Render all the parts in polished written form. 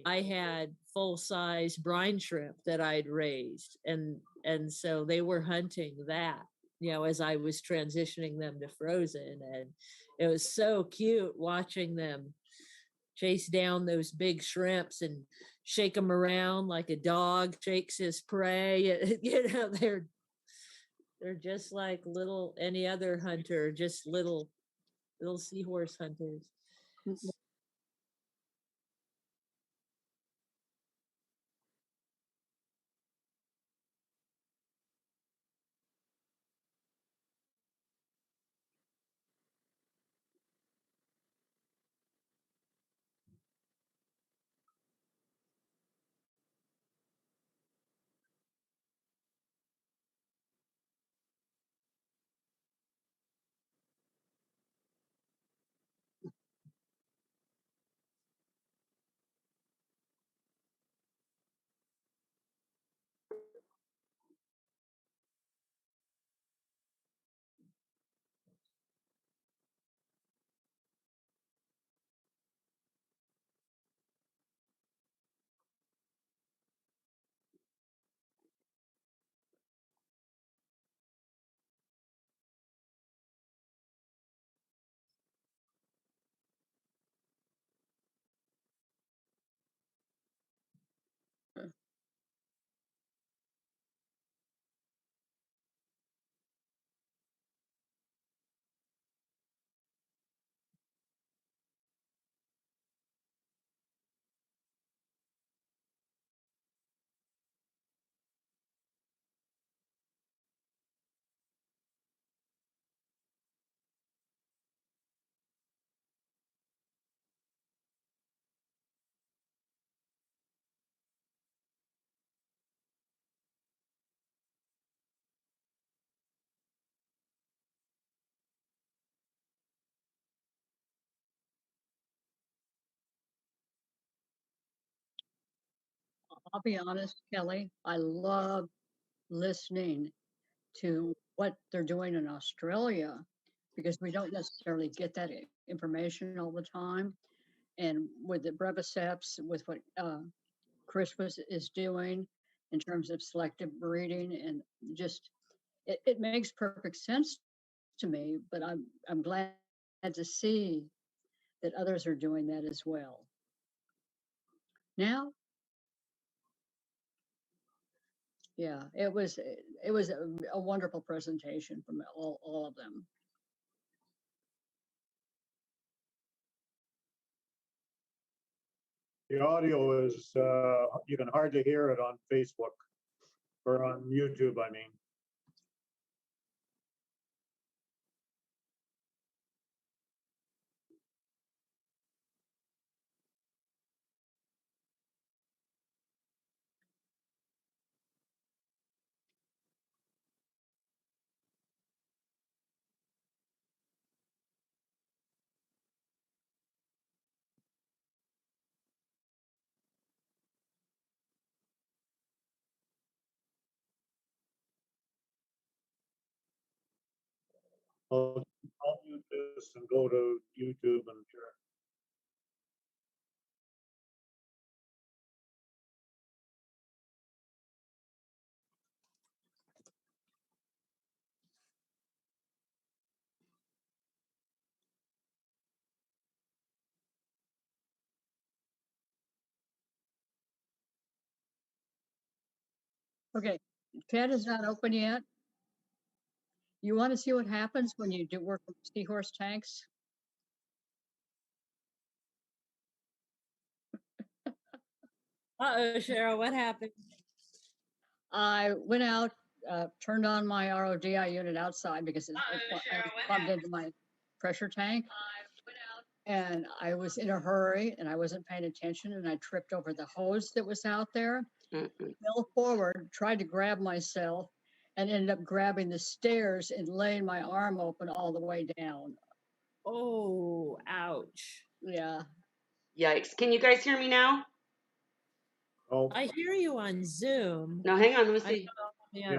I had full-size brine shrimp that I'd raised, and so they were hunting that, as I was transitioning them to frozen, and it was so cute watching them chase down those big shrimps and shake them around like a dog shakes his prey. They're just like little any other hunter, just little seahorse hunters. I'll be honest, Kelly, I love listening to what they're doing in Australia because we don't necessarily get that information all the time. And with the breviceps, with what Chris is doing in terms of selective breeding, and just it makes perfect sense to me. But I'm glad to see that others are doing that as well. Now, yeah, it was a wonderful presentation from all of them. The audio is, you can hardly hear it on Facebook or on YouTube, I mean. I'll mute this and go to YouTube and share. Okay, chat is not open yet. You want to see what happens when you do work with seahorse tanks? Uh-oh, Cheryl, what happened? I went out, turned on my RODI unit outside because I was plugged into my pressure tank. And I was in a hurry and I wasn't paying attention and I tripped over the hose that was out there, fell forward, tried to grab myself, and ended up grabbing the stairs and laying my arm open all the way down. Oh, ouch. Yeah. Yikes. Can you guys hear me now? Oh, I hear you on Zoom. No, hang on. Let me I see. don't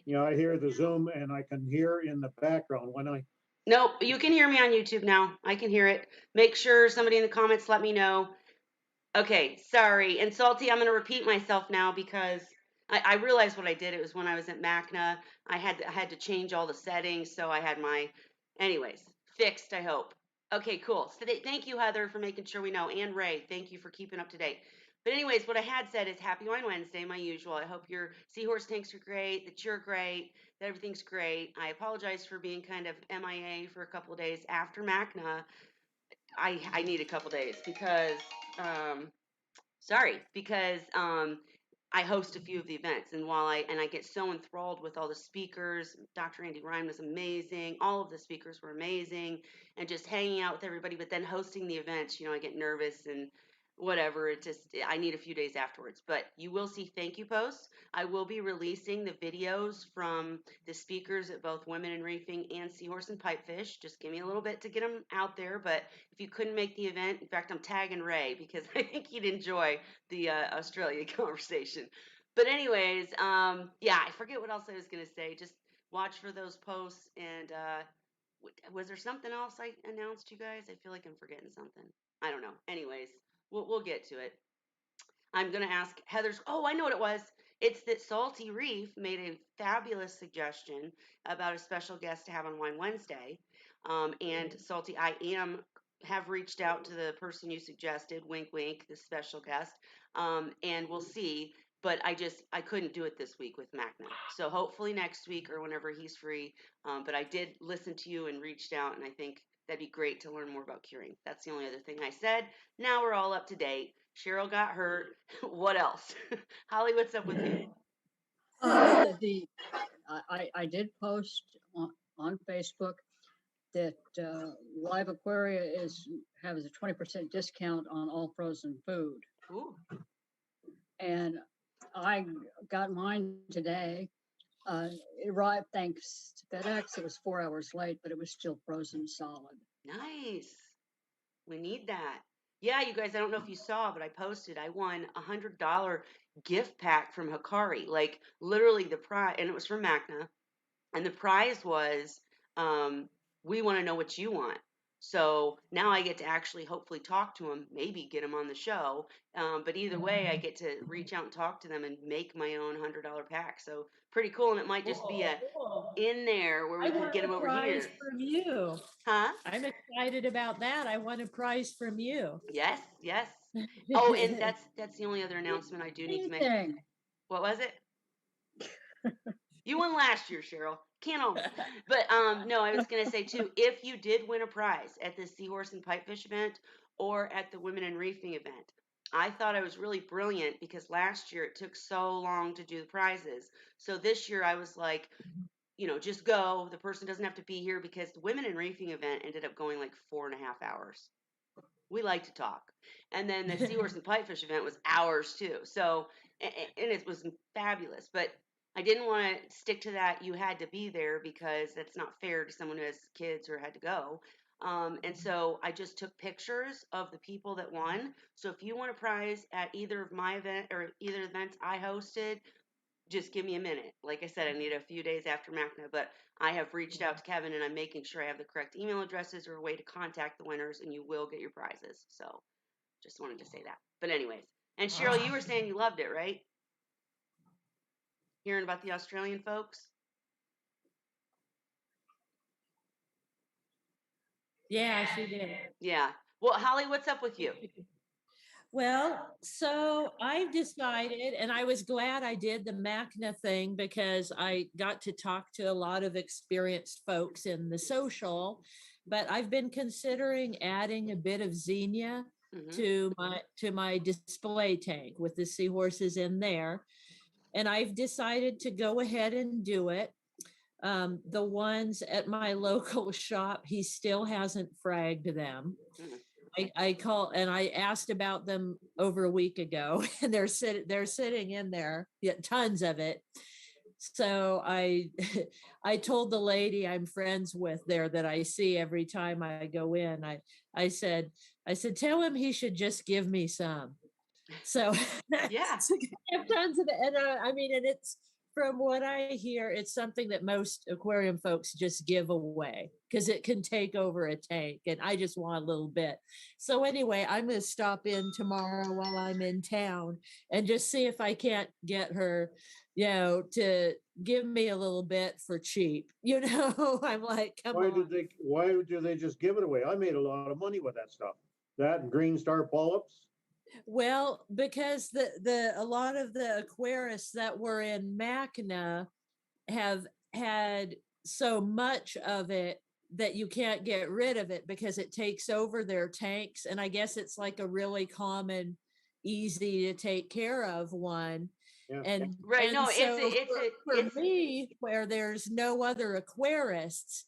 know. I hear the Zoom and I can hear in the background when I, Nope, you can hear me on YouTube now. I can hear it. Make sure somebody in the comments let me know. Okay, sorry. And Salty, I'm going to repeat myself now because I realized what I did. It was when I was at Macna. I had to change all the settings, so I had my, anyways, fixed, I hope. Okay, cool. So thank you, Heather, for making sure we know. And Ray, thank you for keeping up to date. But anyways, what I had said is Happy Wine Wednesday, my usual. I hope your Seahorse tanks are great, that you're great, that everything's great. I apologize for being kind of MIA for a couple of days after Macna. I need a couple days because um, sorry, because I host a few of the events, and while I get so enthralled with all the speakers, Dr. Andy Ryan was amazing. All of the speakers were amazing, and just hanging out with everybody. But then hosting the events, I get nervous and whatever. I need a few days afterwards. But you will see thank you posts. I will be releasing the videos from the speakers at both Women in Reefing and Seahorse and Pipefish. Just give me a little bit to get them out there. But if you couldn't make the event, in fact, I'm tagging Ray because I think he'd enjoy the Australia conversation. But anyways, yeah, I forget what else I was gonna say. Just watch for those posts. And was there something else I announced, you guys? I feel like I'm forgetting something. I don't know. Anyways, we'll get to it. I'm going to ask Heather's. Oh, I know what it was. It's that Salty Reef made a fabulous suggestion about a special guest to have on Wine Wednesday. And Salty, I have reached out to the person you suggested, wink, wink, the special guest, and we'll see. But I couldn't do it this week with Macna. So hopefully next week or whenever he's free. But I did listen to you and reached out, and I think that'd be great to learn more about curing. That's the only other thing I said. Now we're all up to date. Cheryl got hurt. What else? Holly, what's up with you? The I did post on Facebook that Live Aquaria has a 20% discount on all frozen food, Ooh, and I got mine today. It arrived thanks to FedEx. It was 4 hours late, but it was still frozen solid. nice. We need that. Yeah, you guys, I don't know if you saw, but I posted. I won $100 gift pack from Hikari. Like literally the prize, and it was from Macna. And the prize was, we want to know what you want. So now I get to actually hopefully talk to them, maybe get them on the show. But either way, I get to reach out and talk to them and make my own $100 pack. So pretty cool. And it might just be Cool. in there where we I can want get a them over prize here. from you. Huh? I'm excited about that. I want a prize from you. Yes, yes. Oh, and that's the only other announcement I do need to make. Anything. What was it? You won last year, Cheryl. Can't own. But no, I was gonna say too, if you did win a prize at the Seahorse and Pipefish event or at the Women in Reefing event, I thought I was really brilliant because last year it took so long to do the prizes. So this year I was like, just go. The person doesn't have to be here because the Women in Reefing event ended up going like 4.5 hours. We like to talk. And then the Seahorse and Pipefish event was hours too. So, and it was fabulous. But I didn't want to stick to that. You had to be there because that's not fair to someone who has kids or had to go. And so I just took pictures of the people that won. So if you want a prize at either of my event or either events I hosted, just give me a minute. Like I said, I need a few days after Macna, but I have reached out to Kevin and I'm making sure I have the correct email addresses or a way to contact the winners, and you will get your prizes. So just wanted to say that. But anyways, and Cheryl, you were saying you loved it, right? Hearing about the Australian folks? Yeah, she did. Yeah. Well, Holly, what's up with you? Well, so I've decided, and I was glad I did the Macna thing because I got to talk to a lot of experienced folks in the social, but I've been considering adding a bit of Xenia Mm-hmm. to my display tank with the seahorses in there. And I've decided to go ahead and do it. The ones at my local shop, he still hasn't fragged them. Mm-hmm. I call and I asked about them over a week ago, and they're sitting in there, yeah, tons of it. So I I told the lady I'm friends with there that I see every time I go in. I said tell him he should just give me some. So, Yeah. so I have tons of it, and I mean, and it's from what I hear, it's something that most aquarium folks just give away because it can take over a tank, and I just want a little bit. So anyway, I'm going to stop in tomorrow while I'm in town and just see if I can't get her, to give me a little bit for cheap. I'm like, come on. Why do they just give it away? I made a lot of money with that stuff. That and Green Star polyps. Well, because the a lot of the aquarists that were in Mackinac have had so much of it that you can't get rid of it because it takes over their tanks. And I guess it's like a really common, easy to take care of one. Yeah. Right. No, So for it's me, where there's no other aquarists,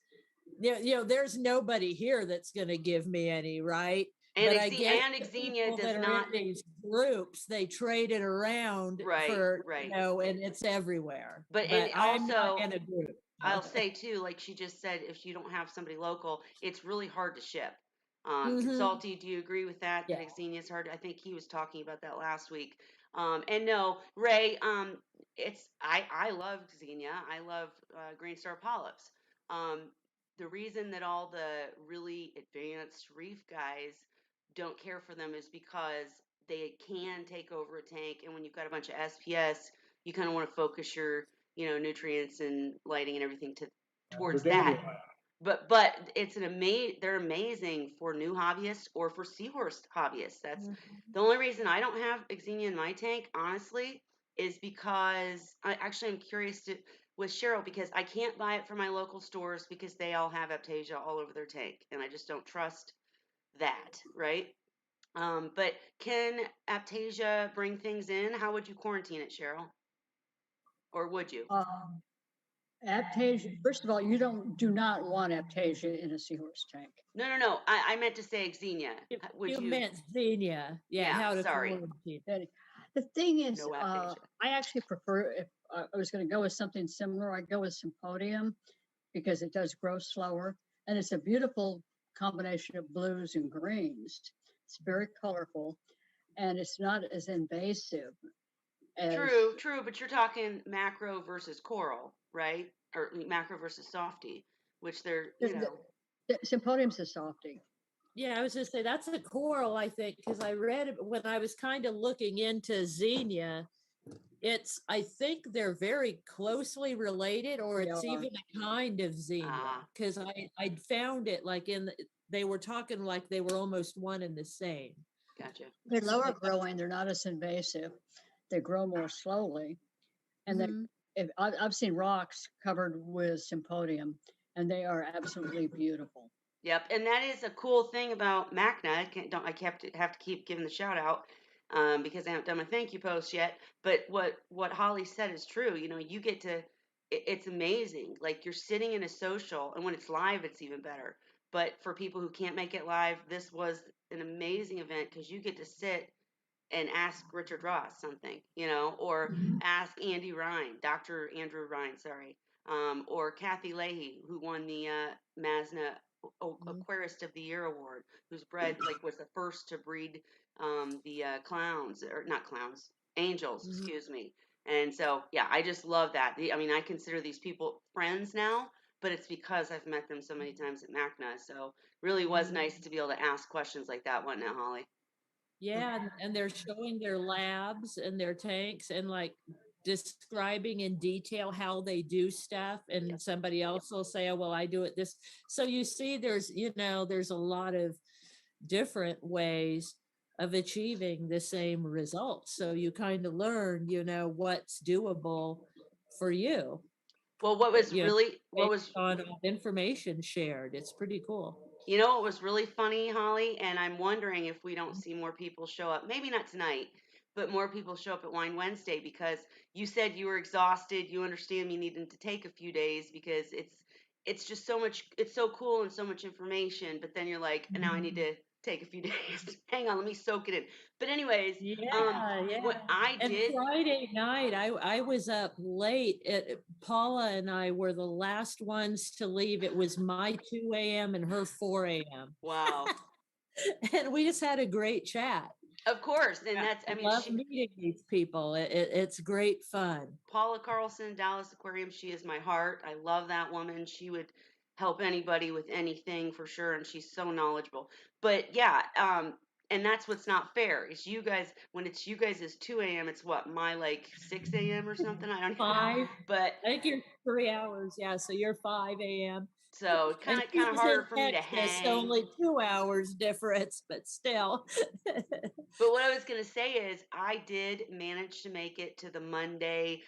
there's nobody here that's going to give me any, right? and But I guess and the Xenia people does that are not. in these groups, they trade it around Right, for, right. and it's everywhere. But But and I'm not also in a group. I'll say too, like she just said, if you don't have somebody local, it's really hard to ship. Mm-hmm. Consulti, do you agree with that? Yeah. That Xenia is hard. I think he was talking about that last week. And no, Ray, I love Xenia. I love Green Star polyps. Um, the reason that all the really advanced reef guys don't care for them is because they can take over a tank, and when you've got a bunch of SPS, you kind of want to focus your nutrients and lighting and everything towards They're that. dandelion. But it's they're amazing for new hobbyists or for seahorse hobbyists. That's the only reason I don't have Xenia in my tank, honestly, is because I'm curious with Cheryl, because I can't buy it from my local stores because they all have Aptasia all over their tank, and I just don't trust that, right? But can Aptasia bring things in? How would you quarantine it, Cheryl? Or would you? Aptasia, first of all, do not want Aptasia in a seahorse tank. No. I meant to say Xenia. Would You you? meant Xenia. Yeah, how to Sorry. quarantine. The thing is, No Aptasia. I actually prefer, if I was going to go with something similar, I go with Symposium because it does grow slower. And it's a beautiful combination of blues and greens. It's very colorful and it's not as invasive as. True, but you're talking macro versus coral, right? Or macro versus softy, which The Symposium's a softie. Yeah, I was just say that's a coral, I think, because I read it when I was kind of looking into Xenia. I think they're very closely related, or They it's are. even a kind of Xenia, because I found it like they were talking like they were almost one and the same. Gotcha. They're lower growing, they're not as invasive. They grow more slowly. And I've seen rocks covered with Symposium, and they are absolutely beautiful. Yep, and that is a cool thing about Mackinac. I have to keep giving the shout out because I haven't done my thank you post yet. But what Holly said is true. You get to. It's amazing. Like you're sitting in a social, and when it's live, it's even better. But for people who can't make it live, this was an amazing event because you get to sit and ask Richard Ross something, or ask Andy Ryan, Dr. Andrew Ryan, sorry, or Kathy Leahy, who won the Masna Aquarist of the Year award, who's was the first to breed the clowns, or not clowns, angels, excuse me. And so, yeah, I just love that. I consider these people friends now, but it's because I've met them so many times at Mackinac. So really was nice to be able to ask questions like that one now, Holly. Yeah, and they're showing their labs and their tanks and like describing in detail how they do stuff. And somebody else will say, oh, well, I do it this. So you see, there's a lot of different ways of achieving the same results. So you kind of learn, what's doable for you. Well, what was on information shared. It's pretty cool. What was really funny, Holly, and I'm wondering if we don't see more people show up, maybe not tonight, but more people show up at Wine Wednesday, because you said you were exhausted. You understand me needing to take a few days because it's just so much, it's so cool and so much information, but then you're like, now I need to take a few days. Hang on, let me soak it in. But anyways, what I did. Friday night, I was up late. Paula and I were the last ones to leave. It was my 2 a.m. and her 4 a.m. Wow. And we just had a great chat. Of course, and Yeah, that's, I I mean, love meeting these people. It's great fun. Paula Carlson, Dallas Aquarium, she is my heart. I love that woman. She would help anybody with anything for sure, and she's so knowledgeable. But yeah, and that's what's not fair. Is you guys, when it's you guys is 2 a.m., it's what, my like 6 a.m. or something? I don't know. 5, But I think you're 3 hours, yeah, so you're 5 a.m. so And kind of she's in harder for me to Texas, hang. only 2 hours difference, but still. But what I was going to say is, I did manage to make it to the Monday.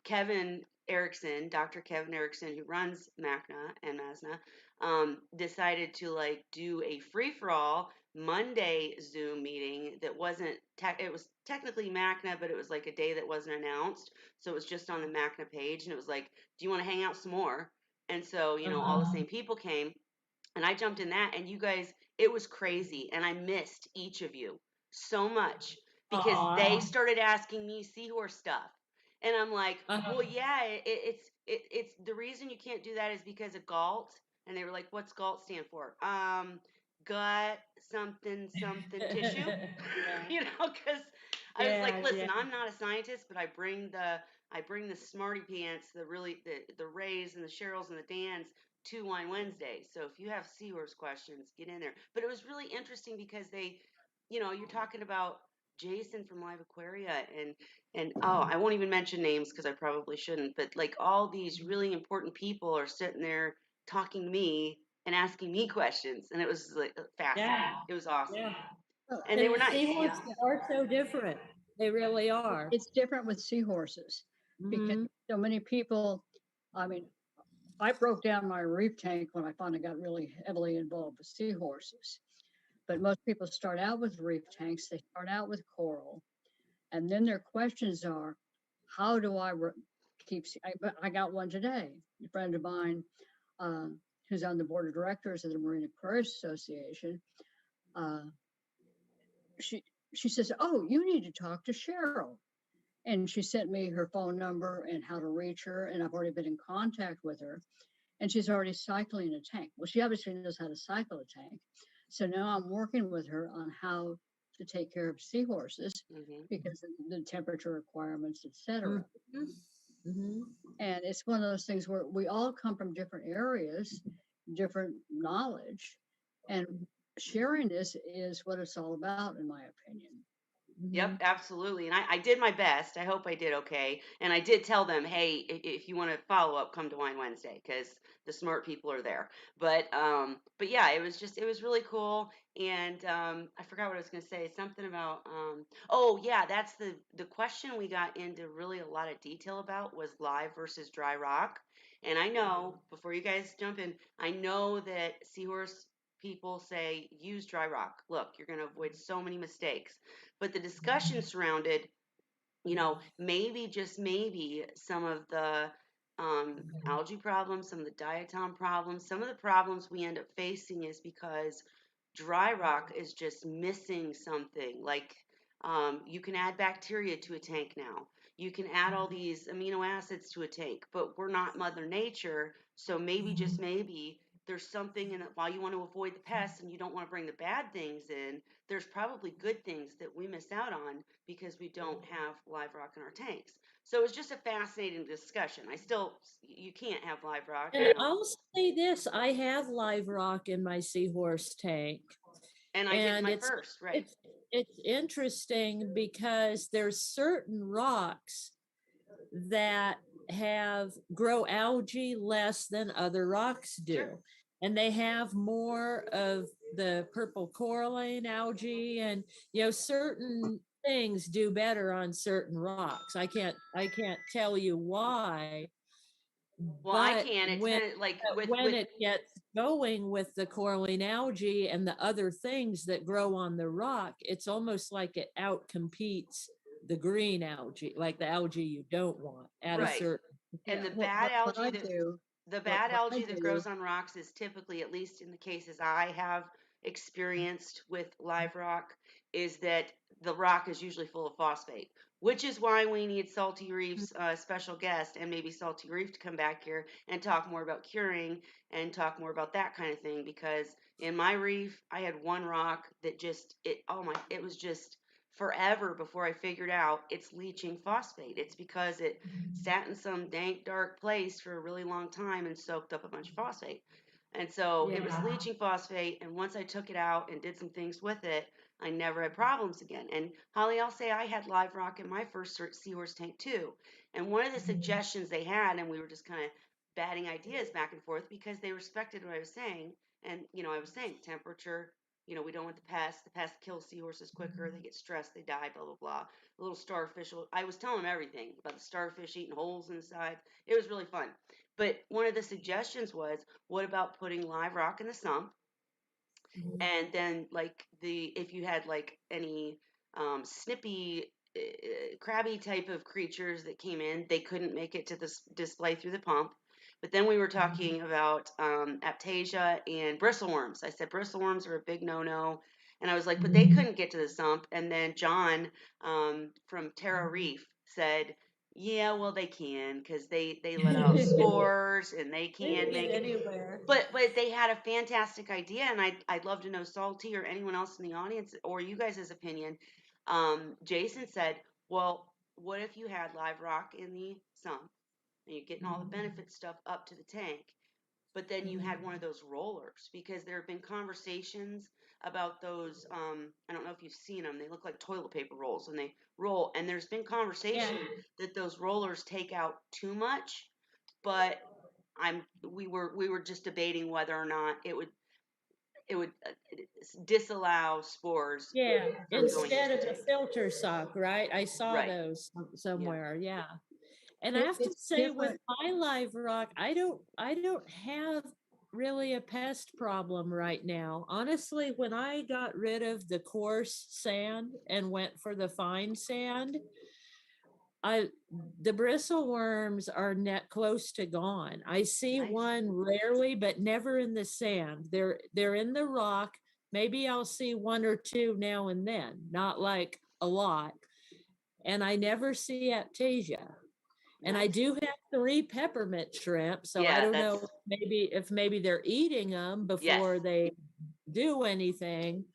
Kevin Erickson, Dr. Kevin Erickson, who runs MACNA and MASNA, decided to like do a free for all Monday Zoom meeting that wasn't, it was technically MACNA, but it was like a day that wasn't announced. So it was just on the MACNA page. And it was like, do you want to hang out some more? And so, all the same people came. And I jumped in that, and you guys, it was crazy. And I missed each of you so much because they Aw. started asking me Seahorse stuff. And I'm like, well, Uh, yeah, it's the reason you can't do that is because of GALT. And they were like, what's GALT stand for? Gut something something tissue. yeah, Because I was like, yeah, yeah. listen, I'm not a scientist, but I bring the smarty pants, the Rays and the Cheryls and the Dans to Wine Wednesday. So if you have Seahorse questions, get in there. But it was really interesting because you're talking about Jason from Live Aquaria and oh, I won't even mention names because I probably shouldn't, but like all these really important people are sitting there talking to me and asking me questions, and it was like fascinating. Yeah, It was awesome, yeah. Oh, and they And were nice. Yeah. seahorses are so different. They really are. it's different with seahorses because Hmm. so many people, I mean, I broke down my reef tank when I finally got really heavily involved with seahorses. But most people start out with reef tanks, they start out with coral, and then their questions are, how do I keep? I got one today. A friend of mine uh, who's on the board of directors of the Marine Aquarists Association, uh, she she says, "Oh, you need to talk to Cheryl." And she sent me her phone number and how to reach her, and I've already been in contact with her. And she's already cycling a tank. Well, she obviously knows how to cycle a tank. So now I'm working with her on how to take care of seahorses Hmm. because of the temperature requirements, Hmm. etc. Hmm. And it's one of those things where we all come from different areas, different knowledge, and sharing this is what it's all about, in my opinion. Yep, Hmm. absolutely. And I did my best. I hope I did okay. And I did tell them, hey, if you want to follow up, come to Wine Wednesday because the smart people are there. But yeah, it was really cool. And I forgot what I was going to say. Something about, oh yeah, that's the question we got into really a lot of detail about was live versus dry rock. And I know before you guys jump in, I know that Seahorse people say use dry rock. Look, you're going to avoid so many mistakes, but the discussion surrounded, maybe just maybe some of the algae problems, some of the diatom problems, some of the problems we end up facing is because dry rock is just missing something. Like you can add bacteria to a tank now. You can add all these amino acids to a tank, but we're not Mother Nature. So maybe, just maybe, there's something in it while you want to avoid the pests and you don't want to bring the bad things in, there's probably good things that we miss out on because we don't have live rock in our tanks. So it's just a fascinating discussion. You can't have live rock, And I'll say this, I have live rock in my seahorse tank. and I did And my first, right? it's interesting because there's certain rocks that have grow algae less than other rocks do. Sure. And they have more of the purple coralline algae, and certain things do better on certain rocks. I can't tell you why, Well, I but can. It's kind of like when it gets going with the coralline algae and the other things that grow on the rock, it's almost like it outcompetes the green algae, like the algae you don't want at a right. certain. And Yeah, what I do, the what, bad what I algae that do, grows on rocks is typically, at least in the cases I have experienced with live rock, is that the rock is usually full of phosphate, which is why we need Salty Reef's special guest and maybe Salty Reef to come back here and talk more about curing and talk more about that kind of thing. Because in my reef, I had one rock that it was just forever before I figured out it's leaching phosphate. It's because it sat in some dank, dark place for a really long time and soaked up a bunch of phosphate. And so it was Yeah. leaching phosphate. And once I took it out and did some things with it, I never had problems again. And Holly, I'll say I had live rock in my first Seahorse tank too. And one of the suggestions they had, and we were just kind of batting ideas back and forth because they respected what I was saying. And, I was saying temperature, we don't want the pests. The pests kill seahorses quicker. They get stressed. They die, blah, blah, blah. The little starfish. I was telling them everything about the starfish eating holes in the sides. It was really fun. But one of the suggestions was, what about putting live rock in the sump? Mhm. And then, like, if you had, like, any snippy, crabby type of creatures that came in, they couldn't make it to the display through the pump. But then we were talking about aptasia and bristleworms. I said bristleworms are a big no-no. And I was like, but they couldn't get to the sump. And then John from Terra Reef said, yeah, well, they can because they let out spores and they They can can get make it. anywhere. But they had a fantastic idea, and I'd love to know Salty or anyone else in the audience or you guys' opinion. Jason said, well, what if you had live rock in the sump and you're getting all the benefit stuff up to the tank, but then you had one of those rollers? Because there have been conversations about those. I don't know if you've seen them. They look like toilet paper rolls, and they roll. And there's been conversation that those rollers take out too much, but we were just debating whether or not it would disallow spores Yeah, from going instead into of the the tank. filter sock, right? I saw Right. those Yeah. somewhere. Yeah. And I have to It's say with different. my live rock, I don't have really a pest problem right now. Honestly, when I got rid of the coarse sand and went for the fine sand, I the bristleworms are net close to gone. I see Nice. one rarely, but never in the sand. They're in the rock. Maybe I'll see one or two now and then, not like a lot. And I never see aptasia. And I Nice. do have 3 peppermint shrimp, so I Yeah, don't that's know if maybe they're eating them yes. before they do anything.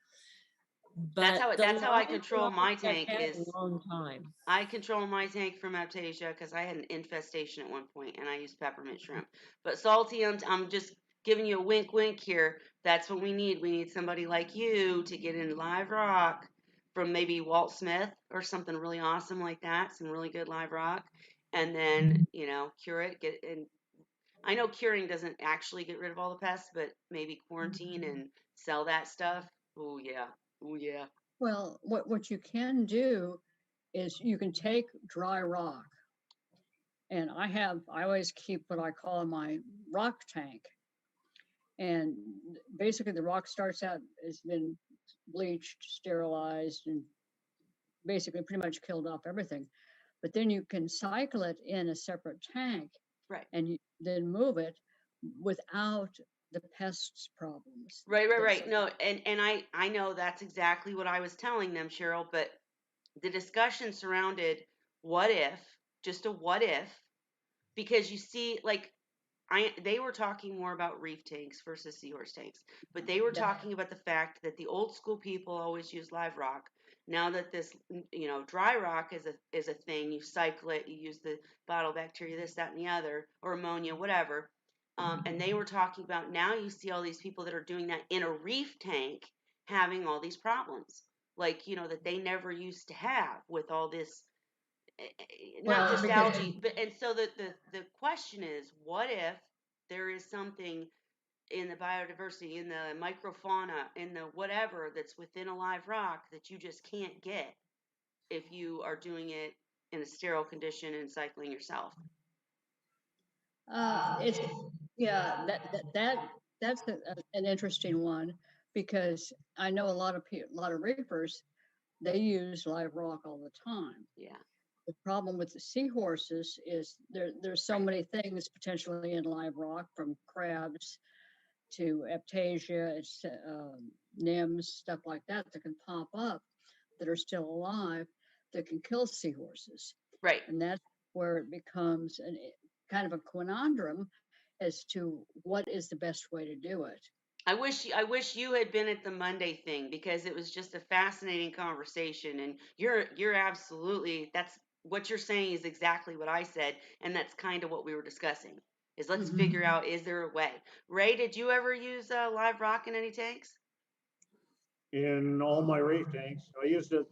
That's But how the that's how I live control rock my I've tank had is a long time. I control my tank from aptasia because I had an infestation at one point and I used peppermint shrimp. But Salty, I'm just giving you a wink wink here. That's what we need. We need somebody like you to get in live rock from maybe Walt Smith or something really awesome like that, some really good live rock. And then, cure it, get and I know curing doesn't actually get rid of all the pests, but maybe quarantine and sell that stuff. Oh yeah. Oh yeah. Well, what you can do is you can take dry rock, and I always keep what I call my rock tank. And basically, the rock starts out, has been bleached, sterilized, and basically pretty much killed off everything. But then you can cycle it in a separate tank Right. and then move it without the pests problems. Right, right, That's right. No, and I know that's exactly what I was telling them, Cheryl, but the discussion surrounded what if, just a what if, because you see, like they were talking more about reef tanks versus seahorse tanks, but they were yeah. talking about the fact that the old school people always use live rock. Now that this, dry rock is a thing, you cycle it, you use the bottle bacteria, this, that, and the other, or ammonia, whatever. And they were talking about now you see all these people that are doing that in a reef tank having all these problems, like that they never used to have with all this not Well, just because algae, but and so the question is, what if there is something in the biodiversity, in the microfauna, in the whatever that's within a live rock that you just can't get if you are doing it in a sterile condition and cycling yourself? it's yeah that's an interesting one because I know a lot of people, a lot of reefers, they use live rock all the time. Yeah. The problem with the seahorses is there's so many things potentially in live rock, from crabs to aptasia, nymphs, stuff like that that can pop up that are still alive that can kill seahorses. Right. And that's where it becomes kind of a conundrum as to what is the best way to do it. I wish you had been at the Monday thing because it was just a fascinating conversation, and you're absolutely, that's what you're saying is exactly what I said, and that's kind of what we were discussing. Is let's figure out, is there a way? Ray, did you ever use live rock in any tanks? In all my reef tanks, I used it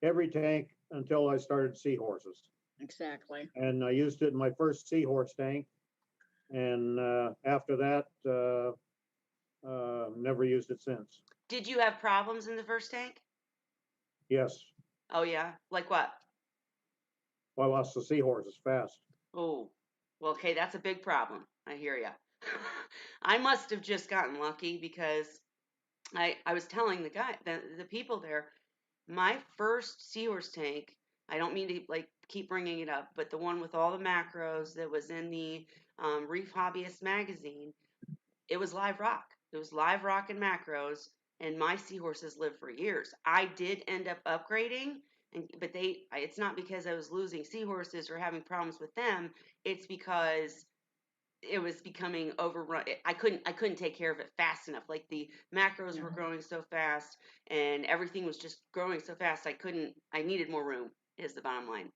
every tank until I started Seahorses. Exactly. And I used it in my first Seahorse tank. And after that, never used it since. Did you have problems in the first tank? Yes, Oh yeah, like what? well, I lost the Seahorses fast. Oh, well, okay, that's a big problem. I hear ya. I must have just gotten lucky because I was telling the people there, my first Seahorse tank, I don't mean to like keep bringing it up, but the one with all the macros that was in the Reef Hobbyist magazine, it was live rock. It was live rock and macros, and my Seahorses lived for years. I did end up upgrading, but it's not because I was losing Seahorses or having problems with them. It's because it was becoming overrun. I couldn't take care of it fast enough. Like the macros were Yeah. growing so fast and everything was just growing so fast. I needed more room is the bottom line.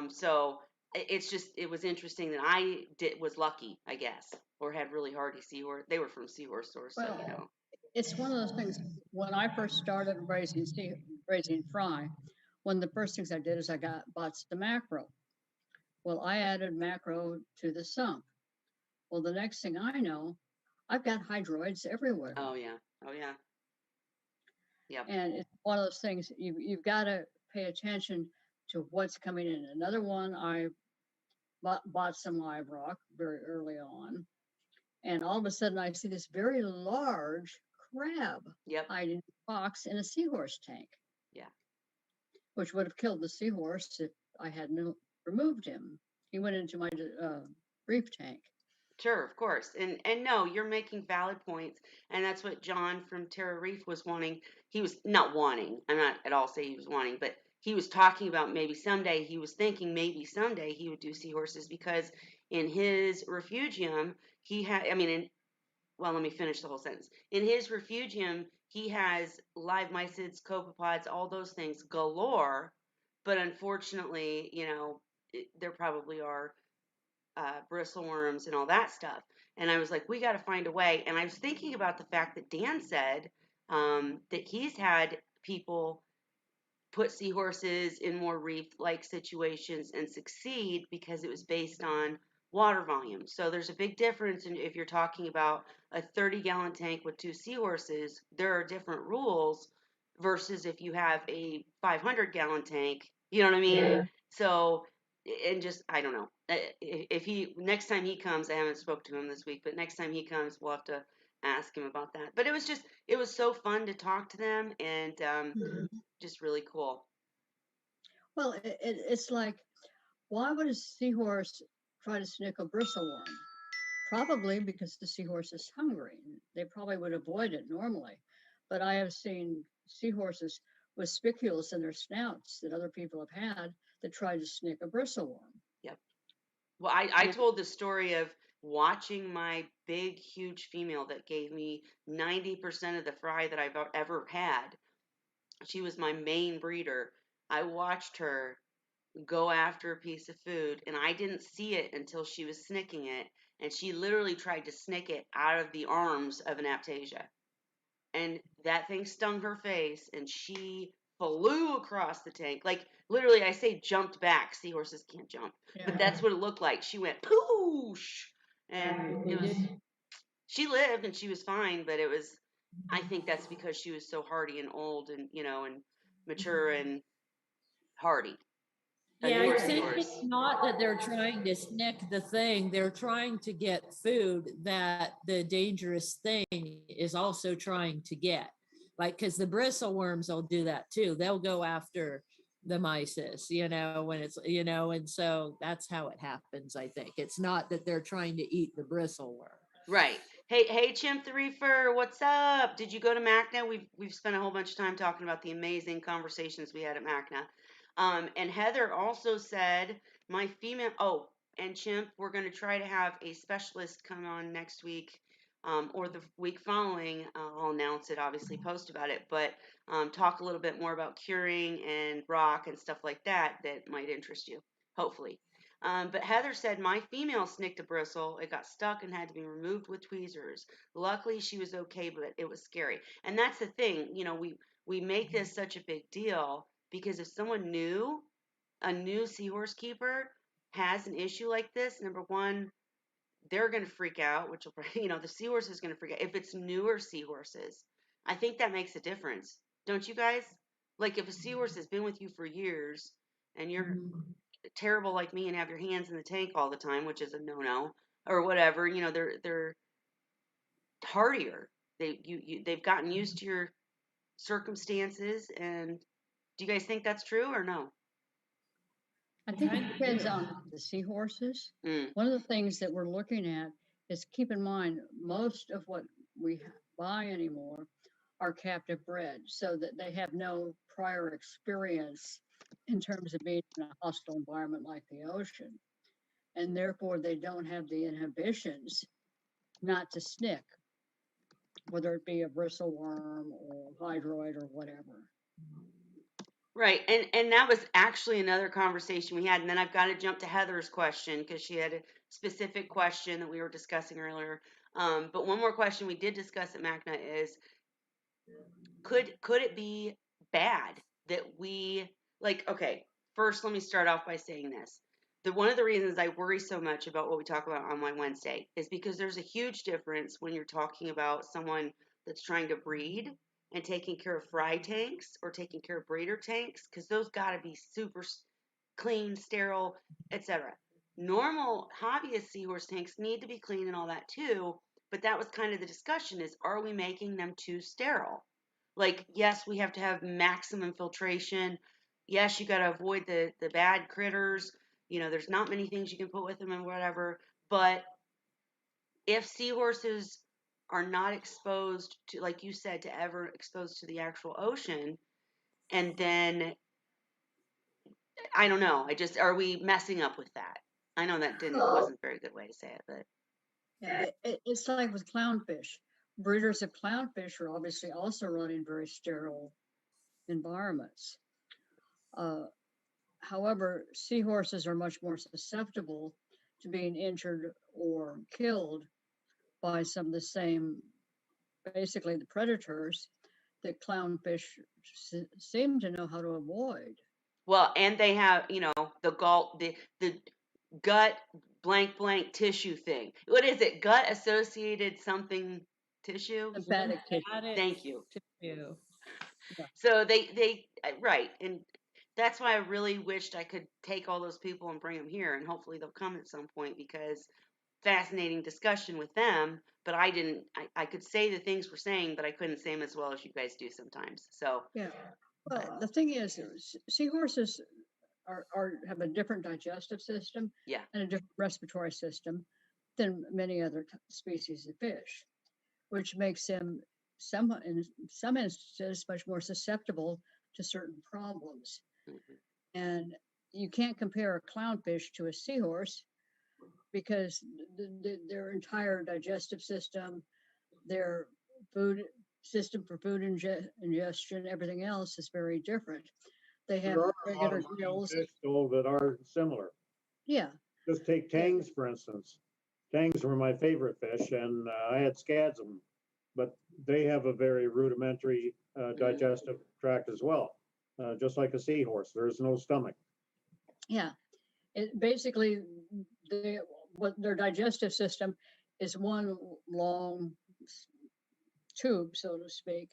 So it was interesting that was lucky, I guess, or had really hardy Seahorse. They were from Seahorse source, so Well, it's one of those things. When I first started raising fry, one of the first things I did is bought the macro. Well, I added macro to the sump. Well, the next thing I know, I've got hydroids everywhere. Oh yeah. Oh yeah. Yep. And it's one of those things you've got to pay attention to what's coming in. Another one, I bought some live rock very early on, and all of a sudden I see this very large crab Yep. hiding in a box in a seahorse tank. Yeah. Which would have killed the seahorse if I hadn't removed him. He went into my reef tank. Sure, of course. And no, you're making valid points. And that's what John from Terra Reef was wanting. He was not wanting. I'm not at all saying he was wanting, but he was talking about maybe someday he was thinking maybe someday he would do seahorses because in his refugium, he had I mean in well, let me finish the whole sentence. In his refugium, he has live mysids, copepods, all those things galore, but unfortunately, there probably are bristleworms and all that stuff. And I was like, we got to find a way. And I was thinking about the fact that Dan said that he's had people put seahorses in more reef-like situations and succeed because it was based on water volume. So there's a big difference if you're talking about a 30-gallon tank with two seahorses, there are different rules versus if you have a 500-gallon tank, you know what I mean? Yeah. So, and just, I don't know. If next time he comes, I haven't spoke to him this week, but next time he comes, we'll have to ask him about that. But it was so fun to talk to them and just really cool. Well, it's like, why would a seahorse try to snick a bristleworm? Probably because the seahorse is hungry. They probably would avoid it normally. But I have seen seahorses with spicules in their snouts that other people have had that try to snick a bristleworm. Yep. Well, I told the story of watching my big, huge female that gave me 90% of the fry that I've ever had. She was my main breeder. I watched her go after a piece of food, and I didn't see it until she was snicking it, and she literally tried to snick it out of the arms of an Aptasia. And that thing stung her face, and she flew across the tank. Like, literally, I say jumped back. Seahorses can't jump. Yeah. But that's what it looked like. She went poosh, and she lived and she was fine, but I think that's because she was so hardy and old and, and mature and hardy. Yeah, I think it's not that they're trying to snick the thing. They're trying to get food that the dangerous thing is also trying to get. Like, because the bristleworms will do that too. They'll go after the mysis, when it's, and so that's how it happens, I think. It's not that they're trying to eat the bristleworm. Right. Hey, Chimp the Reefer, what's up? Did you go to MACNA? We've spent a whole bunch of time talking about the amazing conversations we had at MACNA. And Heather also said, and Chimp, we're going to try to have a specialist come on next week or the week following, I'll announce it, obviously post about it, but talk a little bit more about curing and rock and stuff like that that might interest you, hopefully. But Heather said, my female snicked a bristle. It got stuck and had to be removed with tweezers. Luckily, she was okay, but it was scary. And that's the thing, we make this such a big deal because if someone new, a new seahorse keeper, has an issue like this, number one, they're going to freak out, which will, the seahorse is going to freak out. If it's newer seahorses, I think that makes a difference. Don't you guys? Like if a seahorse has been with you for years and you're terrible like me and have your hands in the tank all the time, which is a no-no, or whatever, they're hardier. They've gotten used to your circumstances. And do you guys think that's true or no? I think it Kind of depends do. on the seahorses. Mm, One of the things that we're looking at is keep in mind most of what we buy anymore are captive bred, so that they have no prior experience in terms of being in a hostile environment like the ocean. And therefore, they don't have the inhibitions not to snick, whether it be a bristleworm or hydroid or whatever. right. And that was actually another conversation we had. And then I've got to jump to Heather's question because she had a specific question that we were discussing earlier. But one more question we did discuss at MACNA is could it be bad that we like okay, first let me start off by saying this. One of the reasons I worry so much about what we talk about on my Wednesday is because there's a huge difference when you're talking about someone that's trying to breed and taking care of fry tanks or taking care of breeder tanks, because those got to be super clean, sterile, etc. Normal hobbyist seahorse tanks need to be clean and all that too, but that was kind of the discussion is, are we making them too sterile? Like, yes, we have to have maximum filtration. Yes, you got to avoid the bad critters. There's not many things you can put with them and whatever. But if seahorses are not exposed to, like you said, to ever exposed to the actual ocean, and then I don't know, are we messing up with that? I know that wasn't a very good way to say it, but Yeah, it's like with clownfish. Breeders of clownfish are obviously also running very sterile environments. Uh, However, seahorses are much more susceptible to being injured or killed by some of the same, basically the predators that clownfish seem to know how to avoid. well, and they have, the gut blank tissue thing. What is it? Gut associated something tissue? Lymphatic tissue. Thank you. Tissue. So they right, and that's why I really wished I could take all those people and bring them here, and hopefully they'll come at some point because fascinating discussion with them. But I didn't. I could say the things we're saying, but I couldn't say them as well as you guys do sometimes. So Yeah. Well, the thing is, seahorses have a different digestive system yeah, and a different respiratory system than many other species of fish, which makes them in some instances much more susceptible to certain problems. mhm, And you can't compare a clownfish to a seahorse because their entire digestive system, their food system for food ingestion, everything else is very different. They have There are a lot regular of marine gills. fish though that are similar. Yeah, Just take yeah, tangs, for instance. Tangs were my favorite fish, and I had scads of them, but they have a very rudimentary digestive tract as well, just like a seahorse. There's no stomach. yeah. It basically what their digestive system is one long tube, so to speak.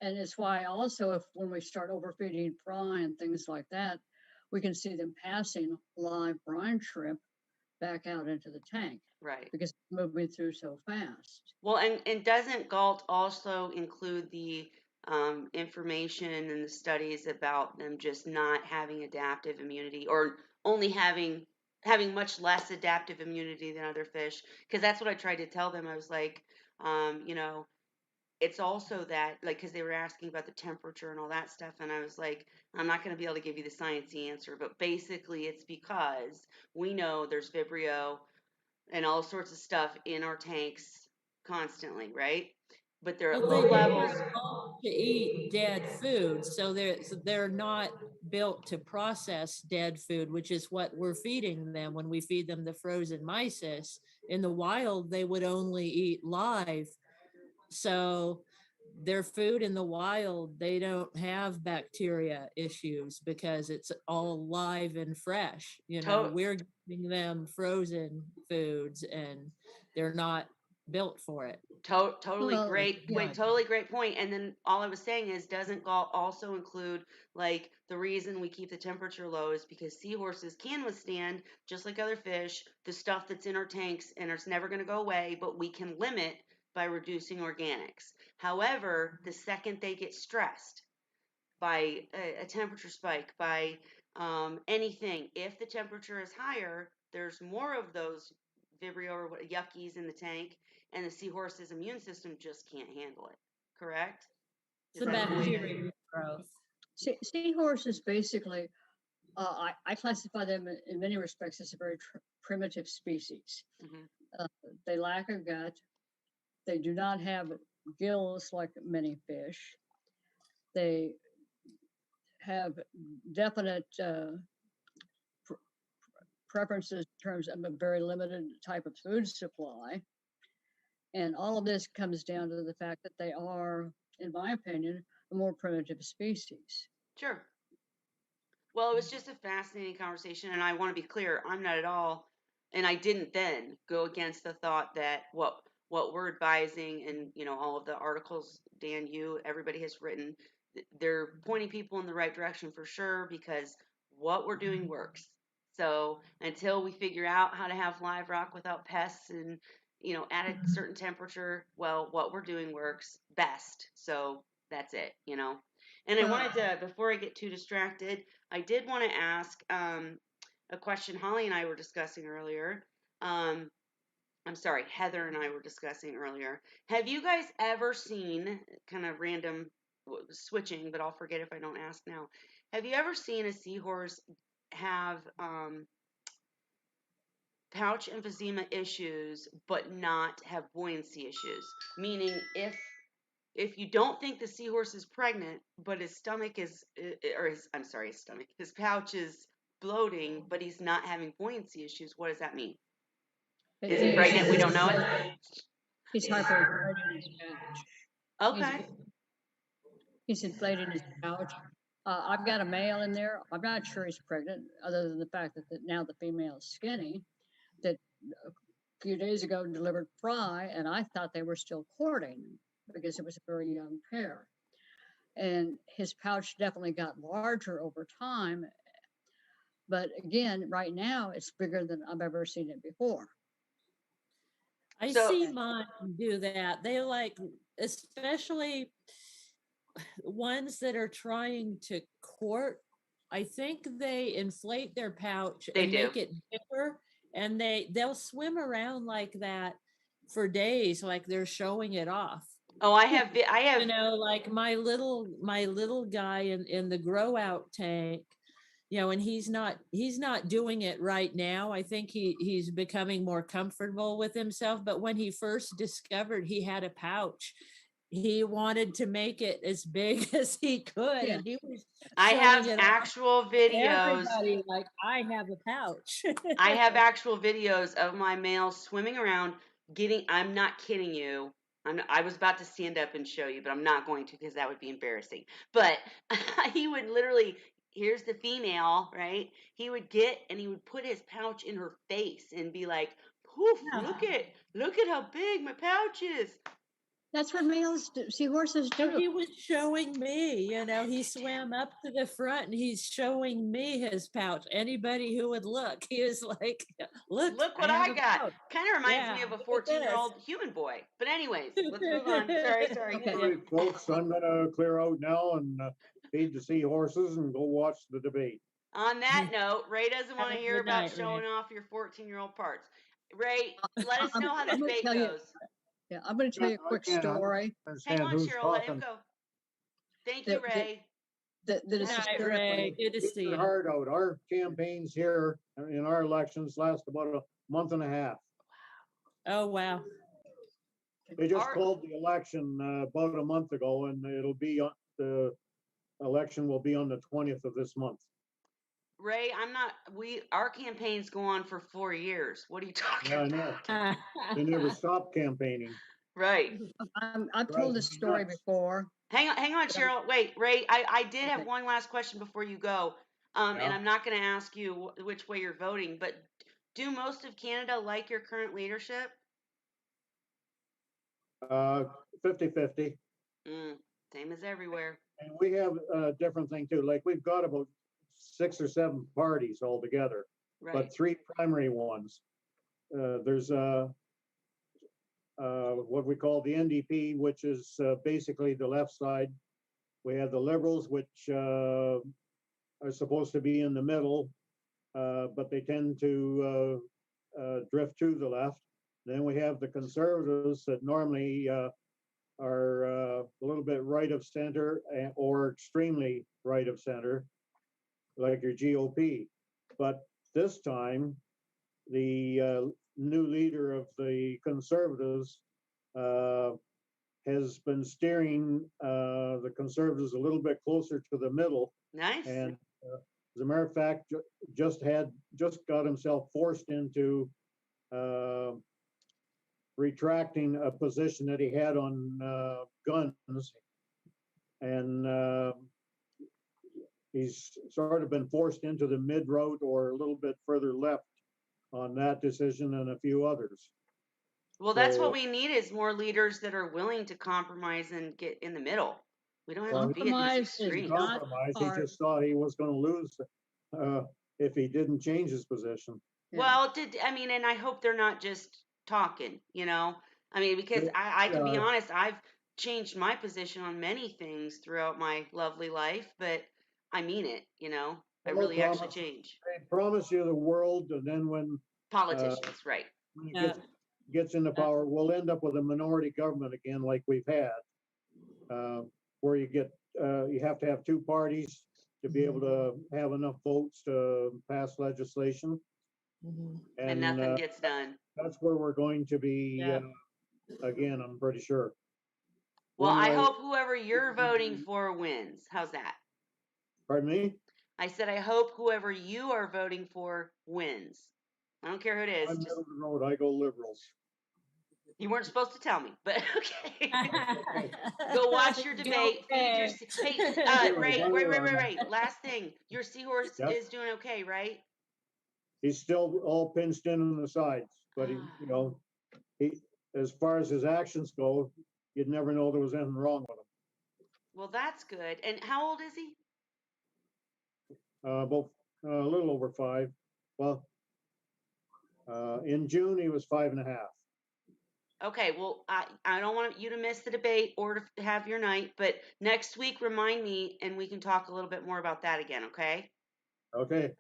And it's why also if when we start overfeeding fry and things like that, we can see them passing live brine shrimp back out into the tank right. because it's moving through so fast. Well, and doesn't GALT also include the information and the studies about them just not having adaptive immunity or only having much less adaptive immunity than other fish? Because that's what I tried to tell them. I was like, it's also that, like, because they were asking about the temperature and all that stuff, and I was like, I'm not going to be able to give you the sciencey answer, but basically it's because we know there's Vibrio and all sorts of stuff in our tanks constantly, right? But they're at Well, low they levels. weren't built to eat dead food, so they're not built to process dead food, which is what we're feeding them when we feed them the frozen mysis. In the wild, they would only eat live. So their food in the wild, they don't have bacteria issues because it's all live and fresh. To- We're giving them frozen foods and they're not built for it. Totally Well, great. yeah, Wait, totally great point. And then all I was saying is, doesn't also include like the reason we keep the temperature low is because seahorses can withstand, just like other fish, the stuff that's in our tanks and it's never going to go away, but we can limit by reducing organics. However, the second they get stressed by a temperature spike, by anything, if the temperature is higher, there's more of those Vibrio or yuckies in the tank, and the seahorse's immune system just can't handle it. Correct? It's Is a that the point? bacteria growth. seahorses basically, I classify them in many respects as a very primitive species. Mhm. They lack a gut. They do not have gills like many fish. They have definite preferences in terms of a very limited type of food supply. And all of this comes down to the fact that they are, in my opinion, a more primitive species. Sure. Well, it was just a fascinating conversation, and I want to be clear, I'm not at all, and I didn't then go against the thought that what we're advising and all of the articles, Dan, everybody has written, they're pointing people in the right direction for sure because what we're doing works. So until we figure out how to have live rock without pests and at a certain temperature, well, what we're doing works best. So that's it. And I wanted to, before I get too distracted, I did want to ask a question Holly and I were discussing earlier. I'm sorry, Heather and I were discussing earlier. Have you guys ever seen, kind of random switching, but I'll forget if I don't ask now. Have you ever seen a seahorse have pouch emphysema issues, but not have buoyancy issues? Meaning, if you don't think the seahorse is pregnant, but his stomach is, or I'm sorry, his pouch is bloating, but he's not having buoyancy issues, what does that mean? Is he pregnant? We don't know it? He's hyperinflating his pouch. Okay. He's inflating his pouch. I've got a male in there. I'm not sure he's pregnant, other than the fact that now the female is skinny. That a few days ago delivered fry, and I thought they were still courting because it was a very young pair. And his pouch definitely got larger over time. But again, right now it's bigger than I've ever seen it before. I So- see mine do that. They like, especially ones that are trying to court. I think they inflate their pouch They and do. make it bigger, and they'll swim around like that for days, like they're showing it off. Oh, I have, Like my little guy in the grow out tank, and he's not doing it right now. I think he's becoming more comfortable with himself. But when he first discovered he had a pouch, he wanted to make it as big as he could. Yeah. And he was I showing have it off actual to videos. everybody like, I have a pouch. I have actual videos of my male swimming around I'm not kidding you. I was about to stand up and show you, but I'm not going to because that would be embarrassing. But he would literally, here's the female, right? He would he would put his pouch in her face and be like, poof, Yeah. look at how big my pouch is. That's what males do. Seahorses So do. he was showing me, he swam up to the front and he's showing me his pouch. Anybody who would look, he was like, look what have I a got. pouch." Kind of reminds me Yeah, of a look at this. 14-year-old human boy. But anyways, let's move on. Sorry. Okay. All right, folks, I'm gonna clear out now and feed the seahorses and go watch the debate. On that note, Ray doesn't want to a hear good about night, Ray. showing off your 14-year-old parts. Ray, let us I'm- know how the I'm gonna debate tell you- goes. Yeah, I'm going to tell you a I quick can't story. Hang understand on, who's Cheryl, let him talking. go. Thank you, That- that- Ray. That is Good night, hysterically. Ray. Good to Keep see your you. heart out. Our campaigns here in our elections last about a month and a half. Oh, wow. They just Our- called the election about a month ago, and it'll be on, the election will be on the 20th of this month. Ray, our campaigns go on for 4 years. What are you talking Yeah, I know. about? They never stop campaigning. Right. I've told this Drives me story nuts. before. Hang on, but I'm- Cheryl. Wait, Ray, I did have Okay. one last question before you go. And Yeah. I'm not going to ask you which way you're voting, but do most of Canada like your current leadership? 50-50. Same as everywhere. And we have a different thing too. Like we've got about 6 or 7 parties altogether, Right. but 3 primary ones. There's what we call the NDP, which is basically the left side. We have the Liberals, which are supposed to be in the middle, but they tend to drift to the left. Then we have the Conservatives that normally are a little bit right of center or extremely right of center, like your GOP. But this time, the new leader of the Conservatives has been steering the Conservatives a little bit closer to the middle. Nice. And as a matter of fact, just got himself forced into retracting a position that he had on guns, and he's sort of been forced into the mid road or a little bit further left on that decision and a few others. Well, that's So- what we need is more leaders that are willing to compromise and get in the middle. We don't have to be at Compromise these is extremes. not Compromise, he hard. just thought he was going to lose if he didn't change his position. Yeah. Well, and I hope they're not just talking, I mean, because I can be Yeah. honest, I've changed my position on many things throughout my lovely life, but I mean it, I Well, really actually promise- change. They promise you the world, and then when Politicians, right. he Yeah. gets into power, we'll end up with a minority government again, like we've had, where you have to have 2 parties to be able to have enough votes to pass legislation. Mhm. And nothing gets done. That's where we're going to be Yeah. again, I'm pretty sure. Well, One I way- hope whoever you're voting for wins. How's that? Pardon me? I said, I hope whoever you are voting for wins. I don't care who it is. I'm Just, middle of the road. I go liberals. you weren't supposed to tell me, but okay. Go watch your debate. Feed your. Hey, Ray, Ray. Last thing, your Seahorse Yep. is doing okay, right? He's still all pinched in on the sides, but he, as far as his actions go, you'd never know there was anything wrong with him. Well, that's good. And how old is he? About a little over 5. Well, in June he was 5.5. Okay, well, I don't want you to miss the debate or to have your night, but next week remind me and we can talk a little bit more about that again, okay? Okay.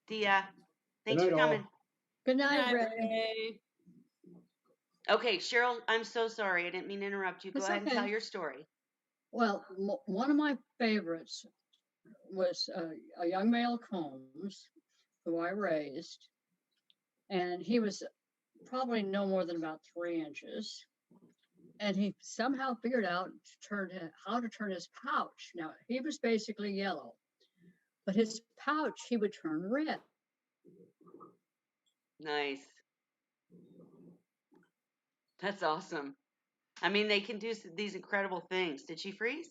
Thea, thanks night, for all. coming. Good Good night, night, Ray. Ray. Okay, Cheryl, I'm so sorry. I didn't mean to interrupt you. Go It's ahead and tell okay. your story. Well, one of my favorites was a young male Combs, who I raised, and he was probably no more than about 3 inches. And he somehow figured out how to turn his pouch. Now, he was basically yellow, but his pouch, he would turn red. Nice. That's awesome. I mean, they can do these incredible things. Did she freeze?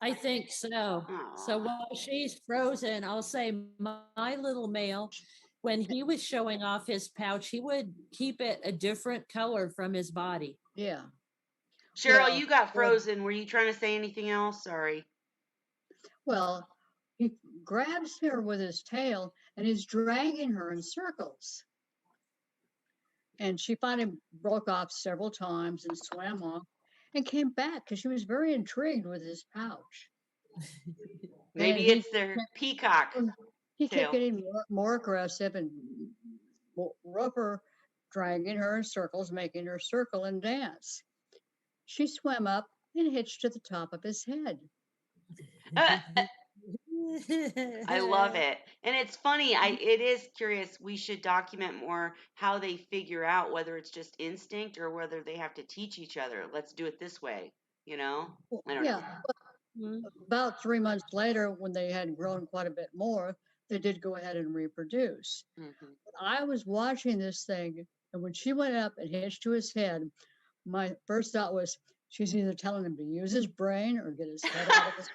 I think so. So Aw. while she's frozen, I'll say my little male, when he was showing off his pouch, he would keep it a different color from his body. Yeah. Cheryl, Well, you got frozen. Were you trying to say anything else? Sorry. Well, he grabs her with his tail and is dragging her in circles. And she finally broke off several times and swam off and came back because she was very intrigued with his pouch. Maybe he it's their peacock. He tail. kept getting more aggressive and rougher, dragging her in circles, making her circle and dance. She swam up and hitched to the top of his head. I love it. And it's funny, it is curious. We should document more how they figure out whether it's just instinct or whether they have to teach each other. Let's do it this way, you know? Well, I don't know. yeah, Mhm. about 3 months later, when they had grown quite a bit more, they did go ahead and reproduce. Mhm. I was watching this thing, and when she went up and hitched to his head, my first thought was, she's either telling him to use his brain or get his head out of his.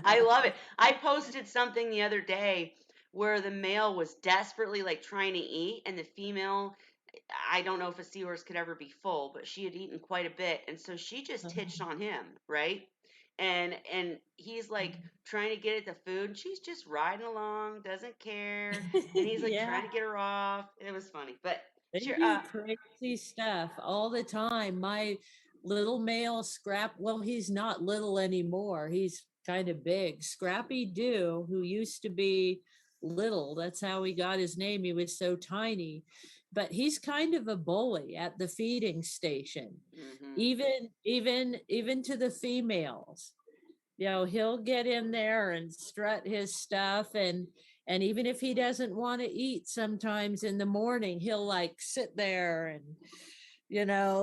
I love it. I posted something the other day where the male was desperately like trying to eat, and the female, I don't know if a seahorse could ever be full, but she had eaten quite a bit, and so she just hitched on him, right? And he's like trying to get at the food, and she's just riding along, doesn't care, and he's like Yeah, trying to get her off. It was funny, but they sure. do crazy stuff all the time. My little male Scrap, well, he's not little anymore. He's kind of big. Scrappy Doo, who used to be little, that's how he got his name. He was so tiny, but he's kind of a bully at the feeding station. Mhm. Even to the females. He'll get in there and strut his stuff, and even if he doesn't want to eat sometimes in the morning, he'll like sit there and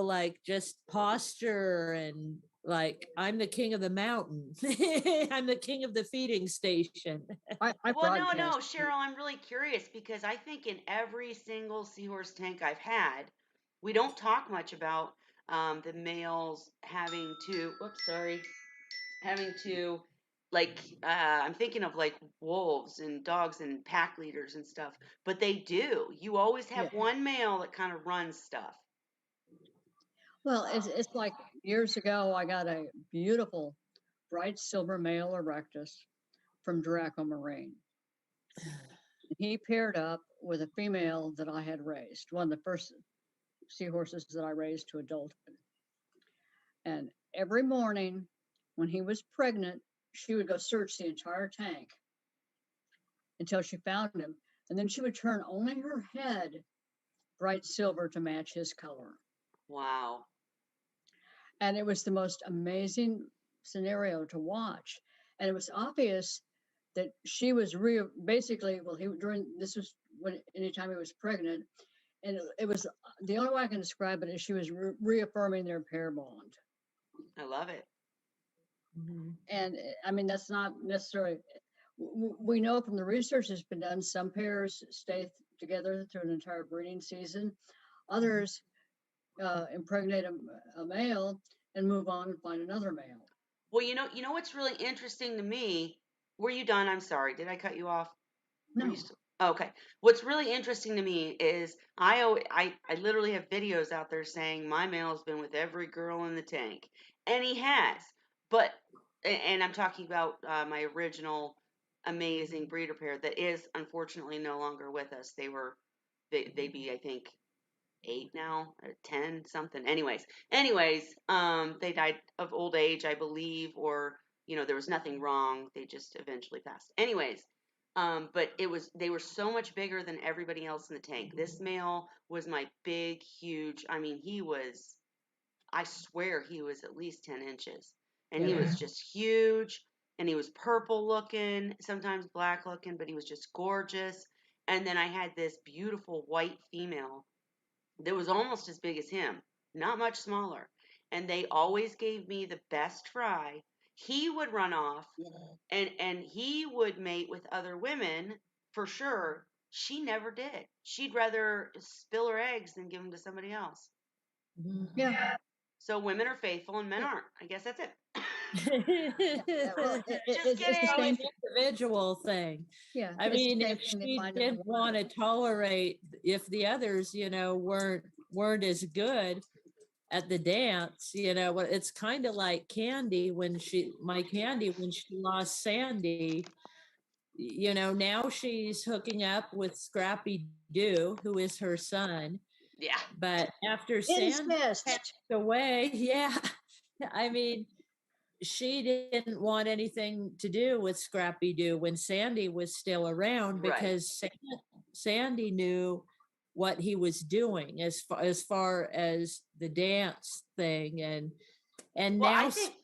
like just posture and like, I'm the king of the mountain. I'm the king of the feeding station. I Well, no, broadcast. Cheryl, I'm really curious because I think in every single seahorse tank I've had, we don't talk much about the males having to, whoops, sorry, having to, like, I'm thinking of like wolves and dogs and pack leaders and stuff, but they do. You always have Yeah. one male that kind of runs stuff. Well, it's like years ago, I got a beautiful bright silver male erectus from Draco Marine. He paired up with a female that I had raised, one of the first seahorses that I raised to adulthood. And every morning when he was pregnant, she would go search the entire tank until she found him. And then she would turn only her head bright silver to match his color. Wow. And it was the most amazing scenario to watch. And it was obvious that she was basically, well, this was when anytime he was pregnant. And it was the only way I can describe it is she was reaffirming their pair bond. I love it. Mhm. And I mean, that's not necessarily, we know from the research that's been done, some pairs stay together through an entire breeding season. Others impregnate a male and move on and find another male. Well, you know what's really interesting to me? Were you done? I'm sorry. Did I cut you off? Were No, you still? Okay. What's really interesting to me is I literally have videos out there saying my male's been with every girl in the tank, and he has. But and I'm talking about my original amazing breeder pair that is unfortunately no longer with us. They'd be, I think, 8 now or 10 something. Anyways, they died of old age, I believe, or there was nothing wrong. They just eventually passed. But they were so much bigger than everybody else in the tank. This male was my big, huge. I mean, I swear he was at least 10 inches. And he was just huge, and he was purple looking, sometimes black looking, but he was just gorgeous. And then I had this beautiful white female that was almost as big as him, not much smaller. And they always gave me the best fry. He would run off and he would mate with other women for sure. She never did. She'd rather spill her eggs than give them to somebody else. yeah. So women are faithful and men aren't. I guess that's it. Well, Just it's the So kidding. an same. individual thing. Yeah, I it's the mean, same if thing they she find in the didn't want to wild. tolerate, if the others, weren't as good at the dance, it's kind of like Candy when she lost Sandy. Now she's hooking up with Scrappy Doo, who is her son. Yeah. But after Sandy passed Incest. away, yeah, I mean, she didn't want anything to do with Scrappy Doo when Sandy was still around, Right. because Sandy knew what he was doing as far as the dance thing, and Well, now I think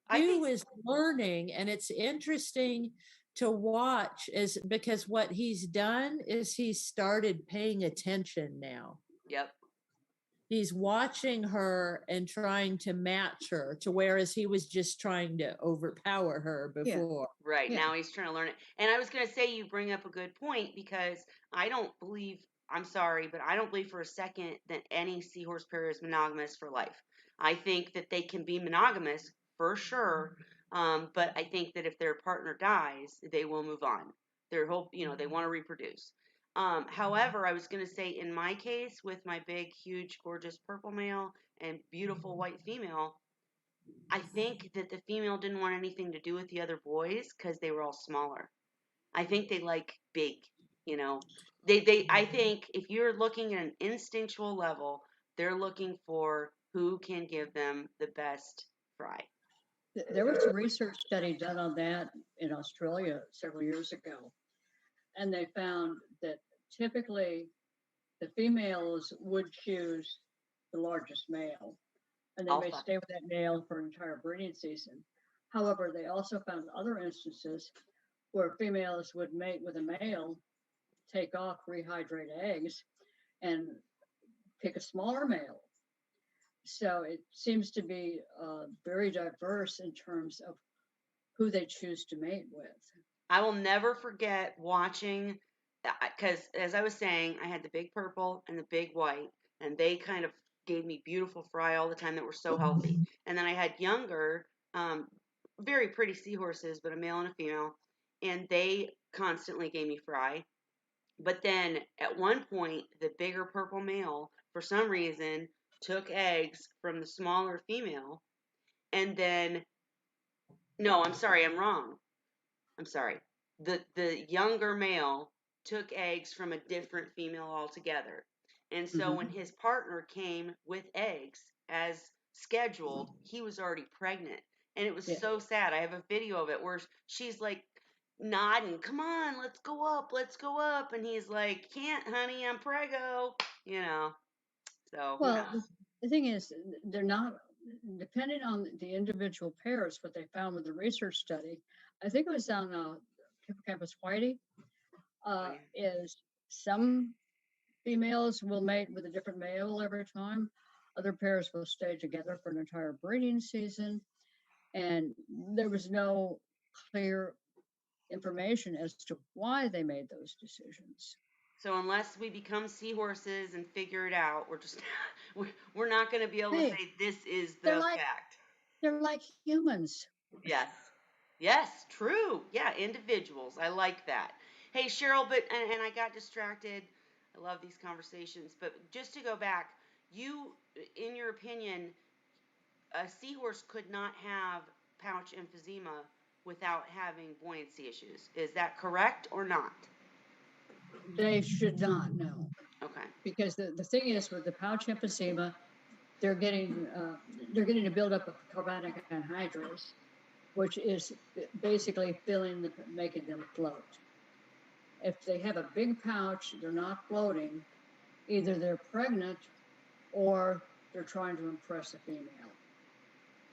I Hugh think, is learning, and it's interesting to watch is because what he's done is he's started paying attention now. yep. He's watching her and trying to match her to whereas he was just trying to overpower her Yeah. before. Right. Yeah. Now he's trying to learn it. And I was going to say, you bring up a good point because I don't believe, I'm sorry, but I don't believe for a second that any seahorse pair is monogamous for life. I think that they can be monogamous for sure. But I think that if their partner dies, they will move on. Their whole, they want to reproduce. However, I was going to say in my case with my big, huge, gorgeous purple male and beautiful white female, I think that the female didn't want anything to do with the other boys because they were all smaller. I think they like big, you know. I think if you're looking at an instinctual level, they're looking for who can give them the best fry. There was a research study done on that in Australia several years ago, and they found that typically the females would choose the largest male, and they may Alpha. stay with that male for an entire breeding season. However, they also found other instances where females would mate with a male, take off, rehydrate eggs, and pick a smaller male. So it seems to be very diverse in terms of who they choose to mate with. I will never forget watching, because as I was saying, I had the big purple and the big white, and they kind of gave me beautiful fry all the time that were so healthy. And then I had younger, um, very pretty seahorses, but a male and a female, and they constantly gave me fry. But then at one point, the bigger purple male, for some reason, took eggs from the smaller female, and then, no, I'm sorry, I'm wrong. I'm sorry. The younger male took eggs from a different female altogether. And so when Mm-hmm. his partner came with eggs as scheduled, he was already pregnant. And it was Yeah. so sad. I have a video of it where she's like nodding, "Come on, let's go up, let's go up." And he's like, "Can't, honey, I'm preggo." You know. So, who Well, knows? the thing is, they're not, depending on the individual pairs, what they found with the research study, I think it was on Hippocampus whitey, Oh, yeah. is some females will mate with a different male every time. Other pairs will stay together for an entire breeding season. And there was no clear information as to why they made those decisions. So unless we become seahorses and figure it out, we're just we're not going to be able to Hey, say this is they're the like fact. they're like humans. Yes. Yes, true. Yeah, individuals. I like that. Hey, Cheryl, but and I got distracted. I love these conversations, but just to go back, you in your opinion, a seahorse could not have pouch emphysema without having buoyancy issues. Is that correct or not? They should not know. Okay. Because the thing is with the pouch emphysema, they're getting they're getting a buildup of carbonic anhydrase, which is basically making them float. If they have a big pouch, they're not floating. Either they're pregnant or they're trying to impress a female.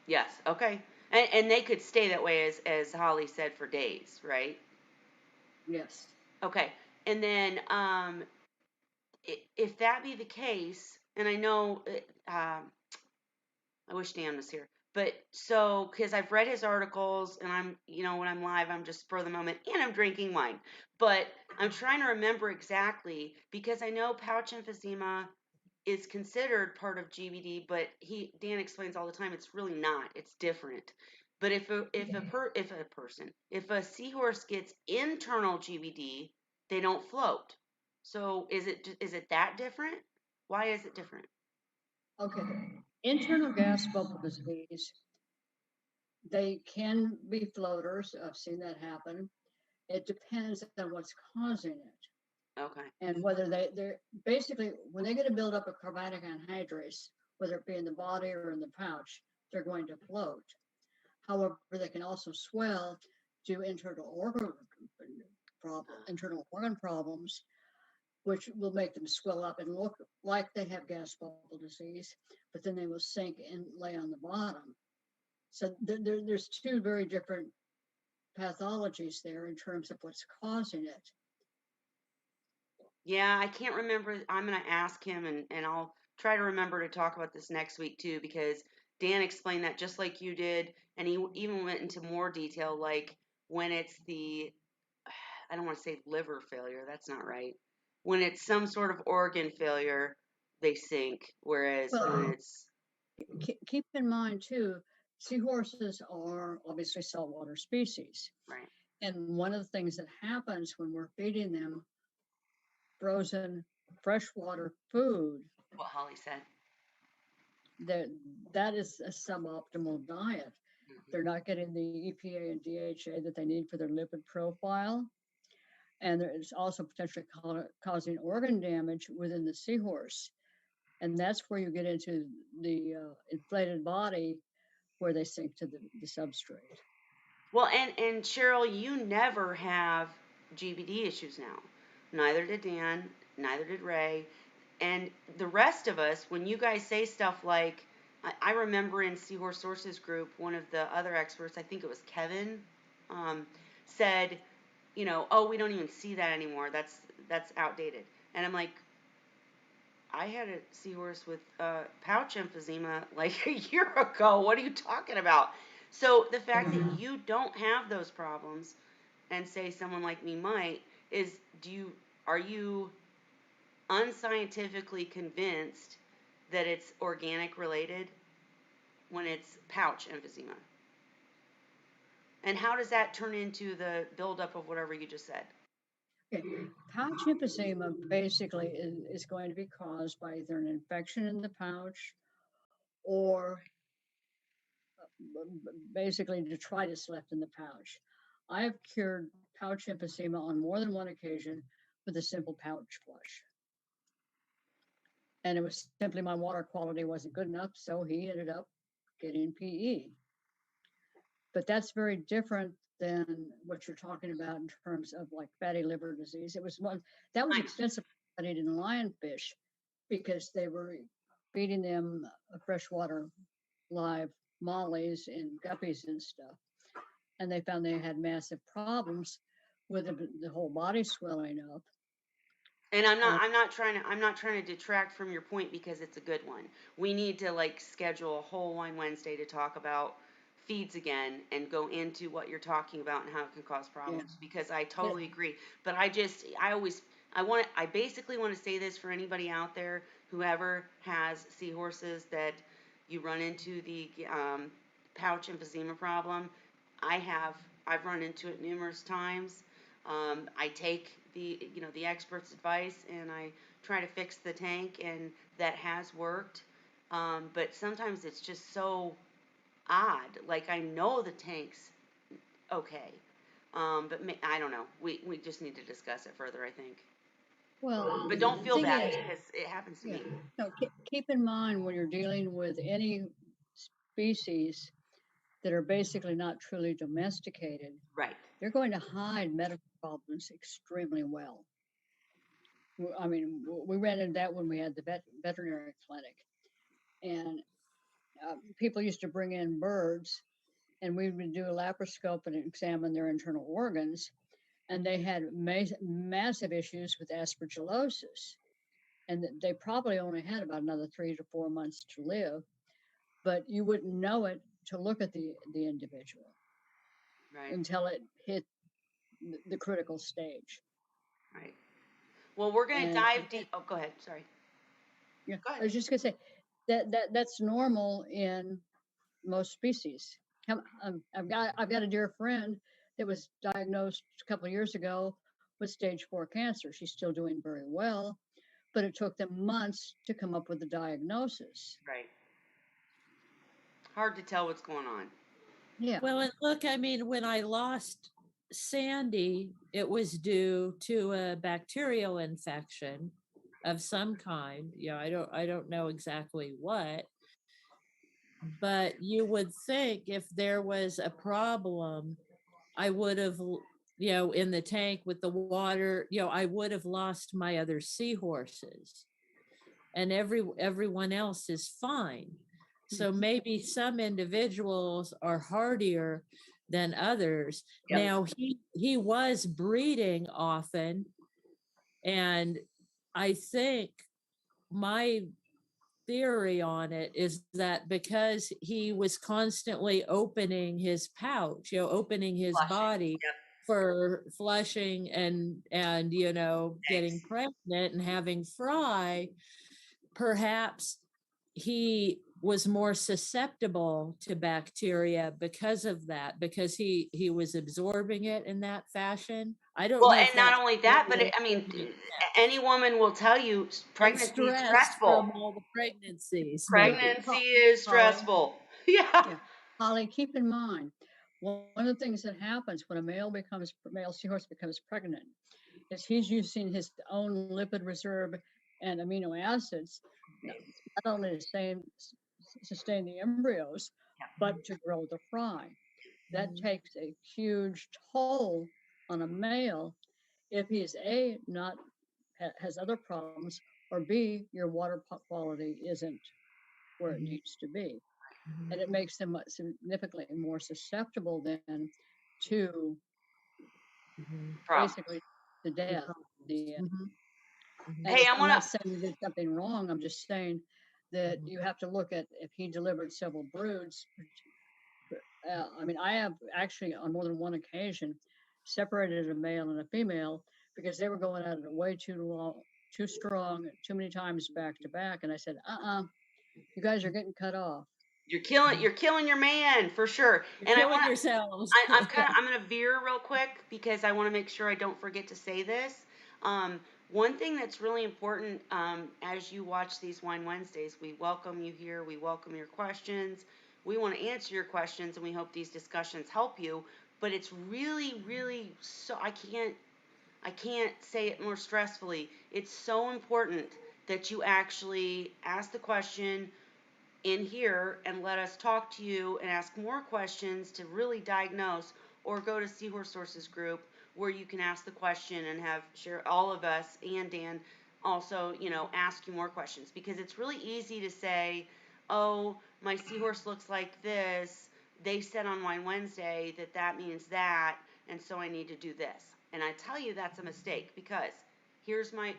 Yes. Okay. And they could stay that way as Holly said for days, right? Yes. Okay. And then if that be the case, and I know I wish Dan was here, but so because I've read his articles and I'm when I'm live I'm just for the moment and I'm drinking wine, but I'm trying to remember exactly because I know pouch emphysema is considered part of GBD, but Dan explains all the time it's really not. It's different. But if a seahorse gets internal GBD, they don't float. So is it that different? Why is it different? Okay. Internal gas bubble disease, they can be floaters. I've seen that happen. It depends on what's causing it. Okay. And whether they're basically, when they get a buildup of carbonic anhydrase, whether it be in the body or in the pouch, they're going to float. However, they can also swell due internal organ problems, which will make them swell up and look like they have gas bubble disease, but then they will sink and lay on the bottom. So there's two very different pathologies there in terms of what's causing it. Yeah, I can't remember. I'm going to ask him and I'll try to remember to talk about this next week too, because Dan explained that just like you did. And he even went into more detail, like when it's I don't want to say liver failure, that's not right. When it's some sort of organ failure, they sink. Whereas when Well, it's, keep in mind too, seahorses are obviously saltwater species. right, And one of the things that happens when we're feeding them frozen freshwater food, what Holly said. that that is a suboptimal diet. They're not getting the EPA and DHA that they need for their lipid profile. And it's also potentially causing organ damage within the seahorse. And that's where you get into the inflated body where they sink to the substrate. Well, and Cheryl, you never have GBD issues now. Neither did Dan, neither did Ray. And the rest of us, when you guys say stuff like, I remember in Seahorse Sources group, one of the other experts, I think it was Kevin, said, oh, we don't even see that anymore. That's outdated. And I'm like, I had a seahorse with pouch emphysema like a year ago. What are you talking about? So the fact that you don't have those problems, and say someone like me might, is are you unscientifically convinced that it's organic related when it's pouch emphysema? And how does that turn into the buildup of whatever you just said? Okay. Pouch emphysema basically is going to be caused by either an infection in the pouch or basically detritus left in the pouch. I have cured pouch emphysema on more than one occasion with a simple pouch flush. And it was simply my water quality wasn't good enough, so he ended up getting PE. But that's very different than what you're talking about in terms of like fatty liver disease. It was one that was extensive studied in lionfish because they were feeding them freshwater live mollies and guppies and stuff. And they found they had massive problems with the whole body swelling up. And I'm not trying to detract from your point because it's a good one. We need to like schedule a whole Wine Wednesday to talk about feeds again and go into what you're talking about and how it can cause Yeah. problems, because I It, totally agree. But I basically want to say this for anybody out there, whoever has seahorses that you run into the pouch emphysema problem. I have, I've run into it numerous times. I take the expert's advice and I try to fix the tank, and that has worked. But sometimes it's just so odd. Like I know the tank's okay, but I don't know. We just need to discuss it further, I think. well, But don't the feel thing bad is, because it happens to yeah, me. no, keep in mind when you're dealing with any species that are basically not truly domesticated, Right. they're going to hide medical problems extremely well. I mean, we ran into that when we had the veterinary clinic, and people used to bring in birds, and we would do a laparoscope and examine their internal organs, and they had massive issues with aspergillosis, and they probably only had about another 3 to 4 months to live, but you wouldn't know it to look at the individual Right. until it hit the critical stage. Right. Well, we're gonna And dive deep. Oh, go ahead. Sorry. yeah, Go I ahead. was just gonna say that's normal in most species. I've got a dear friend that was diagnosed a couple of years ago with stage 4 cancer. She's still doing very well, but it took them months to come up with the diagnosis. Right. Hard to tell what's going on. Yeah. Well, and look, I mean, when I lost Sandy, it was due to a bacterial infection of some kind. I don't know exactly what, but you would think if there was a problem, I would have, in the tank with the water, I would have lost my other seahorses, and everyone else is fine. So maybe some individuals are hardier than others. Yep. Now he was breeding often, and I think my theory on it is that because he was constantly opening his pouch, opening his Flushing. body Yep. for flushing and getting Eggs. pregnant and having fry, perhaps he was more susceptible to bacteria because of that, because he was absorbing it in that fashion. I don't Well, know if and not that's only that, but really I mean, 100%. any woman will tell you And pregnancy is stress stressful. from all the pregnancies, maybe. Pregnancy is Holly, stressful. Yeah. yeah, Holly, keep in mind, one of the things that happens when a male seahorse becomes pregnant is he's using his own lipid reserve and amino acids, not only to sustain the embryos, but to grow the fry. That takes a huge toll on a male if he's A, not has other problems, or B, your water quality isn't where it needs to be. And it makes them significantly more susceptible then to Problem. basically the death. And Hey, I I'm wanna. not saying you did something wrong. I'm just saying that you have to look at if he delivered several broods. I mean, I have actually on more than one occasion separated a male and a female because they were going at it way too long, too strong, too many times back to back. And I said, you guys are getting cut off. You're killing your man for sure. You're And killing yourselves. I'm gonna veer real quick because I want to make sure I don't forget to say this. One thing that's really important as you watch these Wine Wednesdays, we welcome you here. We welcome your questions. We want to answer your questions, and we hope these discussions help you. But it's really, really so I can't say it more stressfully. It's so important that you actually ask the question in here and let us talk to you and ask more questions to really diagnose, or go to Seahorse Sources group where you can ask the question and have share all of us and Dan also, ask you more questions, because it's really easy to say, oh, my seahorse looks like this. They said on Wine Wednesday that that means that, and so I need to do this. And I tell you that's a mistake, because here's my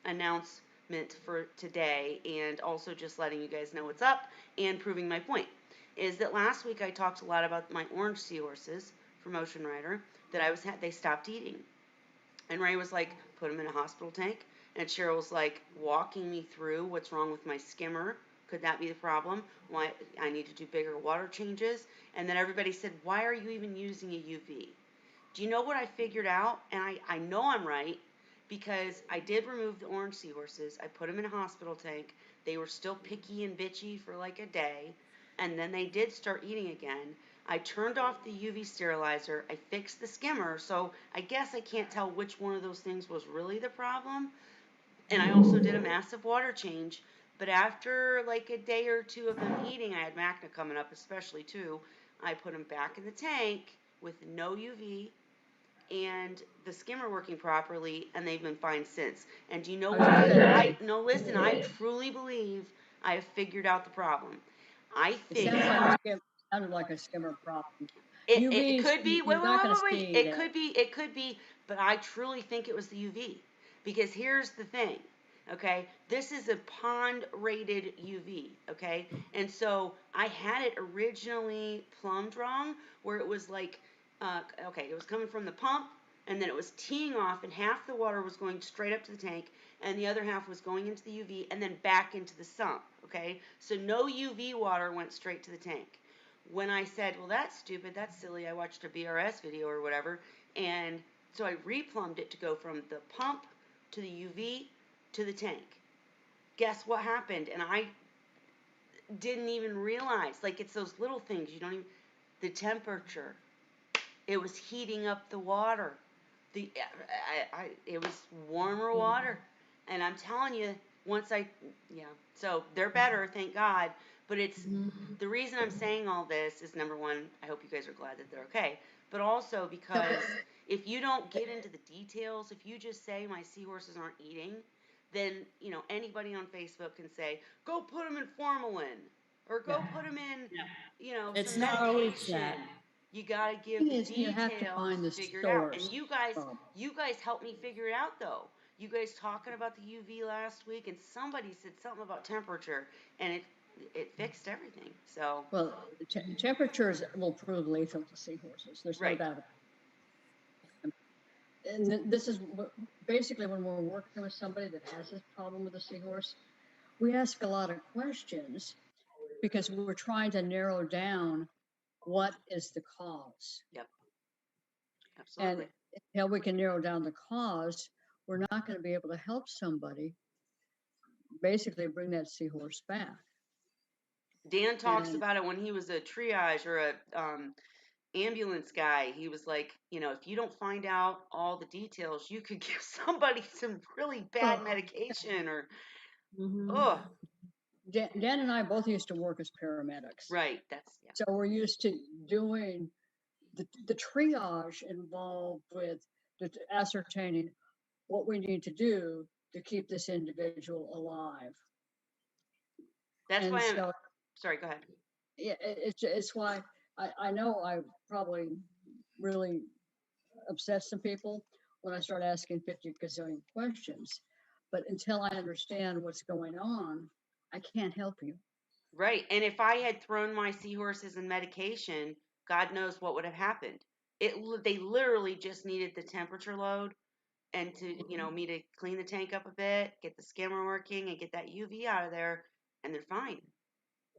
announcement for today, and also just letting you guys know what's up and proving my point, is that last week I talked a lot about my orange seahorses from Ocean Rider that they stopped eating. And Ray was like, put them in a hospital tank. And Cheryl was like walking me through what's wrong with my skimmer. Could that be the problem? Why I need to do bigger water changes. And then everybody said, why are you even using a UV? Do you know what I figured out? And I know I'm right, because I did remove the orange seahorses. I put them in a hospital tank. They were still picky and bitchy for like a day. And then they did start eating again. I turned off the UV sterilizer. I fixed the skimmer. So I guess I can't tell which one of those things was really the problem. And I also did a massive water change. But after like a day or two of them eating, I had Macna coming up especially too. I put them back in the tank with no UV and the skimmer working properly, and they've been fine since. And do you know what? Listen, I truly believe I have figured out the problem. I It figured sounded like a skimmer problem. it UVs, could be. Wait, you're not going to wait. see It that. could be, but I truly think it was the UV, because here's the thing. Okay, this is a pond rated UV. Okay, and so I had it originally plumbed wrong, where it was like, okay, it was coming from the pump, and then it was teeing off, and half the water was going straight up to the tank, and the other half was going into the UV and then back into the sump. Okay, so no UV water went straight to the tank. When I said, well, that's stupid, that's silly, I watched a BRS video or whatever, and so I replumbed it to go from the pump to the UV to the tank. Guess what happened? And I didn't even realize, like, it's those little things you don't even, the temperature, it was heating up the water. It was warmer water, and I'm telling you, so they're better, thank God. But it's the reason I'm saying all this is, number one, I hope you guys are glad that they're okay, but also because if you don't get into the details, if you just say my seahorses aren't eating, then, anybody on Facebook can say, go put them in formalin or go Yeah. put them in, Yeah. It's some not always medication. that. You got to give Thing the is, you have to details find to the figure it out. And source. Problem. you guys helped me figure it out though. You guys talking about the UV last week, and somebody said something about temperature, and it fixed everything. So Well, temperatures will prove lethal to seahorses. There's no right, doubt about it. And this is basically when we're working with somebody that has this problem with a seahorse, we ask a lot of questions because we're trying to narrow down what is the cause. yep, And absolutely. until we can narrow down the cause, we're not going to be able to help somebody basically bring that seahorse back. Dan talks And about it when he was a triage or a ambulance guy. He was like, if you don't find out all the details, you could give somebody some really bad well, medication or Mhm. oh, Dan and I both used to work as paramedics. right. That's yeah. So we're used to doing the triage involved with ascertaining what we need to do to keep this individual alive. That's And why I'm so, sorry. Go ahead. yeah, it's why I know I probably really upset some people when I start asking 50 gazillion questions. But until I understand what's going on, I can't help you. Right. And if I had thrown my seahorses in medication, God knows what would have happened. They literally just needed the temperature load and to, me to clean the tank up a bit, get the skimmer working and get that UV out of there, and they're fine.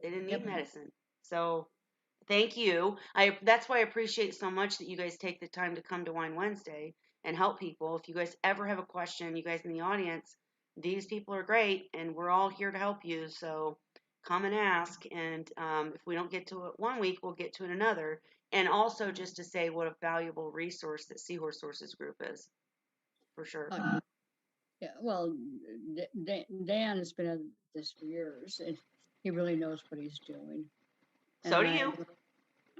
They didn't need Yep. medicine. So thank you. That's why I appreciate so much that you guys take the time to come to Wine Wednesday and help people. If you guys ever have a question, you guys in the audience, these people are great, and we're all here to help you. So come and ask, and if we don't get to it one week, we'll get to it another. And also just to say what a valuable resource that Seahorse Sources Group is, for sure. Yeah, well, Dan has been at this for years, and he really knows what he's doing. So And do you.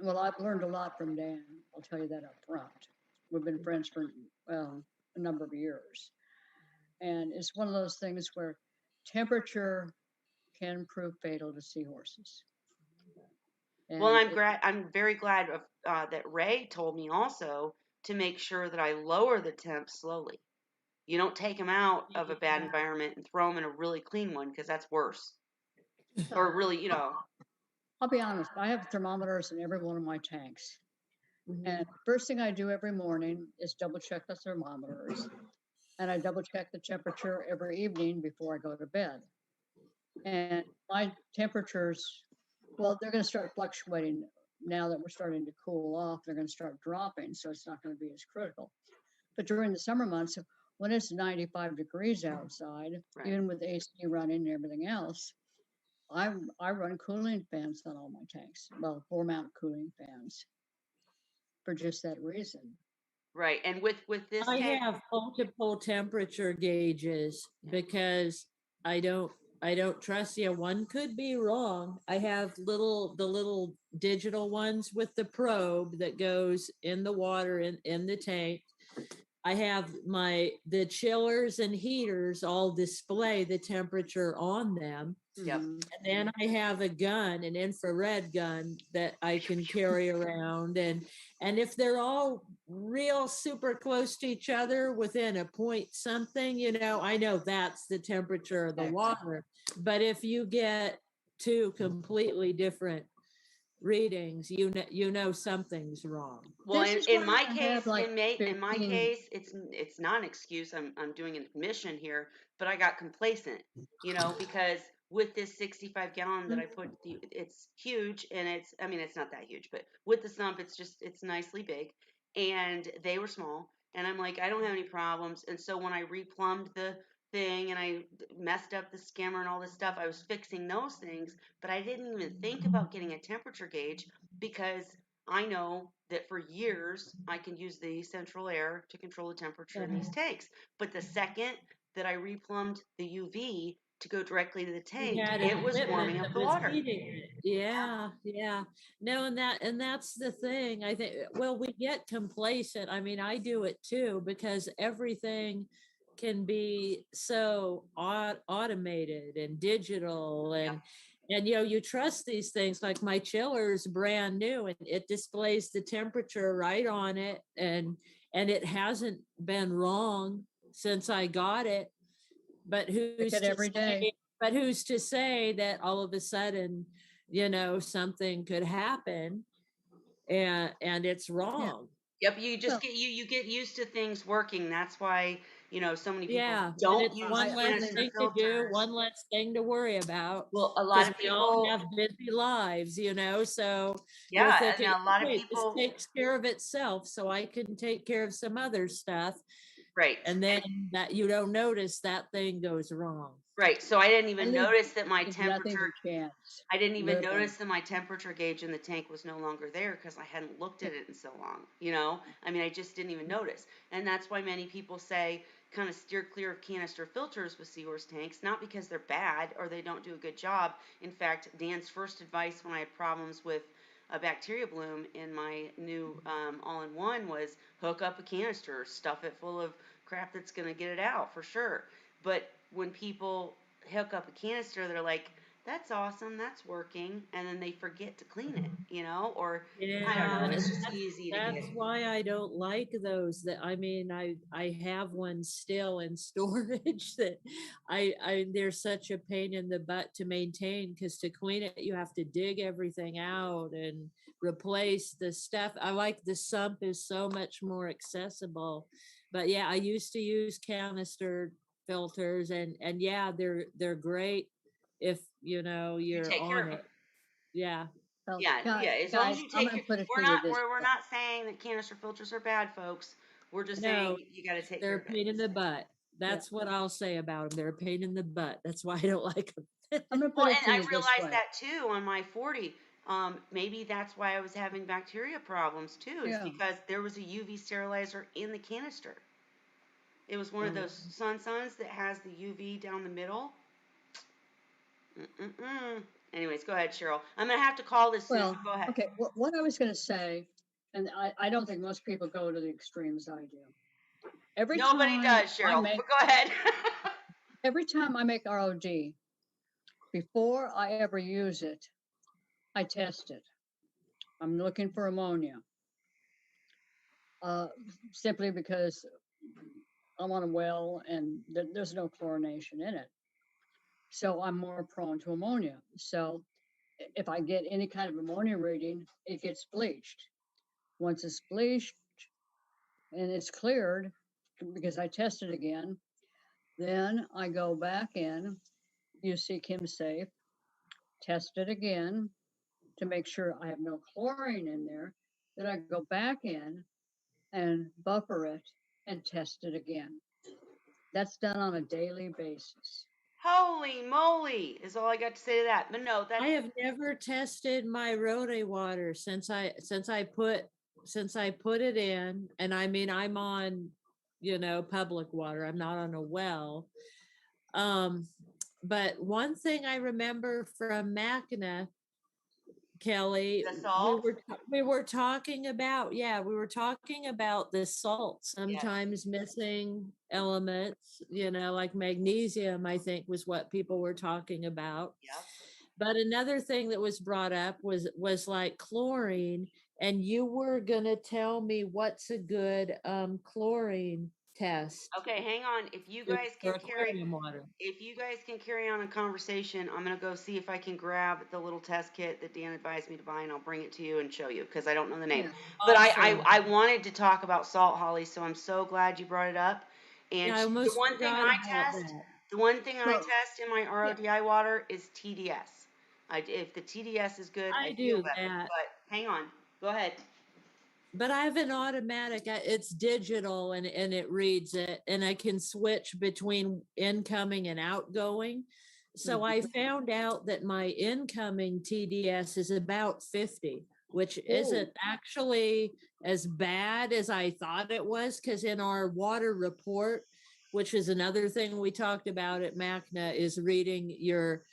well, I've learned a lot from Dan. I'll tell you that up front. We've been friends for a number of years, and it's one of those things where temperature can prove fatal to seahorses. Well, And I'm very glad of, that Ray told me also to make sure that I lower the temp slowly. You don't take them out of a bad environment and throw them in a really clean one because that's worse. Or really, I'll be honest, I have thermometers in every one of my tanks. And first thing I do every morning is double check the thermometers, and I double check the temperature every evening before I go to bed. And my temperatures, well, they're going to start fluctuating now that we're starting to cool off. They're going to start dropping, so it's not going to be as critical. But during the summer months, when it's 95 degrees outside, Right. even with AC running and everything else, I run cooling fans on all my tanks. Well, 4-mount cooling fans for just that reason. right. And with this I tank, have multiple temperature gauges because I don't trust you. One could be wrong. I have the little digital ones with the probe that goes in the water in the tank. I have the chillers and heaters all display the temperature on them. yep. Mhm. And then I have a gun, an infrared gun that I can carry around. And if they're all real super close to each other within a point something, I know that's the temperature of the water. But if you get two completely different readings, you know something's wrong. Well, This in, is in why my I case, have like in my 15. case, it's not an excuse. I'm doing an admission here, but I got complacent, because with this 65 gallon that I put, it's huge, and I mean, it's not that huge, but with the sump, it's nicely big, and they were small, and I'm like, I don't have any problems, and so when I replumbed the thing and I messed up the skimmer and all this stuff, I was fixing those things, but I didn't even think about getting a temperature gauge because I know that for years I can use the central air to control the temperature in these tanks. But the second that I replumbed the UV to go directly to the tank, You had it was equipment warming up that the was water. heating it. Yeah, yeah. No, and that's the thing. I think, well, we get complacent. I mean, I do it too because everything can be so automated and digital, and you trust these things. Like my chiller is brand new and it displays the temperature right on it, and it hasn't been wrong since I got it. But Check it every day. who's to say that all of a sudden, something could happen and it's Yeah. wrong. Yep, you just Well, you get used to things working. That's why, so many people Yeah, and don't it's use one less I mean, canister thing to do, filters. one less thing to worry about, Well, a lot because of we all people, have busy lives, so you're yeah, and thinking, a lot of "Wait, this people, takes care of itself, so I can take care of some other stuff." right. And then that you don't notice that thing goes wrong. Right. So I didn't I even leave notice that my leave nothing temperature to chance. I didn't even Literally. notice that my temperature gauge in the tank was no longer there because I hadn't looked Yeah. at it in so long. I mean, I just didn't even notice. And that's why many people say kind of steer clear of canister filters with Seahorse tanks, not because they're bad or they don't do a good job. In fact, Dan's first advice when I had problems with a bacteria bloom in my new all-in-one was hook up a canister, stuff it full of crap that's going to get it out for sure. But when people hook up a canister, they're like, that's awesome, that's working, and then they forget to clean it, or I don't know, Yeah, it's and just easy to that's get. why I don't like those. That I mean, I have one still in storage that they're such a pain in the butt to maintain, because to clean it you have to dig everything out and replace the stuff. I like the sump is so much more accessible. But yeah, I used to use canister filters, and yeah, they're great if You you're take care on of them. it. Yeah. Well, Yeah, as long as guys, you I'm take going care. to put it We're to you not this we're way. not saying that canister filters are bad, folks. We're just No, saying you got to take they're care a of it. pain in the butt. Yeah. That's what I'll say about them. They're a pain in the butt. That's why I don't like them. I'm going to Well, put it and to I you this realized way. that too on my 40. Maybe that's why I was having bacteria problems too, is Yeah. because there was a UV sterilizer in the canister. It was one of Um, those suns that has the UV down the middle. Mm-mm-mm. Anyways, go ahead, Cheryl. I'm gonna have to call this soon, well, but go ahead. okay. What I was going to say, and I don't think most people go to the extremes I do. Every Nobody time does, I Cheryl, make, but go ahead. every time I make ROD, before I ever use it, I test it. I'm looking for ammonia, uh, simply because I'm on a well and there's no chlorination in it. So I'm more prone to ammonia. So if I get any kind of ammonia reading, it gets bleached. Once it's bleached and it's cleared, because I test it again, then I go back in, you see Kim safe, test it again to make sure I have no chlorine in there. Then I go back in and buffer it and test it again. That's done on a daily basis. Holy moly, is all I got to say to that. But no, I that's have never tested my Rode water since I put it in, and I mean I'm on, public water. I'm not on a well. Um, but one thing I remember from Mackinac, Kelly, the salt. we were talking about, yeah, we were talking about the salt Yes. sometimes missing elements, like magnesium, I think was what people were talking about. Yep. But another thing that was brought up was like chlorine, and you were gonna tell me what's a good chlorine test Okay, hang on. for aquarium water. If you guys can carry on a conversation, I'm gonna go see if I can grab the little test kit that Dan advised me to buy, and I'll bring it to you and show you because I don't know the name. Yeah. But Awesome. I wanted to talk about salt, Holly, so I'm so glad you brought it up. Yeah, And I the almost one thing forgot I about test, that. the one thing I Well, test in my yeah. RODI water is TDS. If the TDS is good, I I feel do better. that. But hang on, go ahead. But I have an automatic, it's digital, and it reads it, and I can switch between incoming and outgoing. So I Mhm. found out that my incoming TDS is about 50, which Oh, isn't actually as bad as I thought it was, because in our water report, which is another thing we talked about at MACNA, is reading your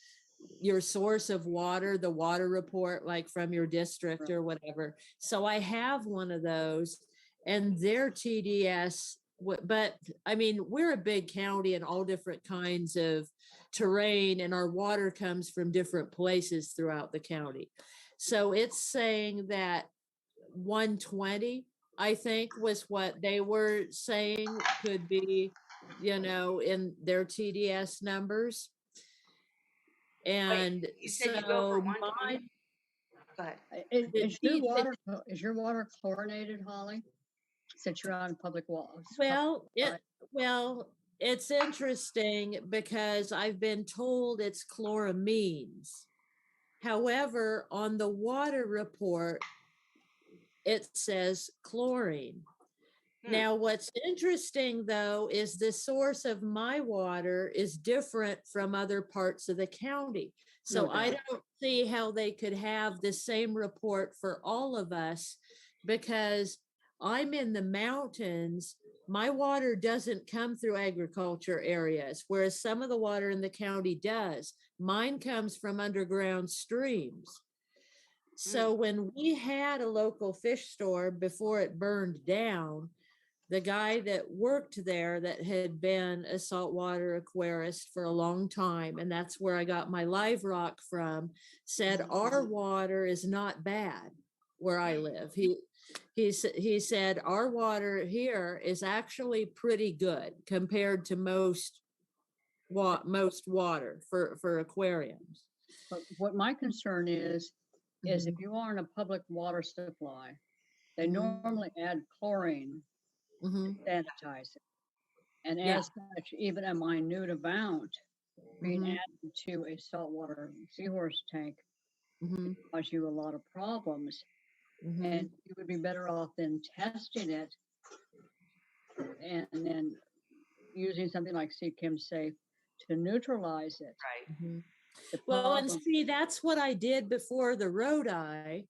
source of water, the water report, like from your district right. or whatever. So I have one of those, and their TDS but I mean, we're a big county and all different kinds of terrain, and our water comes from different places throughout the county. So it's saying that 120, I think, was what they were saying could be, in their TDS numbers. Wait, And you said you go for so 120? Go ahead. the Is your water chlorinated, Holly? Since you're on public water. well, it's interesting because I've been told it's chloramines. However, on the water report, it says chlorine. Hmm. Now, what's interesting though is the source of my water is different from other parts of the county. So No I doubt. don't see how they could have the same report for all of us because I'm in the mountains. My water doesn't come through agriculture areas, whereas some of the water in the county does. Mine comes from underground streams. So when we had a local fish store before it burned down, the guy that worked there that had been a saltwater aquarist for a long time, and that's where I got my live rock from, said our water is not bad where I live. He said our water here is actually pretty good compared to most water for aquariums. But what my concern is if Mhm, you are in a public water supply, they mhm, normally add chlorine mhm. to sanitize it. And Yeah. as such, even a minute amount being Mhm, added to a saltwater seahorse tank mhm, cause you a lot of problems. And mhm. you would be better off than testing it and then using something like CChem Safe to neutralize it. Right. Mhm. The Well, and problem, see, that's what I did before the road eye.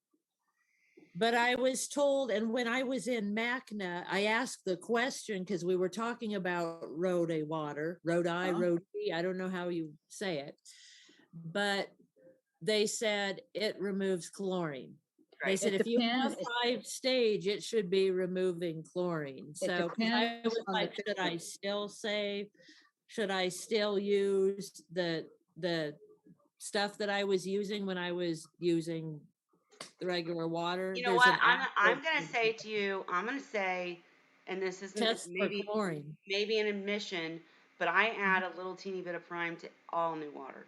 But I was told, and when I was in Macna, I asked the question because we were talking about road eye water, road eye, huh? road E, I don't know how you say it, but they said it removes chlorine. They Right. said It if you depends. have 5 stage, it should be removing chlorine. It So, because I depends was on the like, should I still use the stuff that I was using when I was using the regular water? You know There's what? an I'm active gonna say to you, I'm gonna say, and this isn't test for chlorine. maybe an admission, but I add a little teeny bit of prime to all new water.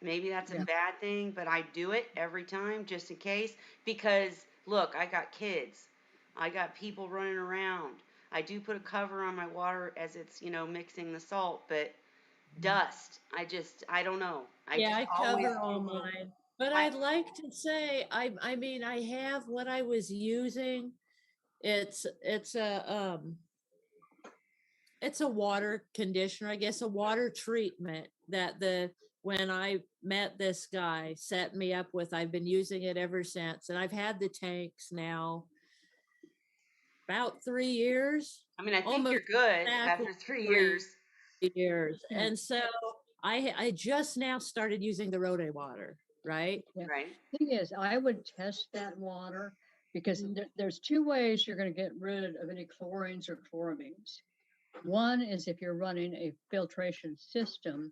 Maybe that's a yeah. bad thing, but I do it every time just in case because look, I got kids. I got people running around. I do put a cover on my water as it's, mixing the salt, but dust. I don't know. I Yeah, just I always cover all do a little. mine. But I I'd like to say, I mean, I have what I was using. It's it's a water conditioner, I guess, a water treatment that the when I met this guy set me up with. I've been using it ever since, and I've had the tanks now about 3 years, I mean, I think almost you're good exactly after 3 years. 3 years. Yeah. And so I just now started using the Rode water, right? Yeah. Right. Thing is, I would test that water because Mhm, there's two ways you're going to get rid of any chlorines or chloramines. One is if you're running a filtration system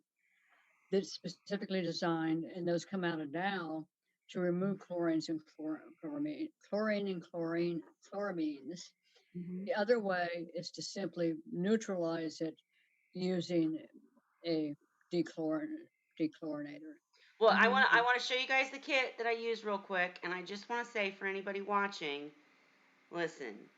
that's specifically designed, and those come out of Dow to remove chlorines and chlorine and chloramines. mhm. The other way is to simply neutralize it using a dechlorinator. Well, I Mhm. want I want to show you guys the kit that I use real quick, and I just want to say for anybody watching, listen,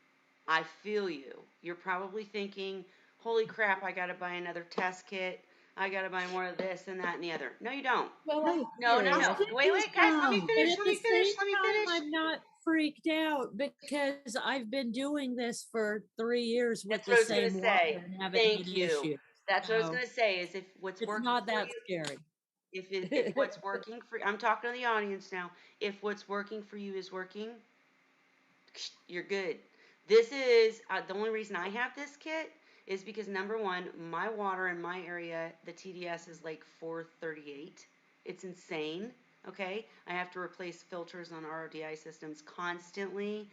I feel you. You're probably thinking, "Holy crap, I got to buy another test kit. I got to buy more of this and that and the other." No, you don't. Well, No, No, no, at the no. serious. same Wait, guys, let me No. but finish. at Let the me finish. same Let me time, finish. I'm not freaked out because I've been doing this for 3 years with That's the what I was gonna same water say. and haven't had Thank you. issues. That's what I was So gonna say. Is if what's it's working not for that you, scary. if what's working for I'm talking to the audience now. If what's working for you is working, you're good. This is the only reason I have this kit is because number one, my water in my area, the TDS is like 438. It's insane. Okay, I have to replace filters on RODI systems constantly.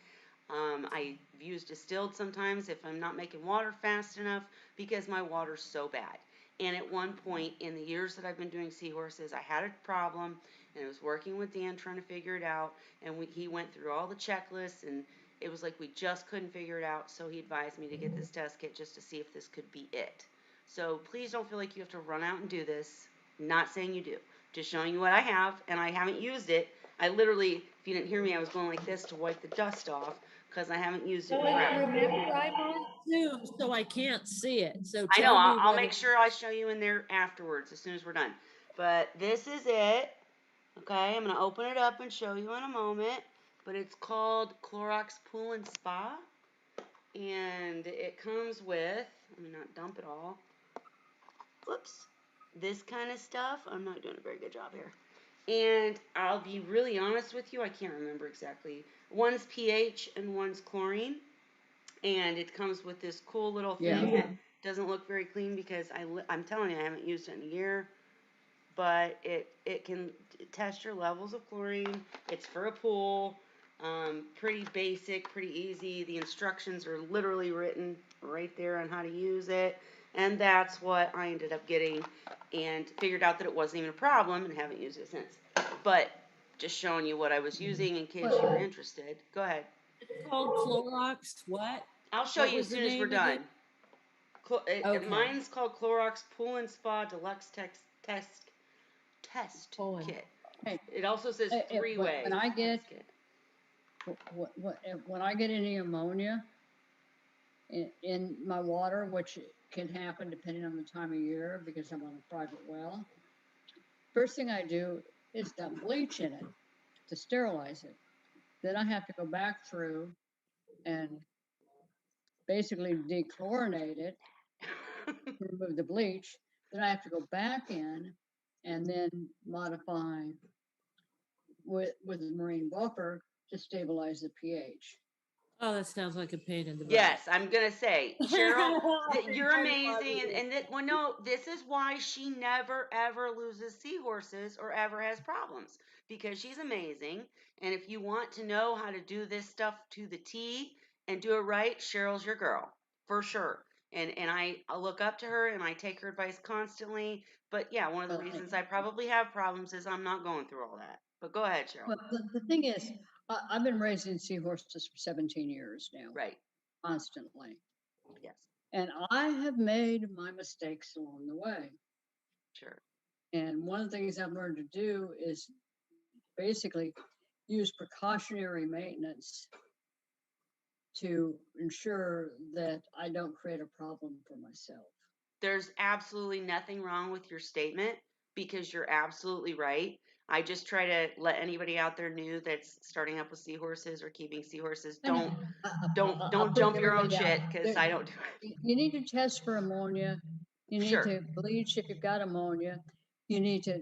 I've used distilled sometimes if I'm not making water fast enough because my water's so bad. And at one point in the years that I've been doing Seahorses, I had a problem and I was working with Dan trying to figure it out. And he went through all the checklists and it was like we just couldn't figure it out. So he advised me to get this test kit just to see if this could be it. So please don't feel like you have to run out and do this. Not saying you do. Just showing you what I have, and I haven't used it. I literally, if you didn't hear me, I was going like this to wipe the dust off because I haven't used it in Well, forever. remember, I'm on Zoom, so I can't see it. So I know. tell me I'll what make it. sure I show you in there afterwards as soon as we're done. But this is it. Okay, I'm gonna open it up and show you in a moment. But it's called Clorox Pool and Spa, and it comes with. Let me not dump it all. Whoops. This kind of stuff. I'm not doing a very good job here. And I'll be really honest with you, I can't remember exactly. One's pH and one's chlorine. And it comes with this cool little thing that doesn't look very clean because I'm telling you, I haven't used it in a year. But it can test your levels of chlorine. It's for a pool. Pretty basic, pretty easy. The instructions are literally written right there on how to use it. And that's what I ended up getting and figured out that it wasn't even a problem and haven't used it since. But just showing you what I was using in case you were interested. Go ahead. It's called Clorox. What? I'll show What you as was the soon as we're name done. again? Okay. Mine's called Clorox Pool and Spa Deluxe Test Pool and Kit. Hey, It also says three-way when I get test kit. when I get any ammonia in my water, which can happen depending on the time of year because I'm on a private well, first thing I do is dump bleach in it to sterilize it. Then I have to go back through and basically dechlorinate it to remove the bleach. Then I have to go back in and then modify with the marine buffer to stabilize the pH. Oh, that sounds like a pain in the butt. Yes, I'm gonna say, Cheryl, you're I love amazing, you. well, no, this is why she never ever loses seahorses or ever has problems because she's amazing. And if you want to know how to do this stuff to the T and do it right, Cheryl's your girl for sure. And I look up to her and I take her advice constantly. But yeah, one of the Well, reasons I probably have problems is I'm not going through all that. But go ahead, Cheryl. Well, the thing is, I've been raising seahorses for 17 years now, Right. constantly. Yes. And I have made my mistakes along the way. Sure. And one of the things I've learned to do is basically use precautionary maintenance to ensure that I don't create a problem for myself. There's absolutely nothing wrong with your statement because you're absolutely right. I just try to let anybody out there new that's starting up with seahorses or keeping seahorses, don't jump your own shit because I don't do it. You need to test for ammonia. You need Sure. to bleach if you've got ammonia. You need to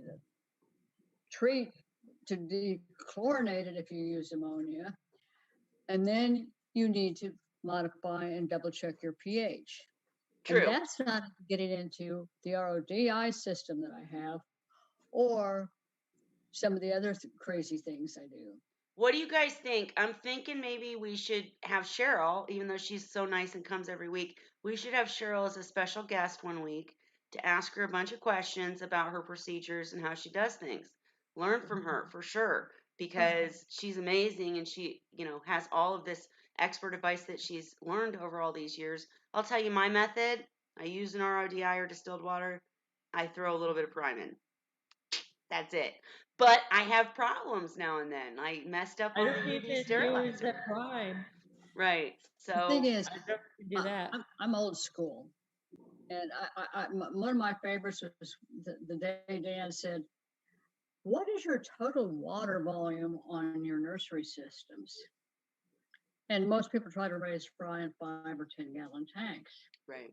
treat to dechlorinate it if you use ammonia. And then you need to modify and double check your pH. True. And that's not getting into the RODI system that I have or some of the other crazy things I do. What do you guys think? I'm thinking maybe we should have Cheryl, even though she's so nice and comes every week. We should have Cheryl as a special guest one week to ask her a bunch of questions about her procedures and how she does things. Learn from her for sure because she's amazing and she, has all of this expert advice that she's learned over all these years. I'll tell you my method. I use an RODI or distilled water. I throw a little bit of prime in. That's it. But I have problems now and then. I messed up I on don't the UV even use sterilizer. that prime. Right. The So thing is, I don't do that. I'm old school. And one of my favorites was the day Dan said, "What is your total water volume on your nursery systems?" And most people try to raise fry in 5 or 10 gallon tanks. right,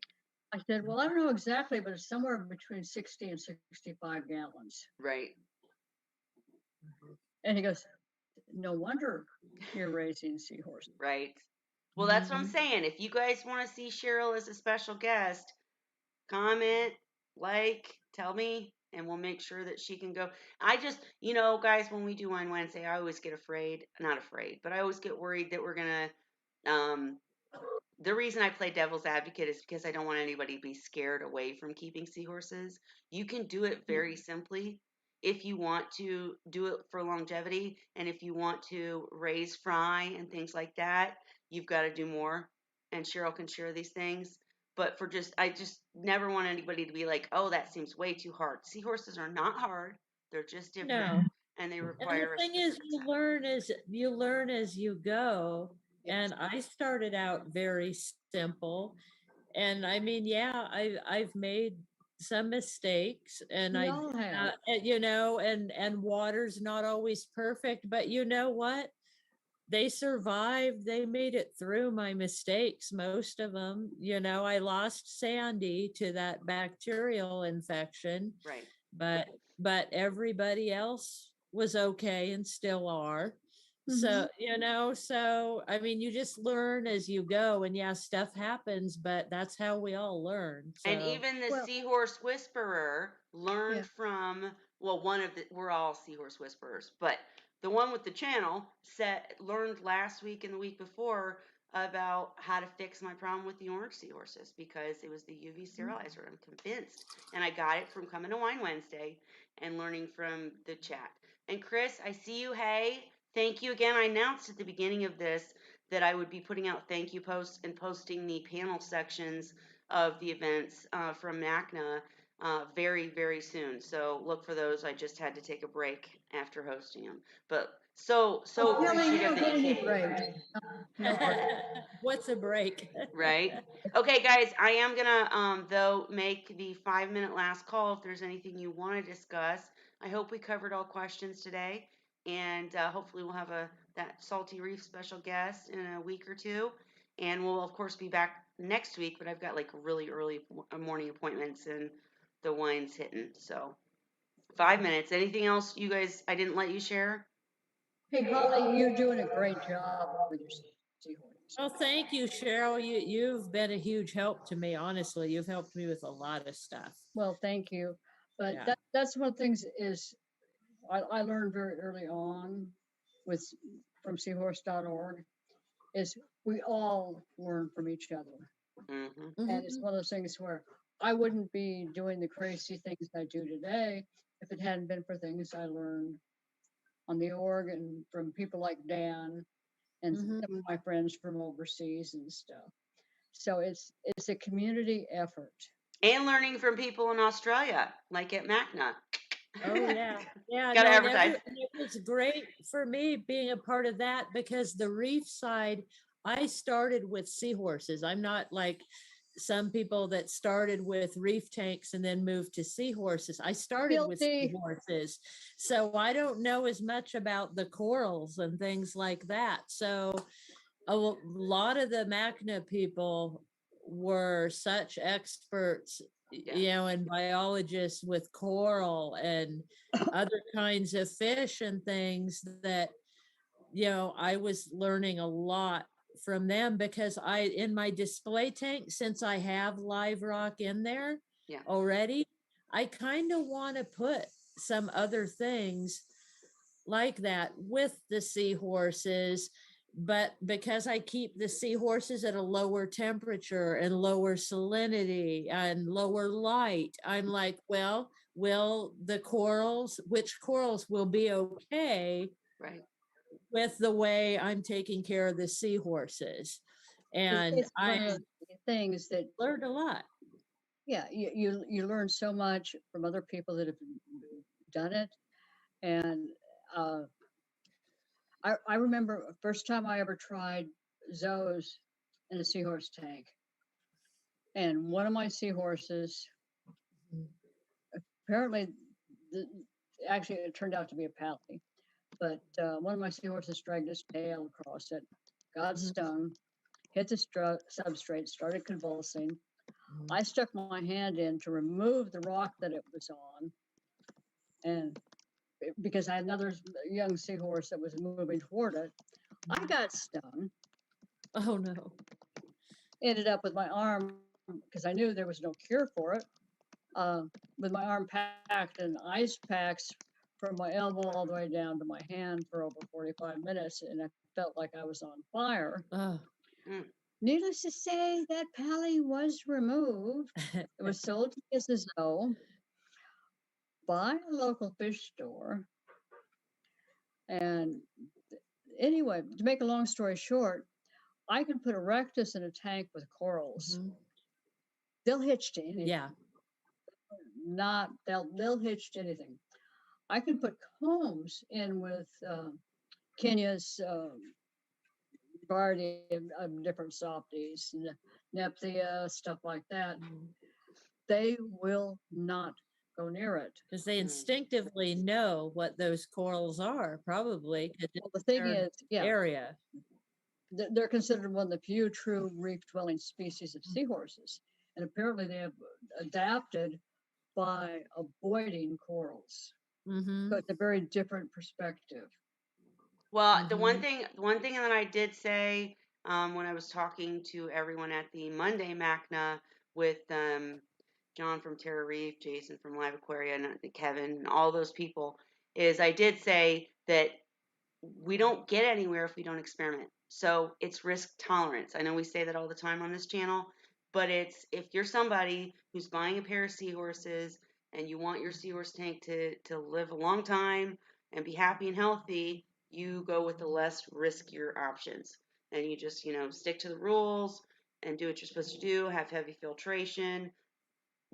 I said, "Well, I don't know exactly, but it's somewhere between 60 and 65 gallons." right. And he goes, "No wonder you're raising seahorses." Right. Well, that's what I'm saying. If you guys want to see Cheryl as a special guest, comment, tell me, and we'll make sure that she can go. I just, guys, when we do Wine Wednesday, I always get not afraid, but I always get worried that we're going to The reason I play devil's advocate is because I don't want anybody to be scared away from keeping seahorses. You can do it very simply if you want to do it for longevity, and if you want to raise fry and things like that, you've got to do more. And Cheryl can share these things. But I just never want anybody to be like, oh, that seems way too hard. Seahorses are not hard. They're just different, No. and they And the require a thing is, specific you setting. learn as you go. Yes. And I started out very simple. And I mean, yeah, I've made some mistakes, and We all have. you know, and water's not always perfect, but you know what? They survived. They made it through my mistakes, most of them. You know, I lost Sandy to that bacterial infection, Right. but everybody else was okay and still are. Mhm. So, you know, so I mean, you just learn as you go, and yeah, stuff happens, but that's how we all learn. And So, even the Well, Seahorse Whisperer learned yeah. from, well, we're all Seahorse Whisperers, but the one with the channel learned last week and the week before about how to fix my problem with the orange seahorses because it was the UV sterilizer. I'm convinced. And I got it from coming to Wine Wednesday and learning from the chat. And Chris, I see you. Hey, thank you again. I announced at the beginning of this that I would be putting out thank you posts and posting the panel sections of the events from MACNA very, very soon. So look for those. I just had to take a break after hosting them. But so Oh, Kelly, you appreciative don't that get you any came. breaks. No break. what's a break? Right? Okay, guys, I am gonna though make the 5-minute last call if there's anything you want to discuss. I hope we covered all questions today, and hopefully we'll have that Salty Reef special guest in a week or two, and we'll of course be back next week. But I've got like really early morning appointments and the wine's hitting. So 5 minutes. Anything else you guys I didn't let you share? Hey, Holly, you're doing a great job with your seahorse. Oh, thank you, Cheryl. You've been a huge help to me. Honestly, you've helped me with a lot of stuff. Well, thank you. But Yeah. that's one of the things is I learned very early on with from seahorse.org is we all learn from each other. Mm-hmm. And it's Mhm. one of those things where I wouldn't be doing the crazy things I do today if it hadn't been for things I learned on the org and from people like Dan and Mhm. some of my friends from overseas and stuff. So it's a community effort. And learning from people in Australia, like at MACNA. Oh yeah, yeah. Gotta No, advertise. and it was great for me being a part of that because the reef side, I started with seahorses. I'm not like some people that started with reef tanks and then moved to seahorses. I started with Guilty. seahorses, so I don't know as much about the corals and things like that. So lot of the MACNA people were such experts, Yeah. you know, and biologists with coral and other kinds of fish and things that, you know, I was learning a lot from them because in my display tank, since I have live rock in there Yeah. already, I kind of want to put some other things like that with the seahorses, but because I keep the seahorses at a lower temperature and lower salinity and lower light, I'm like, well, will the corals, which corals will be okay Right. with the way I'm taking care of the seahorses? It's, And it's I one of those things that learned a lot. yeah, you learn so much from other people that have done it. And uh, I remember first time I ever tried Zoes in a seahorse tank. And one of my seahorses, apparently, the, actually, it turned out to be a pally, but one of my seahorses dragged his tail across it, got Mhm. stung, hit the substrate, started convulsing. Mhm. I stuck my hand in to remove the rock that it was on, and because I had another young seahorse that was moving toward it, I got stung. Oh no. Ended up with my arm because I knew there was no cure for it. With my arm packed in ice packs from my elbow all the way down to my hand for over 45 minutes, and I felt like I was on fire. Oh, Mm. Needless to say, that pally was removed. It was sold to Mrs. O by a local fish store. And anyway, to make a long story short, I can put a rectus in a tank with corals. Mhm. They'll hitch to anything. Yeah. They'll hitch to anything. I can put combs in with Kenya's variety of different softies, Nephthia, stuff like that. They will not go near it. Because they Mm. instinctively know what those corals are, probably, 'cause Well, the it's thing their is, yeah, area. they're considered one of the few true reef-dwelling species of seahorses, and apparently they have adapted by avoiding corals. Mm-hmm. So it's a very different perspective. Well, the Mhm. one thing that I did say when I was talking to everyone at the Monday Macna with John from Terra Reef, Jason from Live Aquaria, and Kevin, and all those people, is I did say that we don't get anywhere if we don't experiment. So it's risk tolerance. I know we say that all the time on this channel, but it's if you're somebody who's buying a pair of seahorses and you want your seahorse tank to live a long time and be happy and healthy, you go with the less riskier options. And you just, stick to the rules and do what you're supposed to do, have heavy filtration,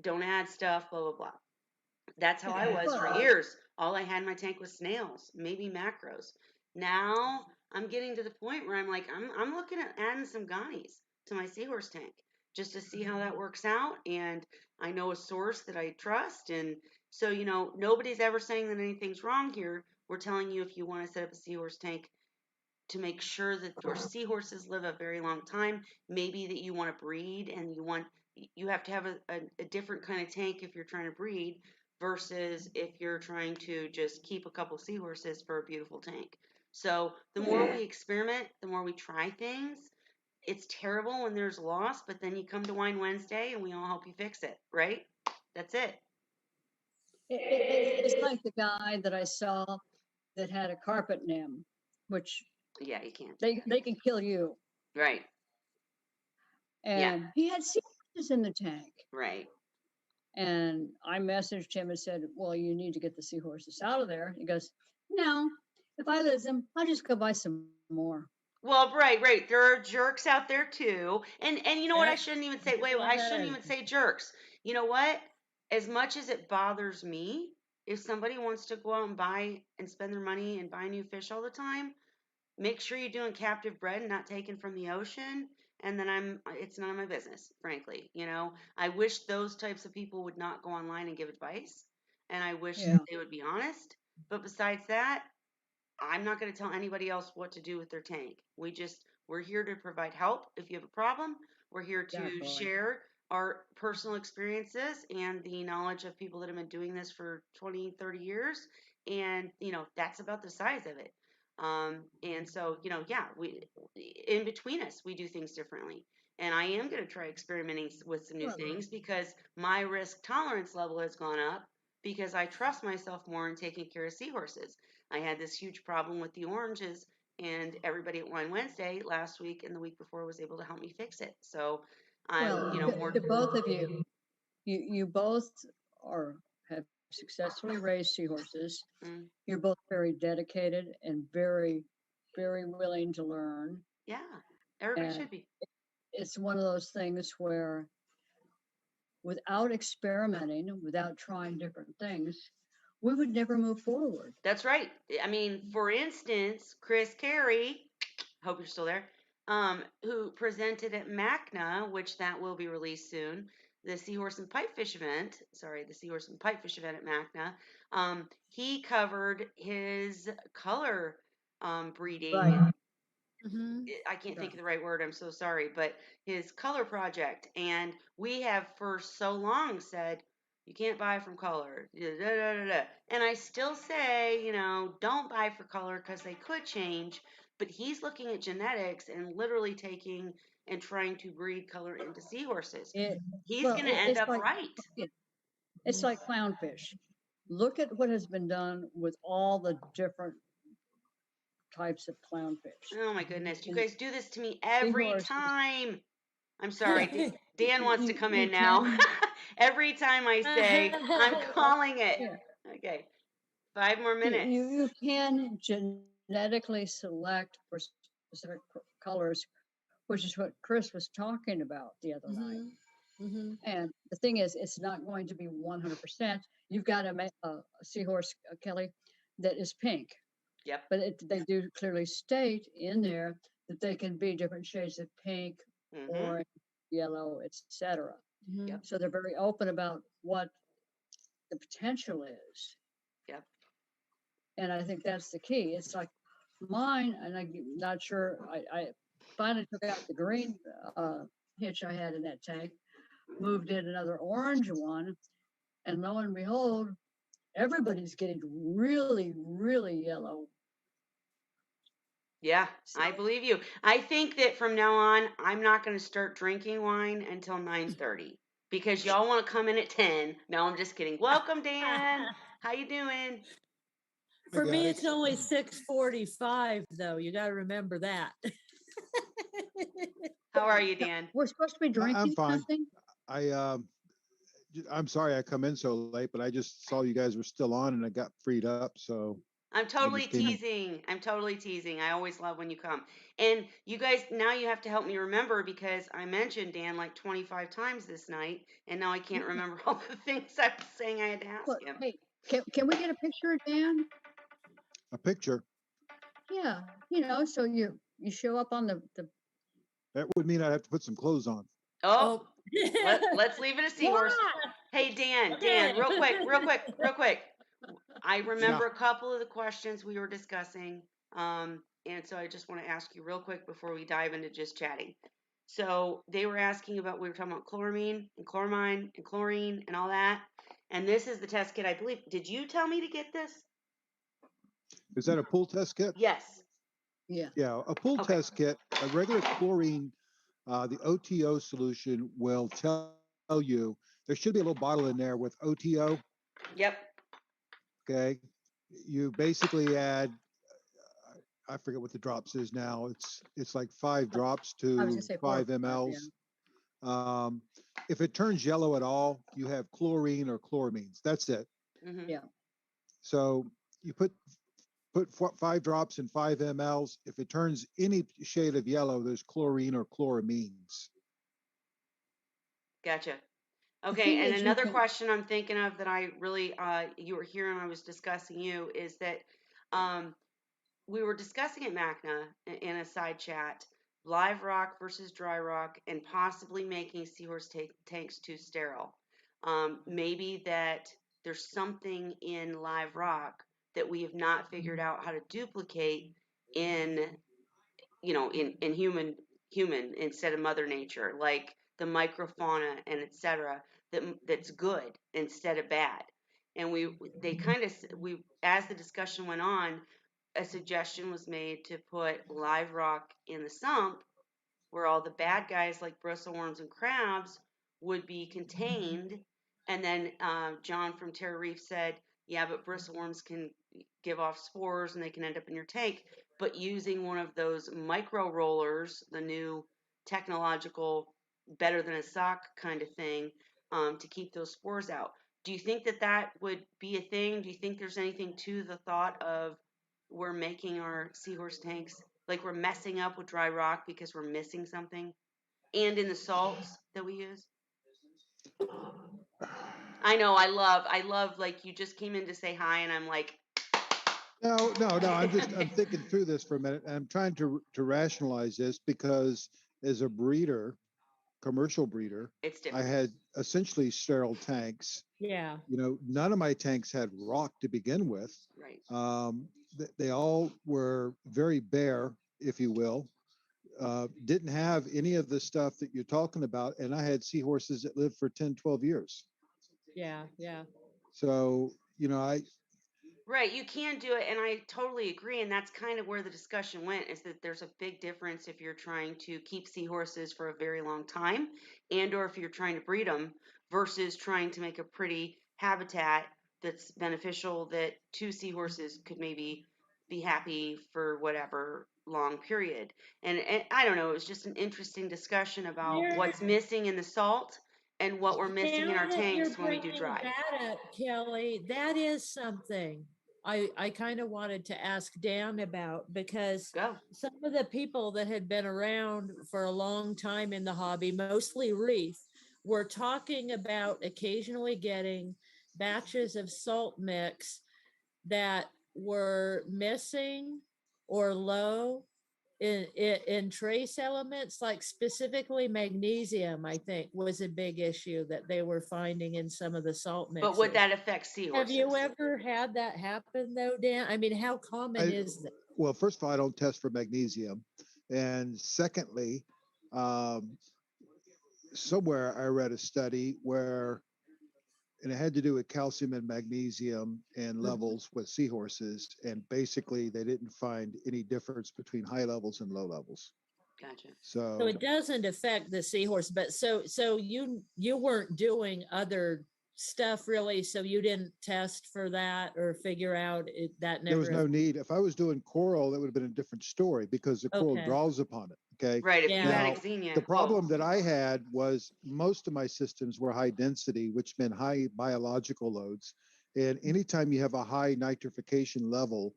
don't add stuff, blah, blah, blah. That's how I was for years. All I had in my tank was snails, maybe macros. Now I'm getting to the point where I'm like, I'm looking at adding some gonnies to my seahorse tank just to see how that works out. And I know a source that I trust. And so, nobody's ever saying that anything's wrong here. We're telling you if you want to set up a seahorse tank to make sure that your seahorses live a very long time, maybe that you want to breed and you have to have a different kind of tank if you're trying to breed versus if you're trying to just keep a couple seahorses for a beautiful tank. So the more we experiment, the more we try things. It's terrible when there's loss, but then you come to Wine Wednesday and we all help you fix it, right? That's it. It's like the guy that I saw that had a carpet nymph, which Yeah, you can't. they can kill you. Right, And he had seahorses in the tank. right. And I messaged him and said, well, you need to get the seahorses out of there. He goes, no, if I lose them, I'll just go buy some more. Well, right. There are jerks out there too. And you know what? I shouldn't even say, wait, I shouldn't even say jerks. You know what? As much as it bothers me, if somebody wants to go out and buy and spend their money and buy new fish all the time, make sure you're doing captive bred and not taken from the ocean. And then it's none of my business, frankly. I wish those types of people would not go online and give advice. And I wish Yeah. they would be honest. But besides that, I'm not going to tell anybody else what to do with their tank. We're here to provide help if you have a problem. We're here to Exactly. share our personal experiences and the knowledge of people that have been doing this for 20, 30 years. And, that's about the size of it. And so, in between us, we do things differently. And I am going to try experimenting with some new things because my risk tolerance level has gone up because I trust myself more in taking care of seahorses. I had this huge problem with the oranges, and everybody at Wine Wednesday last week and the week before was able to help me fix it. So I'm, more. To both of you, you both have successfully raised seahorses. Mm, You're both very dedicated and very, very willing to learn. yeah, everybody And should be. it's one of those things where without experimenting, without trying different things, we would never move forward. That's right. I mean, for instance, Chris Carey, hope you're still there, who presented at MACNA, which that will be released soon, the Seahorse and Pipefish event. Sorry, the Seahorse and Pipefish event at MACNA. He covered his color breeding. Right. I can't think of the right word. I'm so sorry, but his color project. And we have for so long said, you can't buy from color. Da, da, da, da, da. And I still say, don't buy for color because they could change. But he's looking at genetics and literally taking and trying to breed color into seahorses. He's going to end up right. It's like clownfish. Look at what has been done with all the different types of clownfish. Oh my goodness. You And guys do this to me every seahorses, time. I'm sorry. Dan wants to come you in now. can, Every time I say, I'm calling it. yeah, Okay. 5 more minutes. you can genetically select for specific colors, which is what Chris was talking about the other night. And the thing is, it's not going to be 100%. You've got a seahorse, Kelly, that is pink. Yep. But they do clearly state in there that they can be different shades of pink, orange, yellow, etc. Yep. So they're very open about what the potential is. Yep. And I think that's the key. It's like mine, and I'm not sure. I finally took out the green hitch I had in that tank, moved in another orange one, and lo and behold, everybody's getting really, really yellow. Yeah, So, I believe you. I think that from now on, I'm not going to start drinking wine until 9:30 because y'all want to come in at 10. No, I'm just kidding. Welcome, Dan. How you doing? For me, guys. it's only 6:45 though. You got to remember that. How are you, Dan? we're supposed to be I'm drinking fine. something. I'm sorry I come in so late, but I just saw you guys were still on and I got freed up. So I'm totally just came in. teasing. I'm totally teasing. I always love when you come. And you guys, now you have to help me remember because I mentioned Dan like 25 times this night, and now I can't remember all the things I was saying I had to ask But him. hey, can we get a picture of Dan? A picture. Yeah, so you show up on the That would mean I'd have to put some clothes on. Oh, let's leave it a seahorse. Hey, Dan, real quick. I remember a couple of the questions we were discussing. And so I just want to ask you real quick before we dive into just chatting. So they were asking about, we were talking about chloramine and chloramine and chlorine and all that. And this is the test kit, I believe. Did you tell me to get this? Is that a pool test kit? Yes. Yeah. Yeah, a pool Okay. test kit, a regular chlorine, the OTO solution will tell you there should be a little bottle in there with OTO. Yep. Okay. You basically add, I forget what the drops is now. It's like 5 drops I was to gonna say 5 4 or 5, mLs. If it turns yellow at all, you have chlorine or chloramines. That's it. Mm-hmm. Yeah. So you put 5 drops in 5 mLs. If it turns any shade of yellow, there's chlorine or chloramines. Gotcha. The Okay, thing and is, you another can. question I'm thinking of that I really, you were here and I was discussing you is that we were discussing at MACNA in a side chat, live rock versus dry rock and possibly making seahorse tanks too sterile. Maybe that there's something in live rock that we have not figured out how to duplicate in, in human instead of mother nature, like the microfauna and etc. That's good instead of bad. And they kind of, as the discussion went on, a suggestion was made to put live rock in the sump where all the bad guys like bristleworms and crabs would be contained. And then John from Terra Reef said, yeah, but bristleworms can give off spores and they can end up in your tank. But using one of those micro rollers, the new technological, better than a sock kind of thing, to keep those spores out. Do you think that would be a thing? Do you think there's anything to the thought of we're making our seahorse tanks like we're messing up with dry rock because we're missing something, and in the salts that we use? I know, I love like you just came in to say hi and I'm like, No. I'm thinking through this for a minute. And I'm trying to rationalize this because as a breeder, commercial breeder, it's I different. had essentially sterile tanks. Yeah. None of my tanks had rock to begin with. Right. They all were very bare, if you will. Didn't have any of the stuff that you're talking about. And I had seahorses that lived for 10, 12 years. Yeah. So, Right, you can do it, and I totally agree, and that's kind of where the discussion went, is that there's a big difference if you're trying to keep seahorses for a very long time, and or if you're trying to breed them, versus trying to make a pretty habitat that's beneficial that 2 seahorses could maybe be happy for whatever long period. And I don't know, it was just an interesting discussion about There, what's missing in the salt and what we're missing in now our that you're tanks when we do bringing dry. that up, Kelly, that is something I kind of wanted to ask Dan about, because Go. some of the people that had been around for a long time in the hobby, mostly reef, were talking about occasionally getting batches of salt mix that were missing or low in trace elements, like specifically magnesium, I think was a big issue that they were finding in some of the salt But would mixes. that affect Have you seahorses? ever had that happen though, Dan? I mean, how common I, is that? well, first of all, I don't test for magnesium. And secondly, um, somewhere I read a study where, and it had to do with calcium and magnesium and levels with seahorses. And basically, they didn't find any difference between high levels and low levels. Gotcha. So So it doesn't affect the seahorse, but so you weren't doing other stuff really, so you didn't test for that or figure out that there was never. no need. If I was doing coral, that would have been a different story because the coral Okay. draws upon it. Okay. Right. If you had Now, eczema, the problem that I had was most of my systems were high density, which meant high biological loads. And anytime you have a high nitrification level,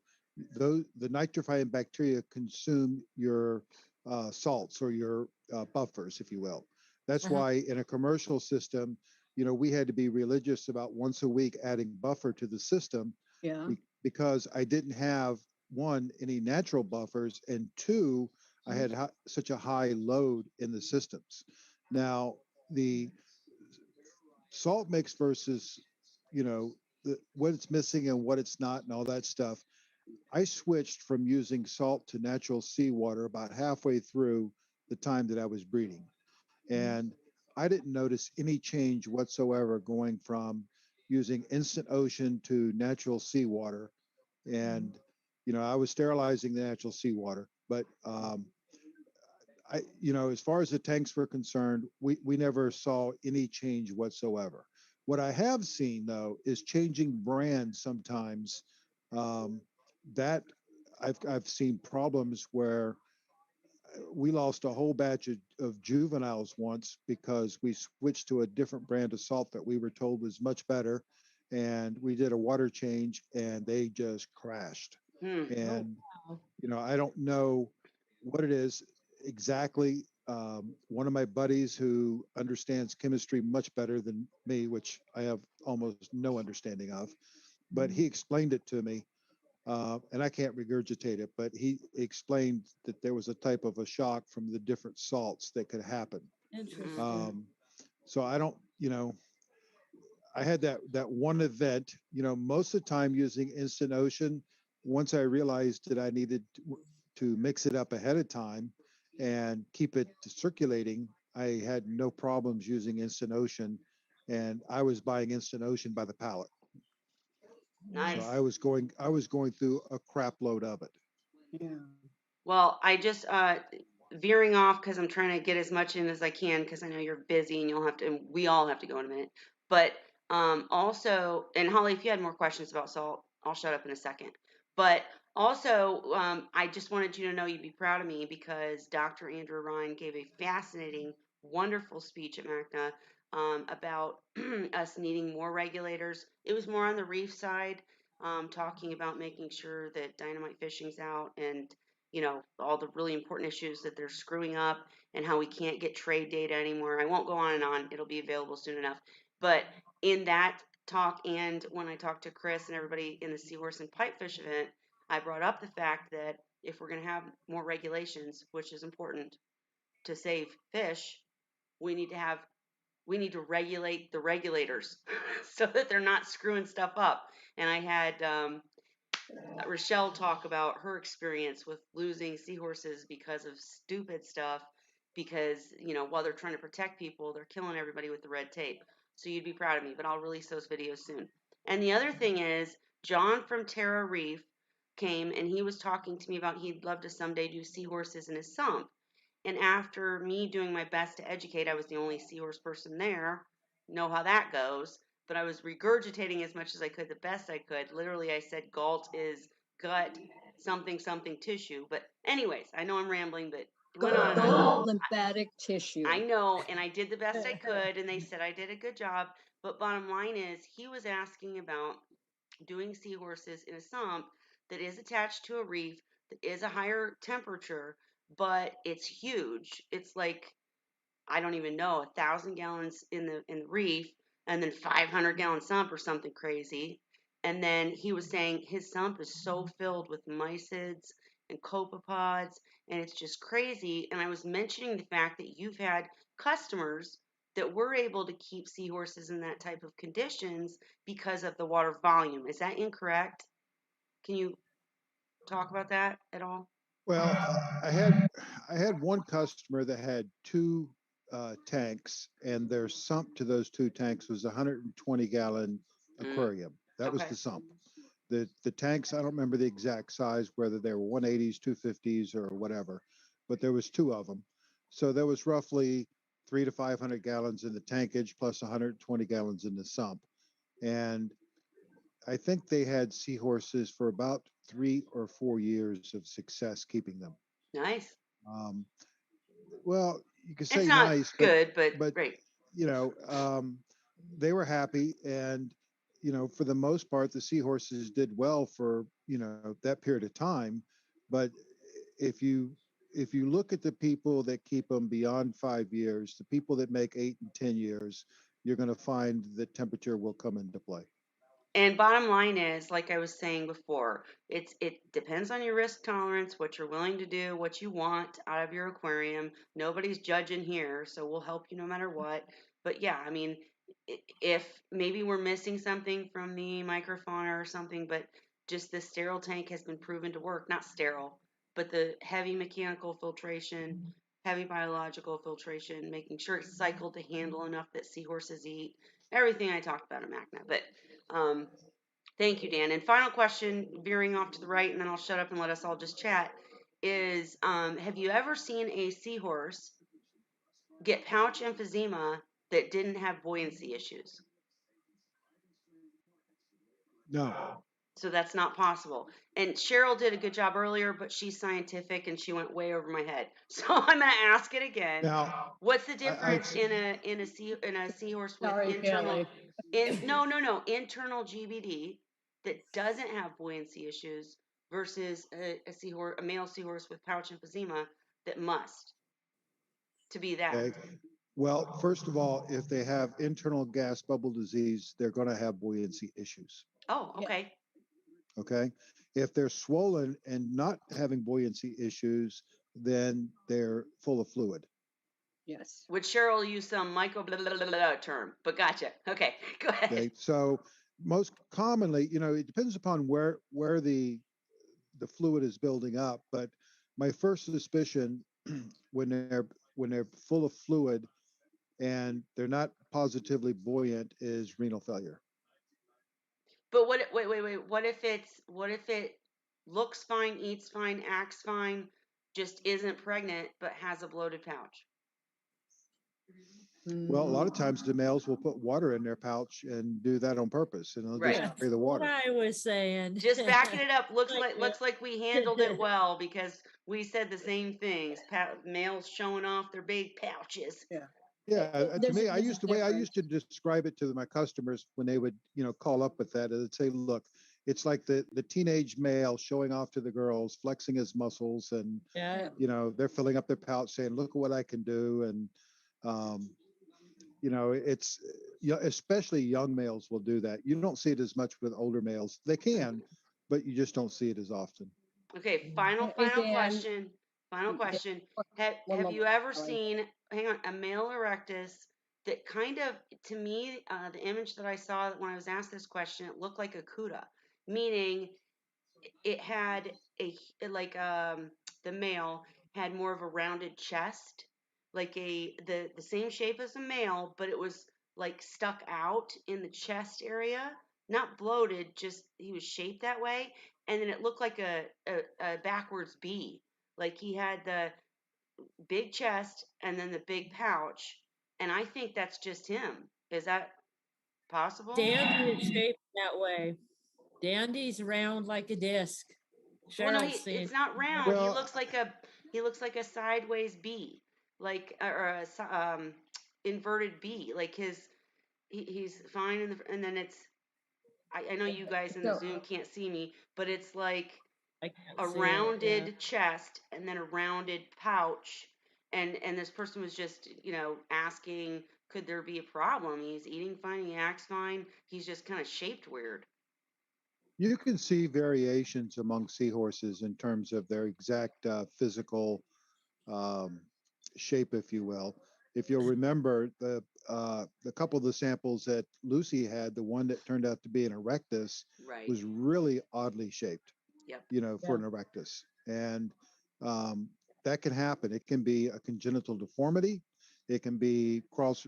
the nitrifying bacteria consume your salts or your buffers, if you will. That's Uh-huh. why in a commercial system, we had to be religious about once a week adding buffer to the system Yeah. because I didn't have one, any natural buffers, and two, I had such a high load in the systems. Now, the salt mix versus, what it's missing and what it's not and all that stuff. I switched from using salt to natural seawater about halfway through the time that I was breeding. And I didn't notice any change whatsoever going from using instant ocean to natural seawater. And, I was sterilizing the natural seawater, but as far as the tanks were concerned, we never saw any change whatsoever. What I have seen though is changing brands sometimes. Um, that I've seen problems where we lost a whole batch of juveniles once because we switched to a different brand of salt that we were told was much better, and we did a water change and they just crashed. And Wow. I don't know what it is exactly. One of my buddies who understands chemistry much better than me, which I have almost no understanding of, but he explained it to me, and I can't regurgitate it, but he explained that there was a type of a shock from the different salts that could happen. Interesting. So I don't, I had that one event, most of the time using instant ocean. Once I realized that I needed to mix it up ahead of time and keep it circulating, I had no problems using instant ocean, and I was buying instant ocean by the pallet. Nice. So I was going through a crap load of it. Yeah. Well, I just veering off because I'm trying to get as much in as I can because I know you're busy and you'll have to, and we all have to go in a minute. But also, and Holly, if you had more questions about salt, I'll shut up in a second. But also, I just wanted you to know you'd be proud of me because Dr. Andrew Ryan gave a fascinating, wonderful speech at MACNA about us needing more regulators. It was more on the reef side, talking about making sure that dynamite fishing's out and all the really important issues that they're screwing up and how we can't get trade data anymore. I won't go on and on. It'll be available soon enough. But in that talk and when I talked to Chris and everybody in the Seahorse and Pipefish event, I brought up the fact that if we're going to have more regulations, which is important to save fish, we need to regulate the regulators so that they're not screwing stuff up. And I had Rochelle talk about her experience with losing seahorses because of stupid stuff because, while they're trying to protect people, they're killing everybody with the red tape. So you'd be proud of me, but I'll release those videos soon. And the other thing is, John from Terra Reef came and he was talking to me about he'd love to someday do seahorses in his sump. And after me doing my best to educate, I was the only seahorse person there. Know how that goes. But I was regurgitating as much as I could, the best I could. Literally, I said galt is gut something tissue. But anyways, I know I'm rambling, but it went Gold on. lymphatic tissue. I know, and I did the best I could, and they said I did a good job. But bottom line is, he was asking about doing seahorses in a sump that is attached to a reef that is a higher temperature, but it's huge. It's like, I don't even know, 1,000 gallons in the reef, and then 500-gallon sump or something crazy. And then he was saying his sump is so filled with mysids and copepods, and it's just crazy. And I was mentioning the fact that you've had customers that were able to keep seahorses in that type of conditions because of the water volume. Is that incorrect? Can you talk about that at all? Well, I had one customer that had two tanks, and their sump to those two tanks was a 120-gallon Mm, aquarium. That was okay. the sump. The tanks, I don't remember the exact size, whether they were 180s, 250s, or whatever, but there was two of them. So there was roughly 300 to 500 gallons in the tankage plus 120 gallons in the sump. And I think they had seahorses for about 3 or 4 years of success keeping them. Nice. Um, well, you could It's say not nice, good, but but great. you know, they were happy, and for the most part, the seahorses did well for that period of time. But if you if you look at the people that keep them beyond 5 years, the people that make 8 and 10 years, you're going to find that temperature will come into play. And bottom line is, like I was saying before, it depends on your risk tolerance, what you're willing to do, what you want out of your aquarium. Nobody's judging here, so we'll help you no matter what. But yeah, I mean, if maybe we're missing something from the microfauna or something, but just the sterile tank has been proven to work. Not sterile, but the heavy mechanical filtration, heavy biological filtration, making sure it's cycled to handle enough that seahorses eat. Everything I talked about in MACNA, but um, thank you, Dan. And final question, veering off to the right, and then I'll shut up and let us all just chat, is have you ever seen a seahorse get pouch emphysema that didn't have buoyancy issues? No. So that's not possible. And Cheryl did a good job earlier, but she's scientific and she went way over my head. So I'm going to ask it again. Now, What's the I difference in a seahorse with Sorry, internal Kelly. no internal GBD that doesn't have buoyancy issues versus a male seahorse with pouch emphysema that must to be that? okay. Well, first of all, if they have internal gas bubble disease, they're going to have buoyancy issues. Oh, Yeah. okay. Okay. If they're swollen and not having buoyancy issues, then they're full of fluid. Yes. Which Cheryl used some micro blah, blah, blah, blah term, but gotcha. Okay, go ahead. Okay. So most commonly, it depends upon where the fluid is building up. But my first suspicion when they're full of fluid and they're not positively buoyant is renal failure. But wait. What if it looks fine, eats fine, acts fine, just isn't pregnant but has a bloated pouch? Well, a lot of times the males will put water in their pouch and do that on purpose, and they'll Right. just spray the What water. I was saying. Just backing it up. Looks Like like we handled it well because we said the same things. Males showing off their big pouches. Yeah. Yeah, to There's me, a the way I used to difference. describe it to my customers when they would, call up with that, they'd say, "Look, it's like the teenage male showing off to the girls, flexing his muscles, and yeah. they're filling up their pouch, saying, 'Look at what I can do,' and um, it's especially young males will do that. You don't see it as much with older males. They can, but you just don't see it as often. Okay, final Hey, Dan, question. Final question. one Have more you ever Kelly. seen, hang on, a male erectus that kind of, to me, the image that I saw when I was asked this question, it looked like a cuda, meaning it had like the male had more of a rounded chest, like the same shape as a male, but it was like stuck out in the chest area, not bloated, just he was shaped that way, and then it looked like a backwards B, like he had the big chest and then the big pouch, and I think that's just him. Is that possible? Dandy is shaped that way. Dandy's round like a disc. Well, no, Cheryl's seen. it's not round. Well, He looks like a sideways B, like or a inverted B. Like he's fine and then it's I know you guys in the So, Zoom can't see me, but it's like I can't a see it. Yeah. rounded chest and then a rounded pouch. And this person was just, asking, could there be a problem? He's eating fine, he acts fine. He's just kind of shaped weird. you can see variations among seahorses in terms of their exact physical um, shape, if you will. If you'll remember, the couple of the samples that Lucy had, the one that turned out to be an erectus, Right. was really oddly shaped, Yep. for yeah, an erectus, and um, that can happen. It can be a congenital deformity. It can be cross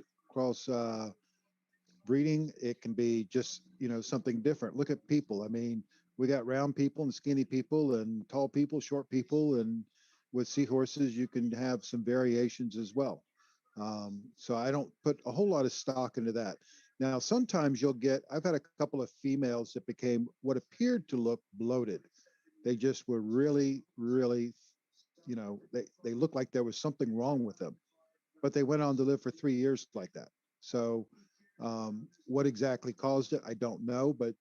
breeding. It can be just something different. Look at people. I mean, we got round people and skinny people and tall people, short people, and with seahorses you can have some variations as well. So I don't put a whole lot of stock into that. Now sometimes I've had a couple of females that became what appeared to look bloated. They just were really, really, they looked like there was something wrong with them, but they went on to live for 3 years like that. So, what exactly caused it, I don't know. But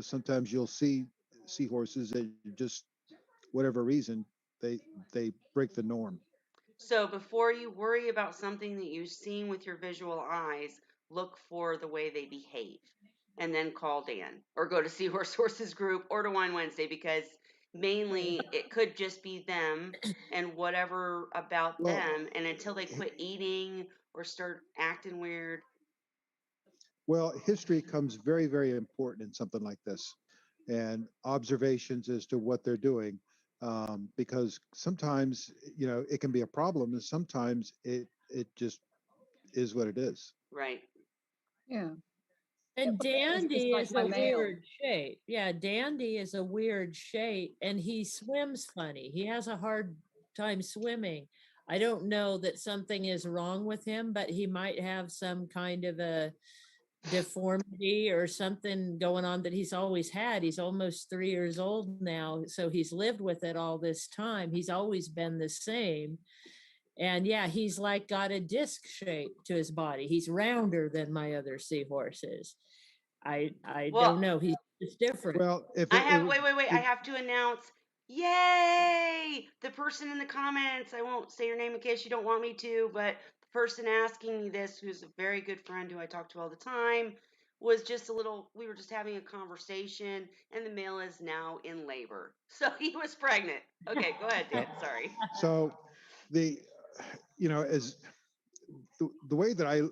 sometimes you'll see seahorses that just whatever reason they they break the norm. So before you worry about something that you've seen with your visual eyes, look for the way they behave and then call Dan or go to Seahorse Horses Group or to Wine Wednesday because mainly it could just be them and whatever about Well, them. And until they quit eating or start acting weird, well, history comes very, very important in something like this, and observations as to what they're doing, because sometimes it can be a problem, and sometimes it just is what it is. right? yeah. And It's Dandy like is my a mail. weird shape. Yeah, Dandy is a weird shape and he swims funny. He has a hard time swimming. I don't know that something is wrong with him, but he might have some kind of a deformity or something going on that he's always had. He's almost 3 years old now. So he's lived with it all this time. He's always been the same. And yeah, he's like got a disc shape to his body. He's rounder than my other seahorses. I Well, don't know. He's just different. Well, if I it have, would, wait. I it, have to announce, yay! The person in the comments, I won't say your name in case you don't want me to, but the person asking me this, who's a very good friend who I talk to all the time, was just we were just having a conversation, and the male is now in labor. So he was pregnant. Okay, go ahead, yeah. Dan. Sorry. So the, as the way that I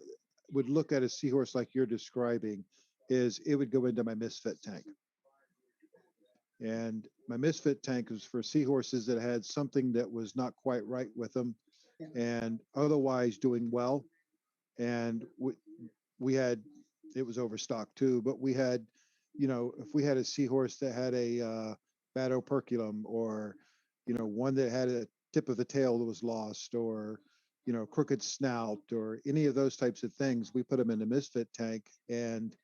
would look at a seahorse like you're describing is it would go into my misfit tank. And my misfit tank was for seahorses that had something that was not quite right with them Yeah. and otherwise doing well. And we had, it was overstocked too, but we had, if we had a seahorse that had a bad operculum, or, one that had a tip of the tail that was lost, or, crooked snout, or any of those types of things, we put them in the misfit tank. And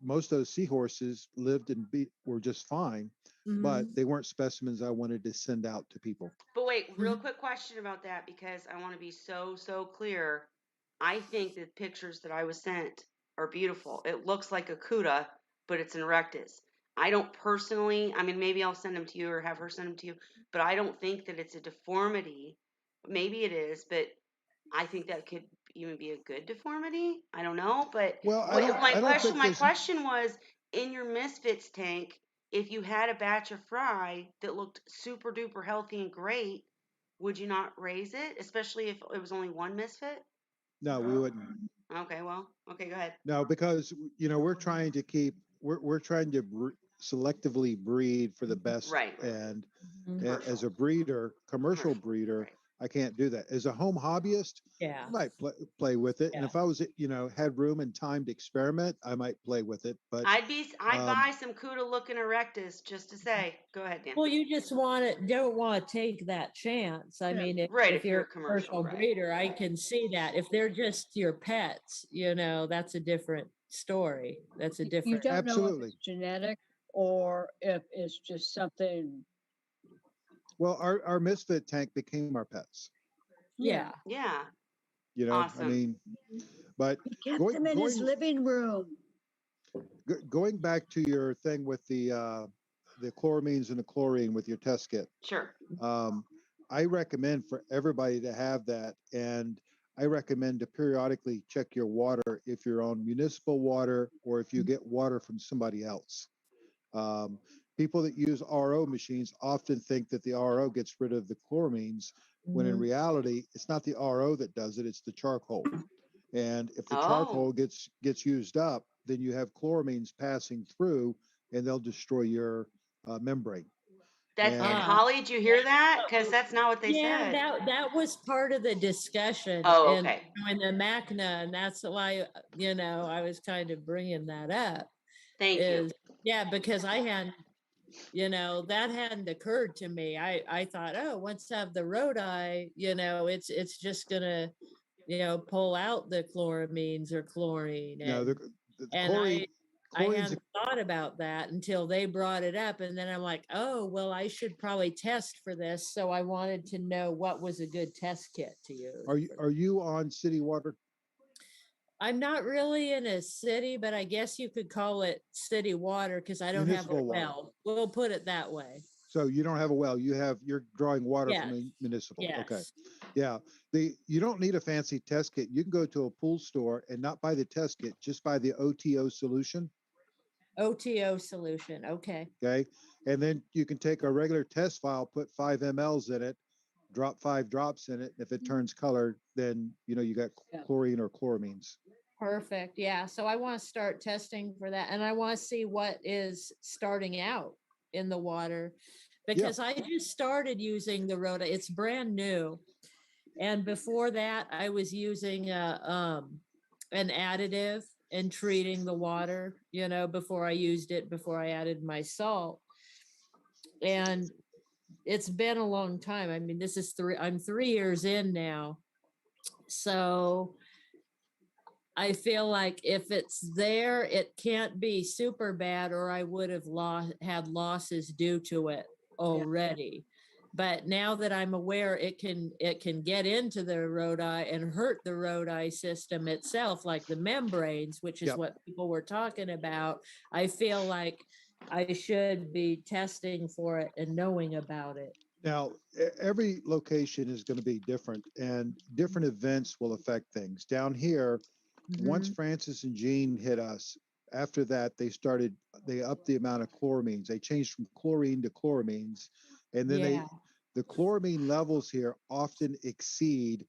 most of those seahorses lived and were just fine, but Mhm, they weren't specimens I wanted to send out to people. But wait, real mhm. quick question about that because I want to be so clear. I think the pictures that I was sent are beautiful. It looks like a CUDA, but it's an erectus. I don't personally, I mean, maybe I'll send them to you or have her send them to you, but I don't think that it's a deformity. Maybe it is, but I think that could even be a good deformity. I don't know, but Well, my I don't question think my there's, question was in your misfits tank, if you had a batch of fry that looked super duper healthy and great, would you not raise it, especially if it was only one misfit? no, we wouldn't. Okay, well, okay, go ahead. No, because we're trying to keep, we're trying to selectively breed for the best. Right, And Mhm. as commercial, a breeder, commercial breeder, right. I can't do that. As a home hobbyist, Yeah, I might play with it. And yeah. if I was, had room and time to experiment, I might play with it. But I'd um, buy some CUDA looking erectus just to say. Go ahead, Dan. Well, you just don't want to take that chance. I Yeah. mean, Right, if if you're you're a a commercial, commercial right. breeder, I can see that. If they're just your pets, that's a different story. That's a You different. don't know if it's absolutely. genetic or if it's just something. Well, our misfit tank became our pets. Yeah. Yeah. You know, I Awesome. mean, but He kept going them in his going living room. going back to your thing with the chloramines and the chlorine with your test kit. Sure. Um, I recommend for everybody to have that, and I recommend to periodically check your water if you're on municipal water or if you get water from somebody else. Um, People that use RO machines often think that the RO gets rid of the chloramines, when in Mhm. reality, it's not the RO that does it; it's the charcoal. And if the Oh. charcoal gets used up, then you have chloramines passing through, and they'll destroy your membrane. That's And Ah, Holly, did you hear that? Because that's not what they yeah, said. that was part of the discussion Oh, in okay. in the MACNA, and that's why I was kind of bringing that up. Thank you. Is yeah, because I hadn't that hadn't occurred to me. I thought, oh, once I have the rhodi, it's just gonna pull out the chloramines or chlorine, you know, the and chlorine I chlorine's hadn't thought about that until they brought it up. And then I'm like, oh, well, I should probably test for this. So I wanted to know what was a good test kit to use. are you on city water? I'm not really in a city, but I guess you could call it city water because I don't have a Municipal water. well. We'll put it that way. So you don't have a well. You're drawing water Yes. from a municipal. Okay. Yes. Yeah. You don't need a fancy test kit. You can go to a pool store and not buy the test kit, just buy the OTO solution. OTO solution. Okay. Okay. And then you can take a regular test vial, put 5 mLs in it, drop 5 drops in it. If it turns color, then you got Yeah. chlorine or chloramines. Perfect. Yeah. So I want to start testing for that. And I want to see what is starting out in the water because I just started using the Rhoda. It's brand new. And before that, I was using an additive and treating the water, before I used it, before I added my salt. And it's been a long time. I mean, I'm 3 years in now. So I feel like if it's there, it can't be super bad, or I would have had losses due to it already. But now that I'm aware it can get into the rhodi and hurt the rhodi system itself, like the membranes, which is Yep. what people were talking about, I feel like I should be testing for it and knowing about it. Now, every location is going to be different, and different events will affect things. Down here, once Mhm. Francis and Jean hit us, after that, they upped the amount of chloramines. They changed from chlorine to chloramines. And then Yeah. the chloramine levels here often exceed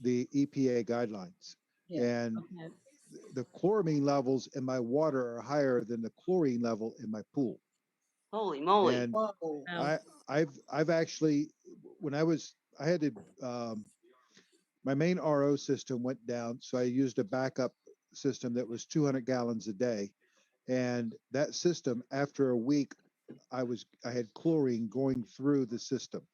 the EPA guidelines. Yeah. And Okay. the chloramine levels in my water are higher than the chlorine level in my pool. Holy moly. And Whoa. Wow. I've actually, when I had to, my main RO system went down, so I used a backup system that was 200 gallons a day, and that system, after a week, I had chlorine going through the system.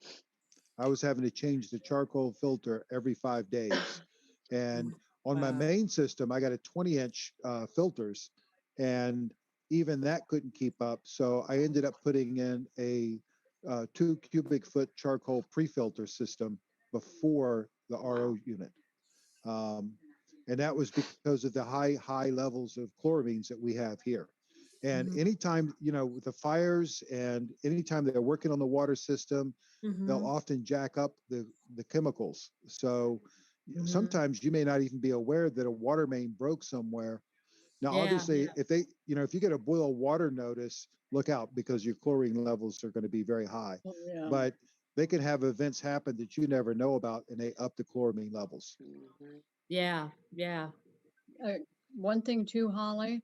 I was having to change the charcoal filter every 5 days, and on my Wow. main system, I got a 20-inch filters, and even that couldn't keep up. So I ended up putting in a 2 cubic foot charcoal pre-filter system before the RO unit. Um, and that was because of the high levels of chloramines that we have here. And Mhm. anytime, with the fires and anytime they're working on the water system, they'll Mhm. often jack up the chemicals. So Mhm. sometimes you may not even be aware that a water main broke somewhere. Now, Yeah. obviously, if you get a boil water notice, look out because your chlorine levels are going to be very high. Oh, yeah. But they can have events happen that you never know about, and they up the chloramine levels. Mhm. Yeah. Yeah. One thing too, Holly,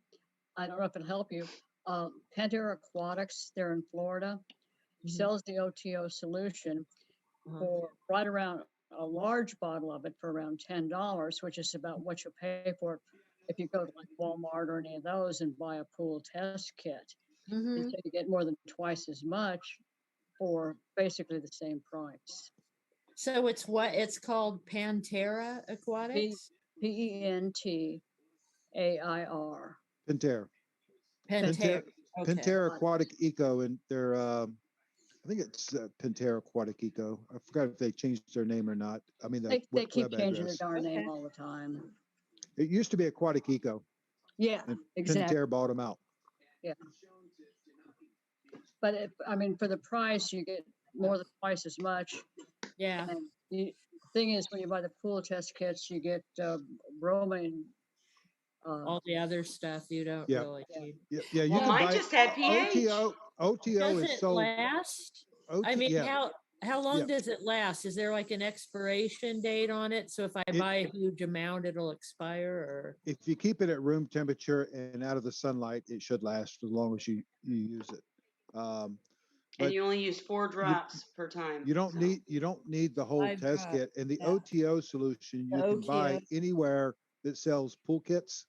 I don't know if it'll help you. Pantera Aquatics, there in Florida, Mhm. sells the OTO solution Uh-huh. for right around a large bottle of it for around $10, which is about what you pay for it if you go to like Walmart or any of those and buy a pool test kit. And Mhm. so you get more than twice as much for basically the same price. So it's called Pantera P Aquatics? P-E-N-T-A-I-R. Pentair. Pantera. Pentair. Okay. Pentair Aquatic Eco, and they're I think it's Pentair Aquatic Eco. I forgot if they changed their name or not. I mean, the They keep web changing their address. darn name Okay. all the time. It used to be Aquatic Eco, Yeah, and exactly. Pentair bought them out. But I mean, for the price, you get more than twice as much. Yeah. And the thing is, when you buy the pool test kits, you get bromine. All the other stuff you don't Yeah. really Yeah. need. Yeah, you Well, can Well, mine buy just had pH. OTO does is it sold. last? I OT, mean, yeah, how long yeah. does it last? Is there like an expiration date on it? So if I It, buy a huge amount, it'll expire or? if you keep it at room temperature and out of the sunlight, it should last as long as you use it. And But you only use 4 you drops per time. you don't so. need the whole Five test drops, kit. And the yeah. OTO solution The you can buy OTO. anywhere that sells pool kits.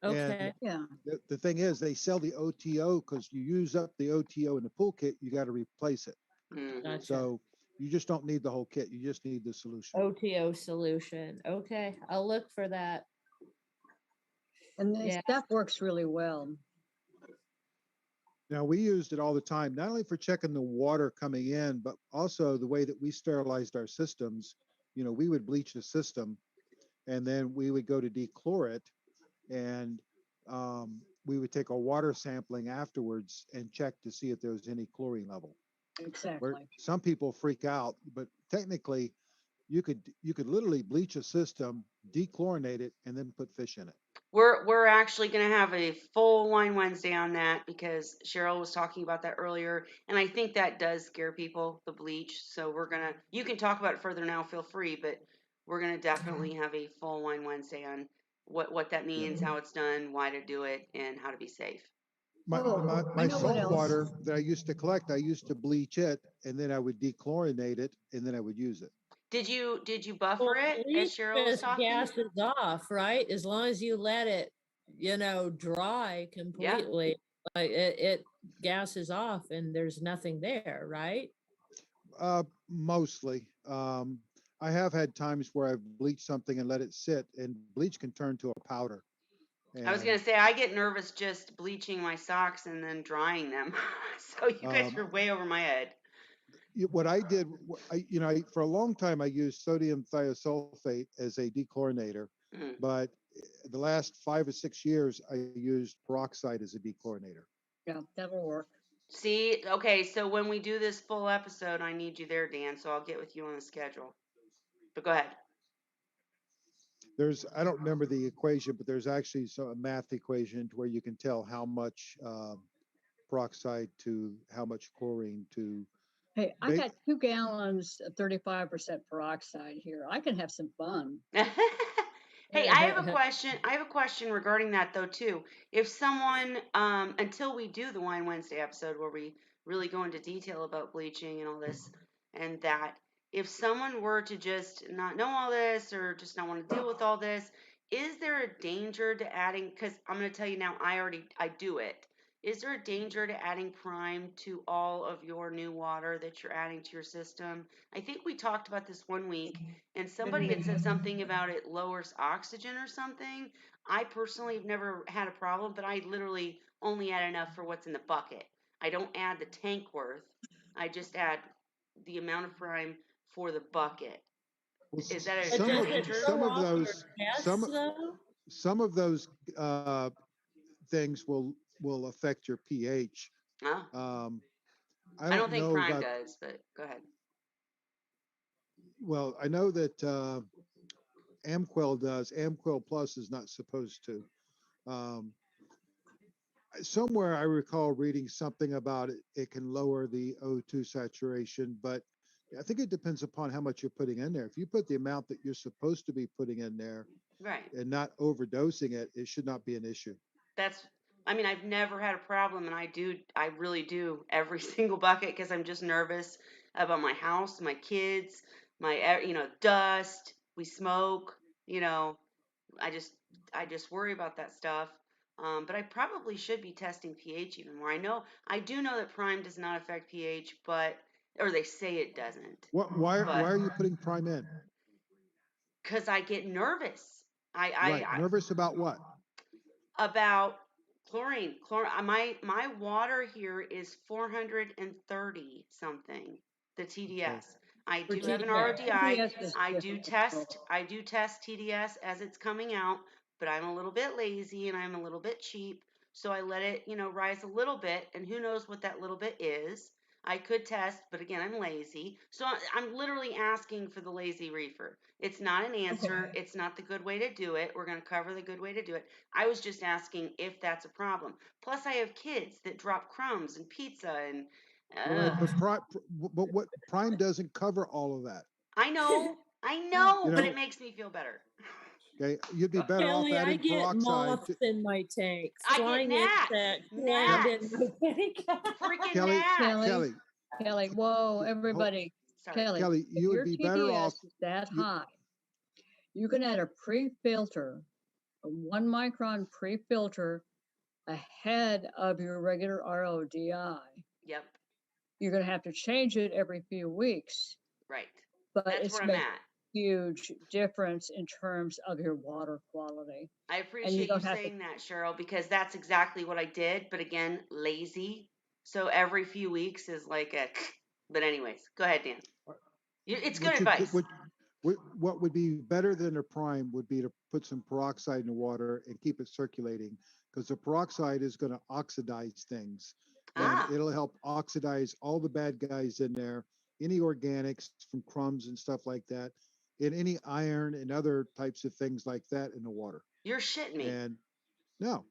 And Okay. Yeah. the thing is, they sell the OTO because you use up the OTO in the pool kit, you got to replace it. Mhm. Gotcha. So you just don't need the whole kit. You just need the solution. OTO solution. Okay. I'll look for that. And the Yeah. stuff works really well. Now, we used it all the time, not only for checking the water coming in, but also the way that we sterilized our systems. You know, we would bleach the system and then we would go to dechlor it, and we would take a water sampling afterwards and check to see if there was any chlorine level. Where Exactly. some people freak out, but technically you could literally bleach a system, dechlorinate it, and then put fish in it. We're actually going to have a full Wine Wednesday on that because Cheryl was talking about that earlier, and I think that does scare people, the bleach. So we're gonna. You can talk about it further now, feel free, but we're gonna definitely have a full Wine Wednesday on what that means, how it's done, why to do it, and how to be safe. My Oh, I my know what salt else. water that I used to collect, I used to bleach it, and then I would dechlorinate it, and then I would use it. Did you buffer Well, it bleach as Cheryl was just talking? gases off, right? As long as you let it, dry Yeah. completely, like it gases off and there's nothing there, right? Mostly. I have had times where I've bleached something and let it sit, and bleach can turn to a powder. I was gonna And say I get nervous just bleaching my socks and then drying them. So you guys are way over my head. what I did, for a long time I used sodium thiosulfate as a dechlorinator, Mhm. but the last 5 or 6 years I used peroxide as a dechlorinator. Yeah, that'll work. See, okay, so when we do this full episode, I need you there, Dan. So I'll get with you on the schedule. But go ahead. I don't remember the equation, but there's actually a math equation to where you can tell how much peroxide to how much chlorine to. Hey, I got 2 gallons of 35% peroxide here. I can have some fun. Hey, I have a question. I have a question regarding that though too. If someone, until we do the Wine Wednesday episode where we really go into detail about bleaching and all this and that, if someone were to just not know all this or just not want to deal with all this, is there a danger to adding? Because I'm going to tell you now, I do it. Is there a danger to adding prime to all of your new water that you're adding to your system? I think we talked about this one week, and somebody had said something about it lowers oxygen or something. I personally have never had a problem, but I literally only add enough for what's in the bucket. I don't add the tank worth. I just add the amount of prime for the bucket. Well, Is that But is that does it dangerous? some throw of off your those tests though? some of those things will affect your pH. Huh? I I don't don't think know prime about. does, but go ahead. Well, I know that Amquel does. Amquel Plus is not supposed to. Um, Somewhere I recall reading something about it. It can lower the O2 saturation, but I think it depends upon how much you're putting in there. If you put the amount that you're supposed to be putting in there Right. and not overdosing it, it should not be an issue. I mean, I've never had a problem, and I really do every single bucket because I'm just nervous about my house, my kids, dust. We smoke, you know, I just, I just worry about that stuff. But I probably should be testing pH even more. I do know that prime does not affect pH, or they say it doesn't, Why but are you putting prime in? because I get nervous. Right. Nervous about what? About My water here is 430 something. The TDS. I For do have an TDS. RODI. TDS is I do different. test. I do test TDS as it's coming out, but I'm a little bit lazy and I'm a little bit cheap, so I let it, rise a little bit, and who knows what that little bit is. I could test, but again, I'm lazy. So I'm literally asking for the lazy reefer. It's not an answer. Okay. It's not the good way to do it. We're going to cover the good way to do it. I was just asking if that's a problem. Plus, I have kids that drop crumbs and pizza and. Right, Uh, but what Prime doesn't cover all of that. I know, Yeah. You but it know, makes me feel better. okay, you'd be Go- better off Kelly, I adding get peroxide. moths in my tank, I get flying gnats, insects land in gnats, my tank. freaking Kelly, gnats. Kelly, Kelly, Kelly, whoa, ho- everybody. Sorry. Kelly, Kelly, if you would your be better off. TDS is that You, high, you can add a pre-filter, a 1 micron pre-filter ahead of your regular RODI. Yep, You're going to have to change it every few weeks, right. but That's it's where I'm makes at. a huge difference in terms of your water quality. I And you appreciate you don't have to, saying that, Cheryl, because that's exactly what I did. But again, lazy. So every few weeks is like a. But anyways, go ahead, Dan. It's good what you could, advice. what would be better than a Prime would be to put some peroxide in the water and keep it circulating, because the peroxide is going to oxidize things, and Ah, it'll help oxidize all the bad guys in there, any organics from crumbs and stuff like that, and any iron and other types of things like that in the water. you're shitting me. And no,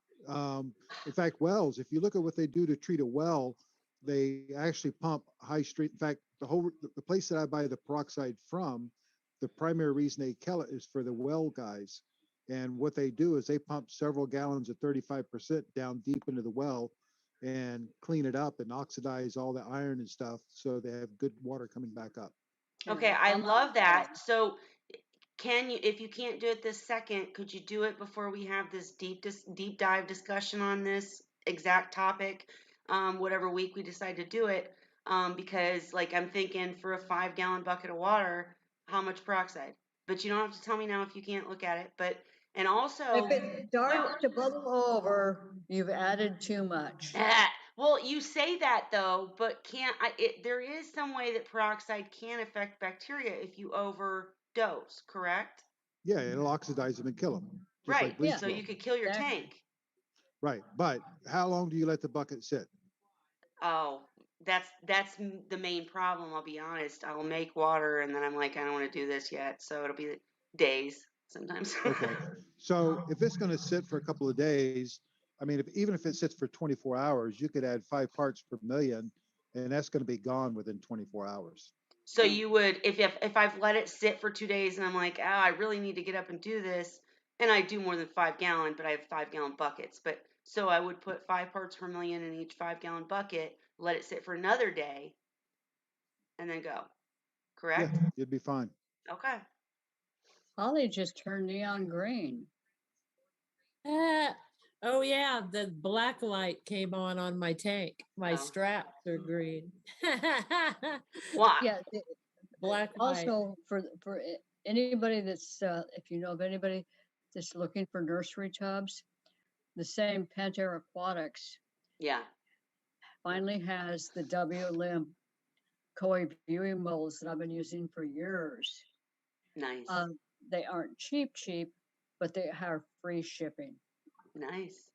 in fact, wells, if you look at what they do to treat a well, they actually pump high street. In fact, the place that I buy the peroxide from, the primary reason they kill it is for the well guys. And what they do is they pump several gallons of 35% down deep into the well and clean it up and oxidize all the iron and stuff so they have good water coming back up. Okay, yeah, I I'm love that. So can you, if you can't do it this second, could you do it before we have this deep dive discussion on this exact topic, whatever week we decide to do it? Because like I'm thinking for a 5 gallon bucket of water, how much peroxide? But you don't have to tell me now if you can't look at it. But and also, if it starts to bubble over, you've added too much. well, you say that though, but can't there is some way that peroxide can affect bacteria if you overdose, correct? Yeah, it'll oxidize them and kill them, just Right. like Yeah, bleach So you will. could kill your exactly. tank. Right. But how long do you let the bucket sit? Oh, that's the main problem. I'll be honest. I'll make water and then I'm like, I don't want to do this yet. So it'll be days sometimes. Okay. So if it's going to sit for a couple of days, I mean, even if it sits for 24 hours, you could add 5 parts per million, and that's going to be gone within 24 hours. So you would, if I've let it sit for 2 days and I'm like, oh, I really need to get up and do this, and I do more than 5 gallon, but I have 5 gallon buckets. But so I would put 5 parts per million in each 5 gallon bucket, let it sit for another day, and then go. Yeah, Correct? you'd be fine. Okay. Holly just turned neon green. Ah, oh yeah, the black light came on my tank. My Oh. straps are green. Well, Yeah, Black light. also for anybody that's if you know of anybody that's looking for nursery tubs, the same Pantera Aquatics yeah. finally has the W-Limb koi viewing molds that I've been using for years. Nice. They aren't cheap, but they have free shipping. Nice.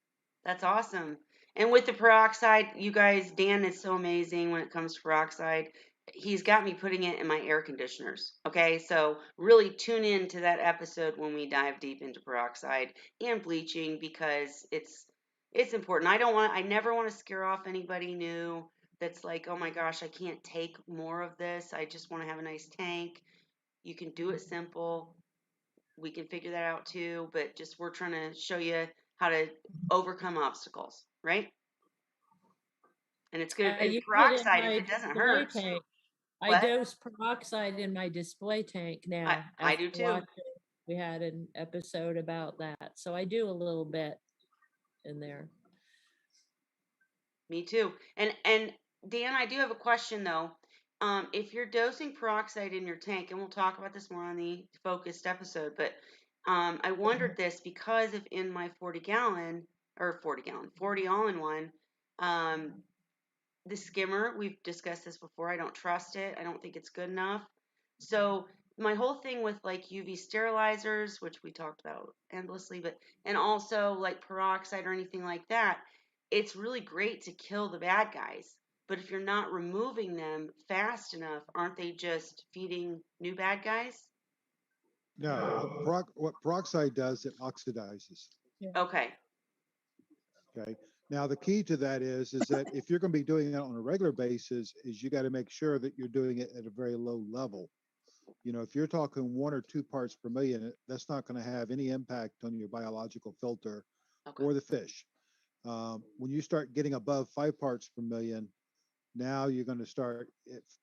That's awesome. And with the peroxide, you guys, Dan is so amazing when it comes to peroxide. He's got me putting it in my air conditioners. Okay, so really tune in to that episode when we dive deep into peroxide and bleaching because it's important. I never want to scare off anybody new that's like, oh my gosh, I can't take more of this. I just want to have a nice tank. You can do it simple. We can figure that out too, but just we're trying to show you how to overcome obstacles, right? And it's good. I And use it in peroxide, if my it doesn't display hurt, tank. I what? dose peroxide in my display tank now. I do After too. watching, we had an episode about that, so I do a little bit in there. Me too. And Dan, I do have a question though. If you're dosing peroxide in your tank, and we'll talk about this more on the focused episode, but I wondered this because if in my 40 gallon, or 40 gallon, 40 all-in-one. The skimmer, we've discussed this before. I don't trust it. I don't think it's good enough. So my whole thing with like UV sterilizers, which we talked about endlessly, but and also like peroxide or anything like that, it's really great to kill the bad guys. But if you're not removing them fast enough, aren't they just feeding new bad guys? No, what peroxide does, it oxidizes. Okay. Okay. Now the key to that is that if you're going to be doing that on a regular basis, is you got to make sure that you're doing it at a very low level. You know, if you're talking 1 or 2 parts per million, that's not going to have any impact on your biological filter Okay. or the fish. When you start getting above 5 parts per million, now you're going to start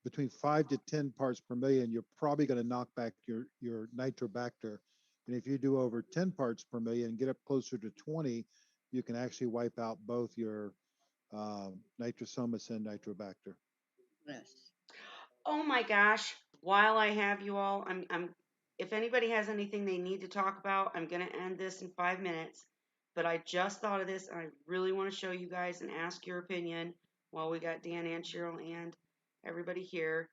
between 5 to 10 parts per million. You're probably going to knock back your nitrobacter, and if you do over 10 parts per million, get up closer to 20, you can actually wipe out both your nitrosomus and nitrobacter. Yes. Oh my gosh. While I have you all, if anybody has anything they need to talk about, I'm going to end this in 5 minutes. But I just thought of this and I really want to show you guys and ask your opinion while we got Dan and Cheryl and everybody here.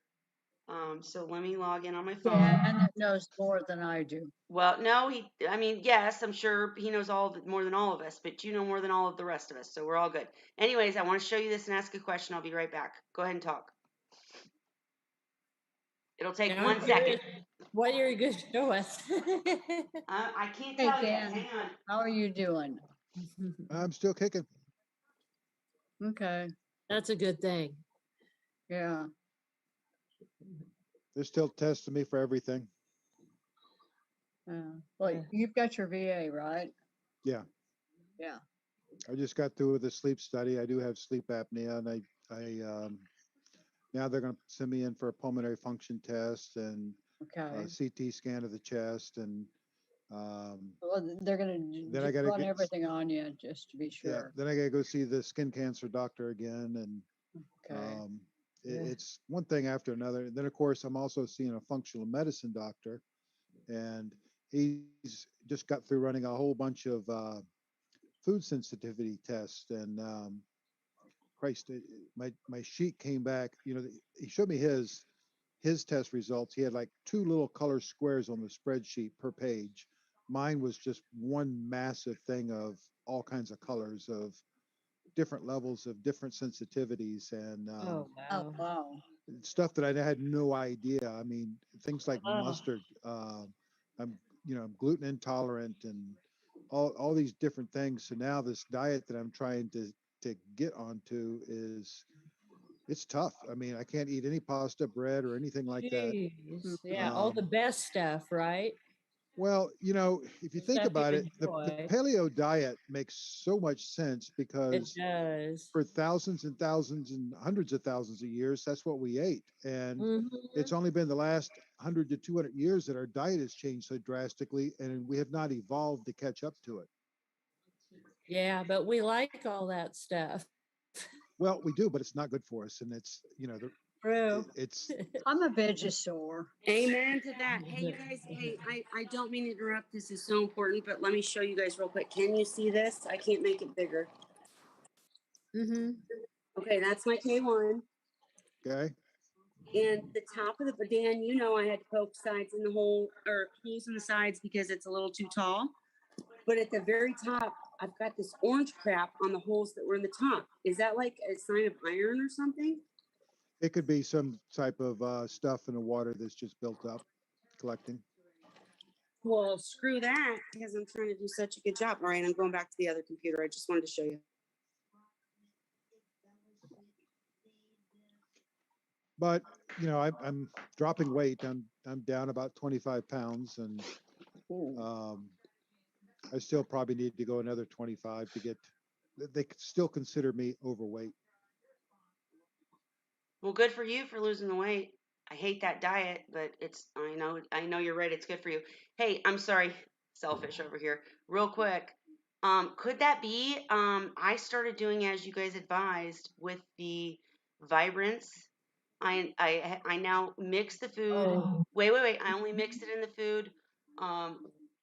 So let me log in on my phone. Dan knows more than I do. Well, no, yes, I'm sure he knows more than all of us, but you know more than all of the rest of us, so we're all good. Anyways, I want to show you this and ask a question. I'll be right back. Go ahead and talk. It'll take Now 1 I'm second. curious what you're going to show us. I can't Hey, tell yet. Dan, Hang on. how are you doing? I'm still kicking. Okay. That's a good thing. Yeah. They're still testing me for everything. Well, Yeah. you've got your VA, right? Yeah. Yeah. I just got through with a sleep study. I do have sleep apnea, and I now they're going to send me in for a pulmonary function test and Okay. CT scan of the chest, and Well, they're gonna then I got to run get everything on you just to be yeah. sure. Then I got to go see the skin cancer doctor again, and Okay. Yeah. it's one thing after another. And then of course I'm also seeing a functional medicine doctor, and he's just got through running a whole bunch of food sensitivity tests, and Christ, my sheet came back. You know, he showed me his test results. He had like 2 little color squares on the spreadsheet per page. Mine was just one massive thing of all kinds of colors of different levels of different sensitivities, and Oh, Oh, wow. wow. stuff that I had no idea. I mean, things like Oh. mustard. I'm gluten intolerant, and all these different things. So now this diet that I'm trying to get onto it's tough. I mean, I can't eat any pasta, bread, or anything like that. Jeez. Yeah, all Um, the best stuff, right? well, if you The think stuff you about it, the enjoy. paleo diet makes so much sense It because does. for thousands and thousands and hundreds of thousands of years, that's what we ate. And it's Mhm. only been the last 100 to 200 years that our diet has changed so drastically, and we have not evolved to catch up to it. Yeah, but we like all that stuff. Well, we do, but it's not good for us. And it's, True. it's, I'm a vegisaur. Amen to that. Hey, you guys. Hey, I don't mean to interrupt. This is so important, but let me show you guys real quick. Can you see this? I can't make it bigger. Mm-hmm. Okay, that's my K1. okay. And the top of the, Dan, I had to poke sides in the hole or holes in the sides because it's a little too tall. But at the very top, I've got this orange crap on the holes that were in the top. Is that like a sign of iron or something? It could be some type of stuff in the water that's just built up, collecting. Well, screw that because I'm trying to do such a good job. All right, I'm going back to the other computer. I just wanted to show you. But I'm dropping weight. I'm down about 25 pounds, and I still probably need to go another 25 to get. They could still consider me overweight. Well, good for you for losing the weight. I hate that diet, but I know you're right. It's good for you. Hey, I'm sorry, selfish over here. Real quick, could that be? I started doing as you guys advised with the vibrance. I now mix the food. Oh, Wait. I only mix it in the food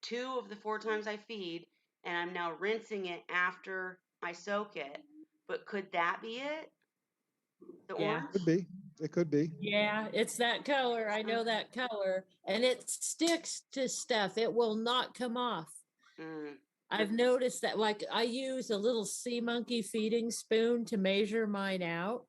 2 of the 4 times I feed, and I'm now rinsing it after I soak it. But could that be it? The Yeah. orange? Could be. It could be. Yeah, it's that color. I know that color. And it sticks to stuff. It will not come off. Mm. I've noticed that, like, I use a little sea monkey feeding spoon to measure mine out.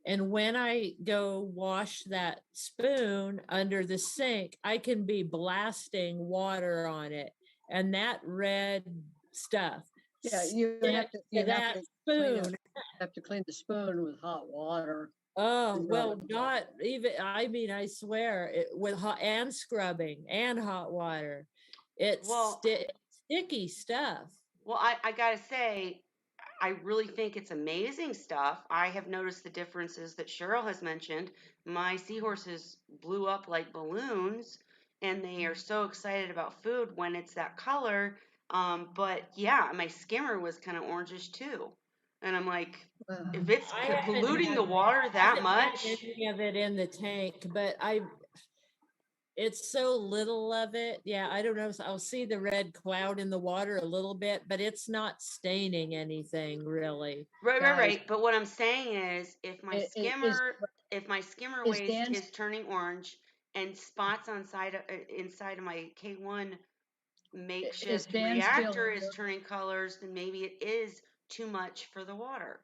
And when I go wash that spoon under the sink, I can be blasting water on it. And that red stuff Yeah, sticks to that spoon. have to clean the spoon with hot water. Oh, and rub well, it. not even, I mean, I swear, with hot and scrubbing and hot water. It's Well, sticky stuff. well, I gotta say, I really think it's amazing stuff. I have noticed the differences that Cheryl has mentioned. My seahorses blew up like balloons, and they are so excited about food when it's that color. But yeah, my skimmer was kind of orangish too. And I'm like, if it's I haven't polluting the had, water that haven't had much, any of it in the tank, but it's so little of it. Yeah, I don't know. I'll see the red cloud in the water a little bit, but it's not staining anything really. right, Guys, But what I'm saying is, if my skimmer is waste Dan's is turning orange and spots on inside of my K1 is makeshift Dan still reactor is here? turning colors, then maybe it is too much for the water.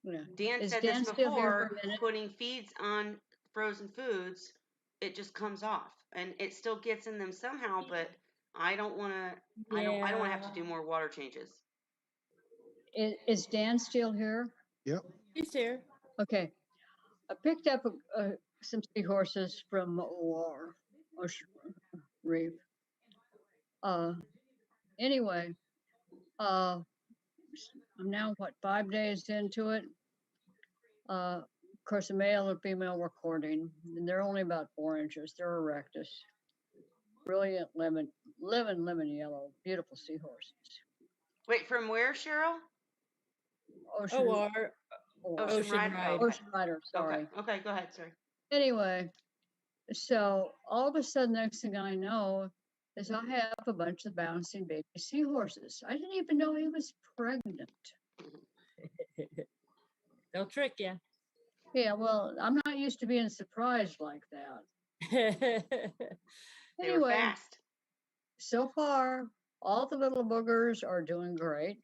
Yeah. Dan Is said this Dan still here for before, a minute? putting feeds on frozen foods, it just comes off and it still gets in them somehow, but I don't want to I don't want to have Yeah, to do more water changes. Is Dan still here? Yep. he's here. Okay. I picked up some seahorses from Ocean Reef. Anyway, uh, I'm now 5 days into it. Of course, a male and female were courting, and they're only about 4 inches. They're erectus, brilliant lemon yellow, beautiful seahorses. Wait, from where, Cheryl? Ocean, Ocean Ocean Rider? Oh, Rider. okay. Ocean Rider. Sorry. Okay, go ahead, sorry. Anyway, so all of a sudden, next thing I know, is I have a bunch of bouncing baby seahorses. I didn't even know he was pregnant. They'll trick you. Yeah, well, I'm not used to being surprised like that. They were Anyway, fast. so far, all the little boogers are doing great.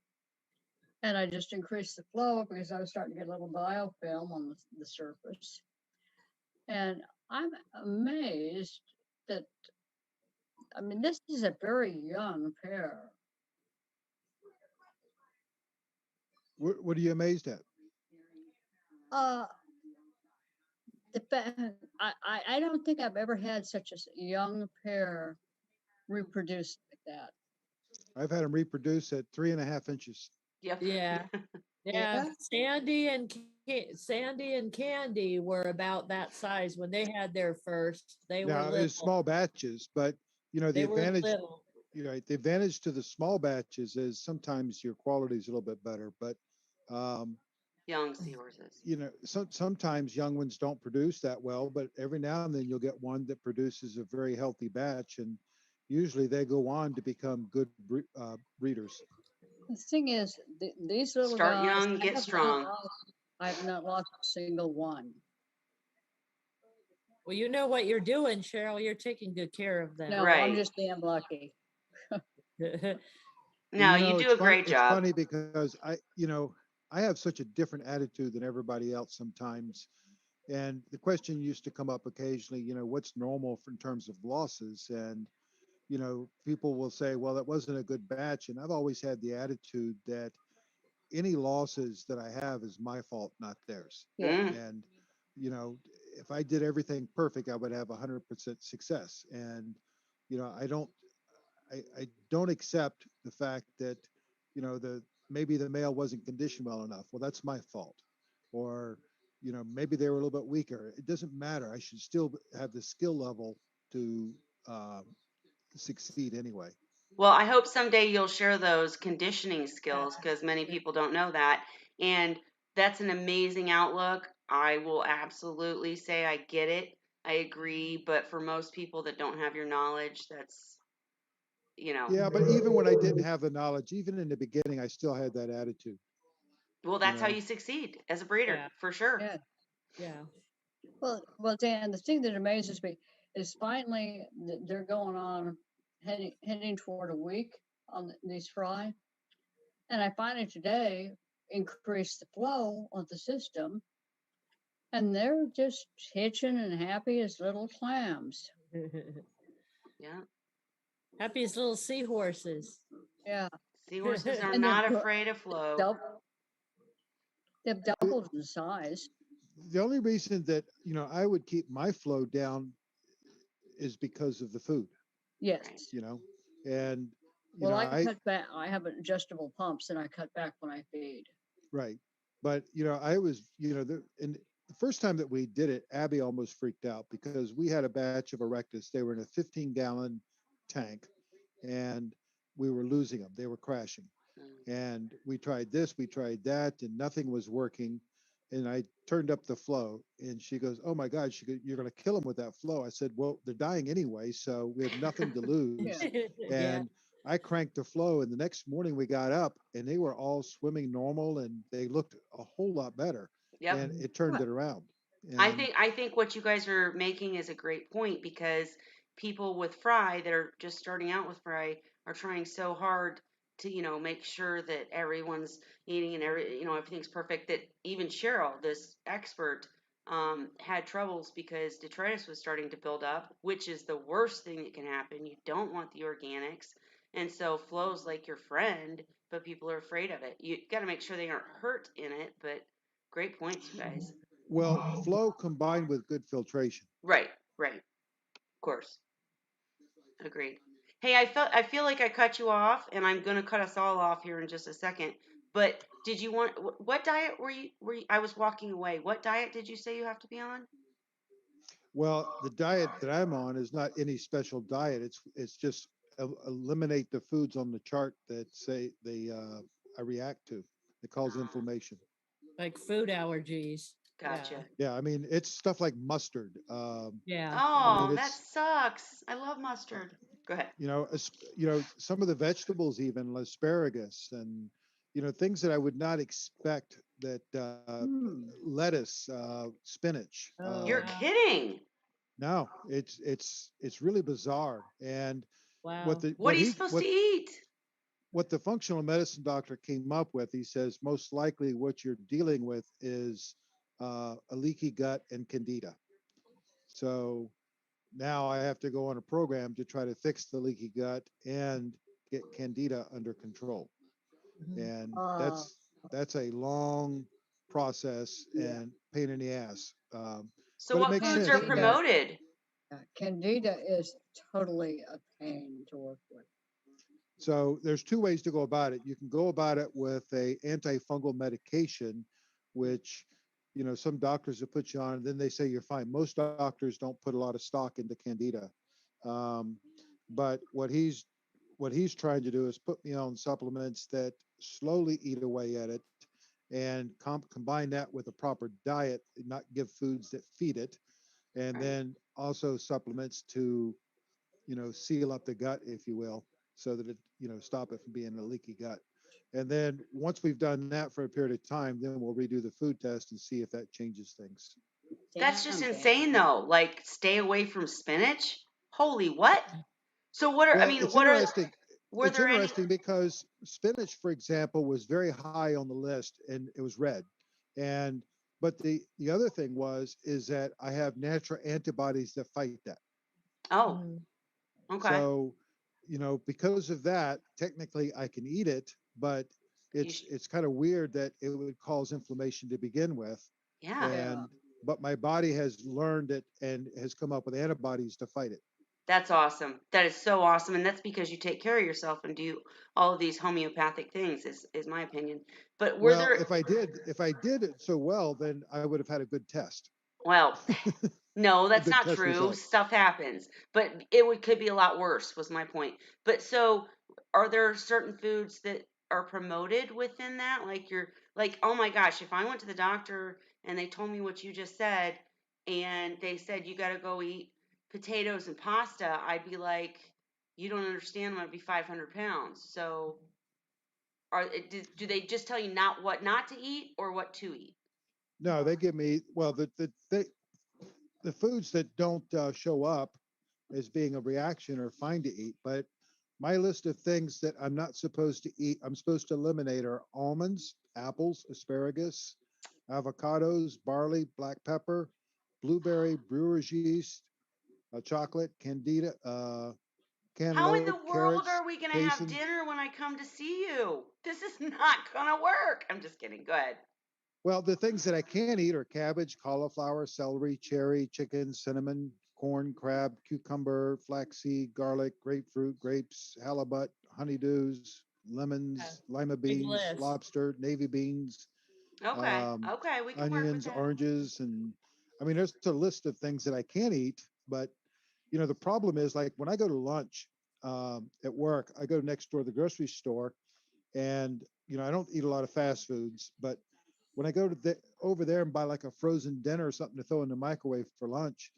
And I just increased the flow because I was starting to get a little biofilm on the surface. And I'm amazed that, I mean, this is a very young pair. What are you amazed at? The fact, I don't think I've ever had such a young pair reproduce like that. I've had them reproduce at 3.5 inches. Yep. Yeah. Yeah. Sandy and Candy were about that size when they had their first. They were Now little. it's small batches, but you know the They were advantage. little. You know, the advantage to the small batches is sometimes your quality is a little bit better, but Young seahorses. you know, sometimes young ones don't produce that well, but every now and then you'll get one that produces a very healthy batch, and usually they go on to become good breeders. The thing is, these little Start guys, young, get strong. I have not lost a single one. Well, you know what you're doing, Cheryl. You're taking good care of them. No, Right. I'm just damn lucky. No, You know, you do a great it's job. funny because I have such a different attitude than everybody else sometimes. And the question used to come up occasionally, you know, what's normal in terms of losses? And, you know, people will say, well, it wasn't a good batch. And I've always had the attitude that any losses that I have is my fault, not theirs. Yeah. And, you know, if I did everything perfect, I would have 100% success. And, you know, I don't accept the fact that, you know, maybe the male wasn't conditioned well enough. Well, that's my fault. Or, you know, maybe they were a little bit weaker. It doesn't matter. I should still have the skill level to succeed anyway. Well, I hope someday you'll share those conditioning skills because many people don't know that. And that's an amazing outlook. I will absolutely say I get it. I agree. But for most people that don't have your knowledge, Yeah, but even when I didn't have the knowledge, even in the beginning, I still had that attitude, Well, you that's how know. you succeed as a breeder, Yeah. for sure. Yeah. Yeah. Well, Dan, the thing that amazes me is finally they're going on heading toward a week on these fry, and I finally today increased the flow of the system, and they're just hitching and happy as little clams. Yeah. Happy as little seahorses. Yeah, Seahorses are and not afraid of flow. they've doubled in size. The only reason that, I would keep my flow down is because of the food, Yes. Right. And, Well, I cut back. I have adjustable pumps, and I cut back when I feed. right. But, I was, and the first time that we did it, Abby almost freaked out because we had a batch of Erectus. They were in a 15-gallon tank and we were losing them. They were crashing. Mm. And we tried this, we tried that, and nothing was working. And I turned up the flow, and she goes, "Oh my God, you're going to kill them with that flow." I said, "Well, they're dying anyway, so we have nothing to lose." Yeah. Yeah. And I cranked the flow, and the next morning we got up, and they were all swimming normal, and they looked a whole lot better. Yep. And it turned it around. I And think what you guys are making is a great point because people with fry that are just starting out with fry are trying so hard to make sure that everyone's eating and everything's perfect. That even Cheryl, this expert, had troubles because detritus was starting to build up, which is the worst thing that can happen. You don't want the organics, and so flow's like your friend, but people are afraid of it. You got to make sure they aren't hurt in it. But great points, you guys. well, flow combined with good filtration. Right, right. Of course. Agreed. Hey, I feel like I cut you off and I'm going to cut us all off here in just a second. But did you want what diet were you I was walking away. What diet did you say you have to be on? Well, the diet that I'm on is not any special diet. It's just eliminate the foods on the chart that say I react to. It cause Ah, inflammation. Like food allergies. Yeah. gotcha. Yeah, I mean it's stuff like mustard. Yeah. I mean Oh, that it's sucks. I love mustard. Go ahead. some of the vegetables, even asparagus and things that I would not expect that Hmm. lettuce, spinach. Oh, You're wow. kidding. No, it's really bizarre. And what Wow. the What are you supposed to eat? what the functional medicine doctor came up with, he says most likely what you're dealing with is a leaky gut and candida. So now I have to go on a program to try to fix the leaky gut and get candida under control. Mhm. And Uh, that's a long process yeah. and pain in the ass. So But it what makes foods sense. are I mean, promoted? Candida is totally a pain to work with. so there's two ways to go about it. You can go about it with a antifungal medication, which some doctors will put you on, and then they say you're fine. Most doctors don't put a lot of stock into candida, um, but what he's trying to do is put me on supplements that slowly eat away at it, and combine that with a proper diet, not give foods that feed it, and Right. then also supplements to seal up the gut, if you will, so that it, stop it from being a leaky gut. And then once we've done that for a period of time, then we'll redo the food test and see if that changes things. That's just Damn, insane Dan. though. Like stay away from spinach? Holy what? So what are I Well, mean, what are were It's there any interesting because spinach, for example, was very high on the list and it was red. And but the other thing is that I have natural antibodies that fight that. Oh, Mhm. okay. So, because of that, technically I can eat it, but You it's kind of weird that it would cause inflammation to begin with. yeah. Yeah. And but my body has learned it and has come up with antibodies to fight it. That's awesome. That is so awesome. And that's because you take care of yourself and do all of these homeopathic things is my opinion. But were Well, there if I did it so well, then I would have had a good test, well, no, a that's good not test true. result. Stuff happens. But could be a lot worse was my point. But so are there certain foods that are promoted within that? Like you're like, oh my gosh, if I went to the doctor and they told me what you just said and they said you gotta go eat potatoes and pasta, I'd be like, you don't understand what would be 500 pounds. So do they just tell you not what not to eat or what to eat? No, they give me, well, the foods that don't show up as being a reaction are fine to eat, but my list of things that I'm not supposed to eat, I'm supposed to eliminate are almonds, apples, asparagus, avocados, barley, black pepper, blueberry, brewer's yeast, chocolate, candida, How in the cantaloupe, world carrots, are we going to have caisson. dinner when I come to see you? This is not going to work. I'm just kidding. Go ahead. Well, the things that I can eat are cabbage, cauliflower, celery, cherry, chicken, cinnamon, corn, crab, cucumber, flaxseed, garlic, grapefruit, grapes, halibut, honeydews, Yeah, lemons, lima big beans, list. lobster, navy beans, Okay. um, Okay. We can work with onions, that. oranges, and I mean, there's a list of things that I can eat. But the problem is, like, when I go to lunch at work, I go next door to the grocery store, and I don't eat a lot of fast foods, but when I go to over there and buy like a frozen dinner or something to throw in the microwave for lunch,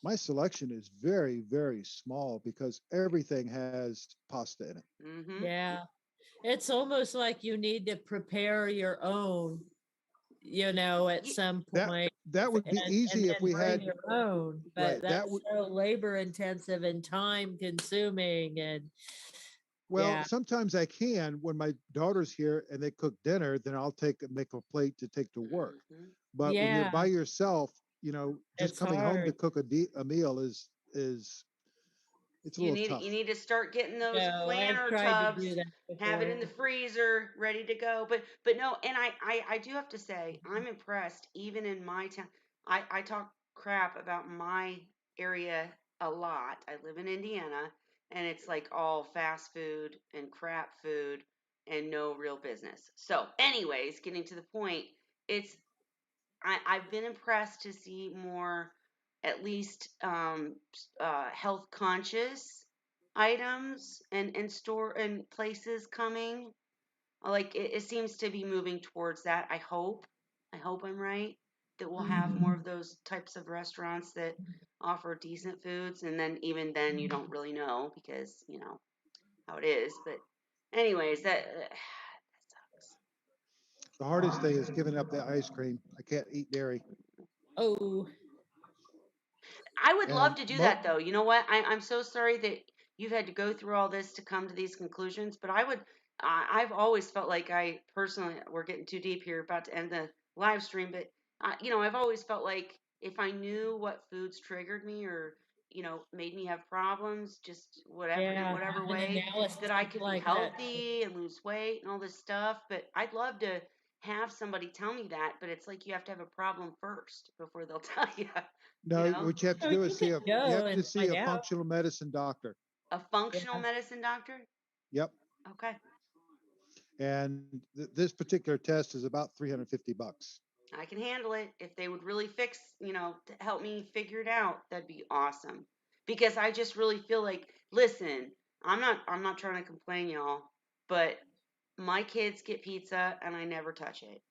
my selection is very, very small because everything has pasta in it. Mm-hmm. Yeah. It's almost like you need to prepare your own, at Ye- some That point, that would be and easy if then we bring had, your own. But right. That that's would, so labor intensive and time consuming. And well, yeah, sometimes I can when my daughter's here and they cook dinner, then I'll make a plate to take to work. Mm-hmm. But when you're by yeah, yourself, just it's coming home to hard. cook a meal is it's a You little need tough. you need to start getting those I've planter tried to tubs, do that have it in before. the freezer, ready to go. But no, and I do have to say, I'm impressed. Even in my town, I talk crap about my area a lot. I live in Indiana, and it's like all fast food and crap food and no real business. So, anyways, getting to the point, it's I've been impressed to see more, at least health conscious items and store and places coming. Like it seems to be moving towards that. I hope. I hope I'm right. That we'll have more Mhm. of those types of restaurants that offer decent foods, and then even then you don't really know because you know how it is. But anyways, that sucks. The hardest thing is giving up the ice cream. I can't eat dairy. Oh, I would love And to do that though. You know what? I'm so sorry that you've had to go through all this to come to these conclusions, but I've always felt like I personally, we're getting too deep here, about to end the live stream, but I've always felt like if I knew what foods triggered me or, made me have problems, just whatever, in yeah, whatever an way, analysis that I could be like that. healthy and lose weight and all this stuff. But I'd love to have somebody tell me that, but it's like you have to have a problem first before they'll tell you, you no, know? what you have to Oh, do you is can you go have to and see find a out. functional medicine doctor. A functional Yeah. medicine doctor? Yep. Okay. And this particular test is about $350. I can handle it. If they would really fix, to help me figure it out, that'd be awesome. Because I just really feel like, listen, I'm not trying to complain, y'all, but my kids get pizza and I never touch it.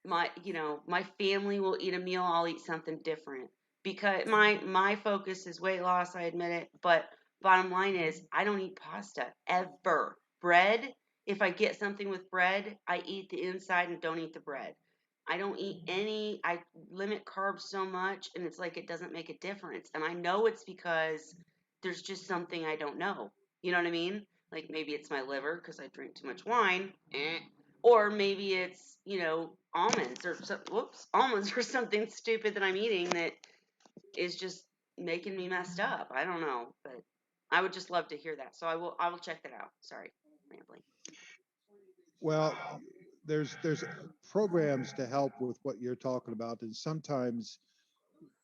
My family will eat a meal, I'll eat something different. Because my focus is weight loss, I admit it, but bottom line is I don't eat pasta ever. Bread, if I get something with bread, I eat the inside and don't eat the bread. I don't eat any, I limit carbs so much and it's like it doesn't make a difference. And I know it's because there's just something I don't know. You know what I mean? Like maybe it's my liver because I drink too much wine. Or maybe it's, almonds or almonds or something stupid that I'm eating that is just making me messed up. I don't know, but I would just love to hear that. So I will check that out. Sorry, rambling. Well, there's programs to help with what you're talking about, and sometimes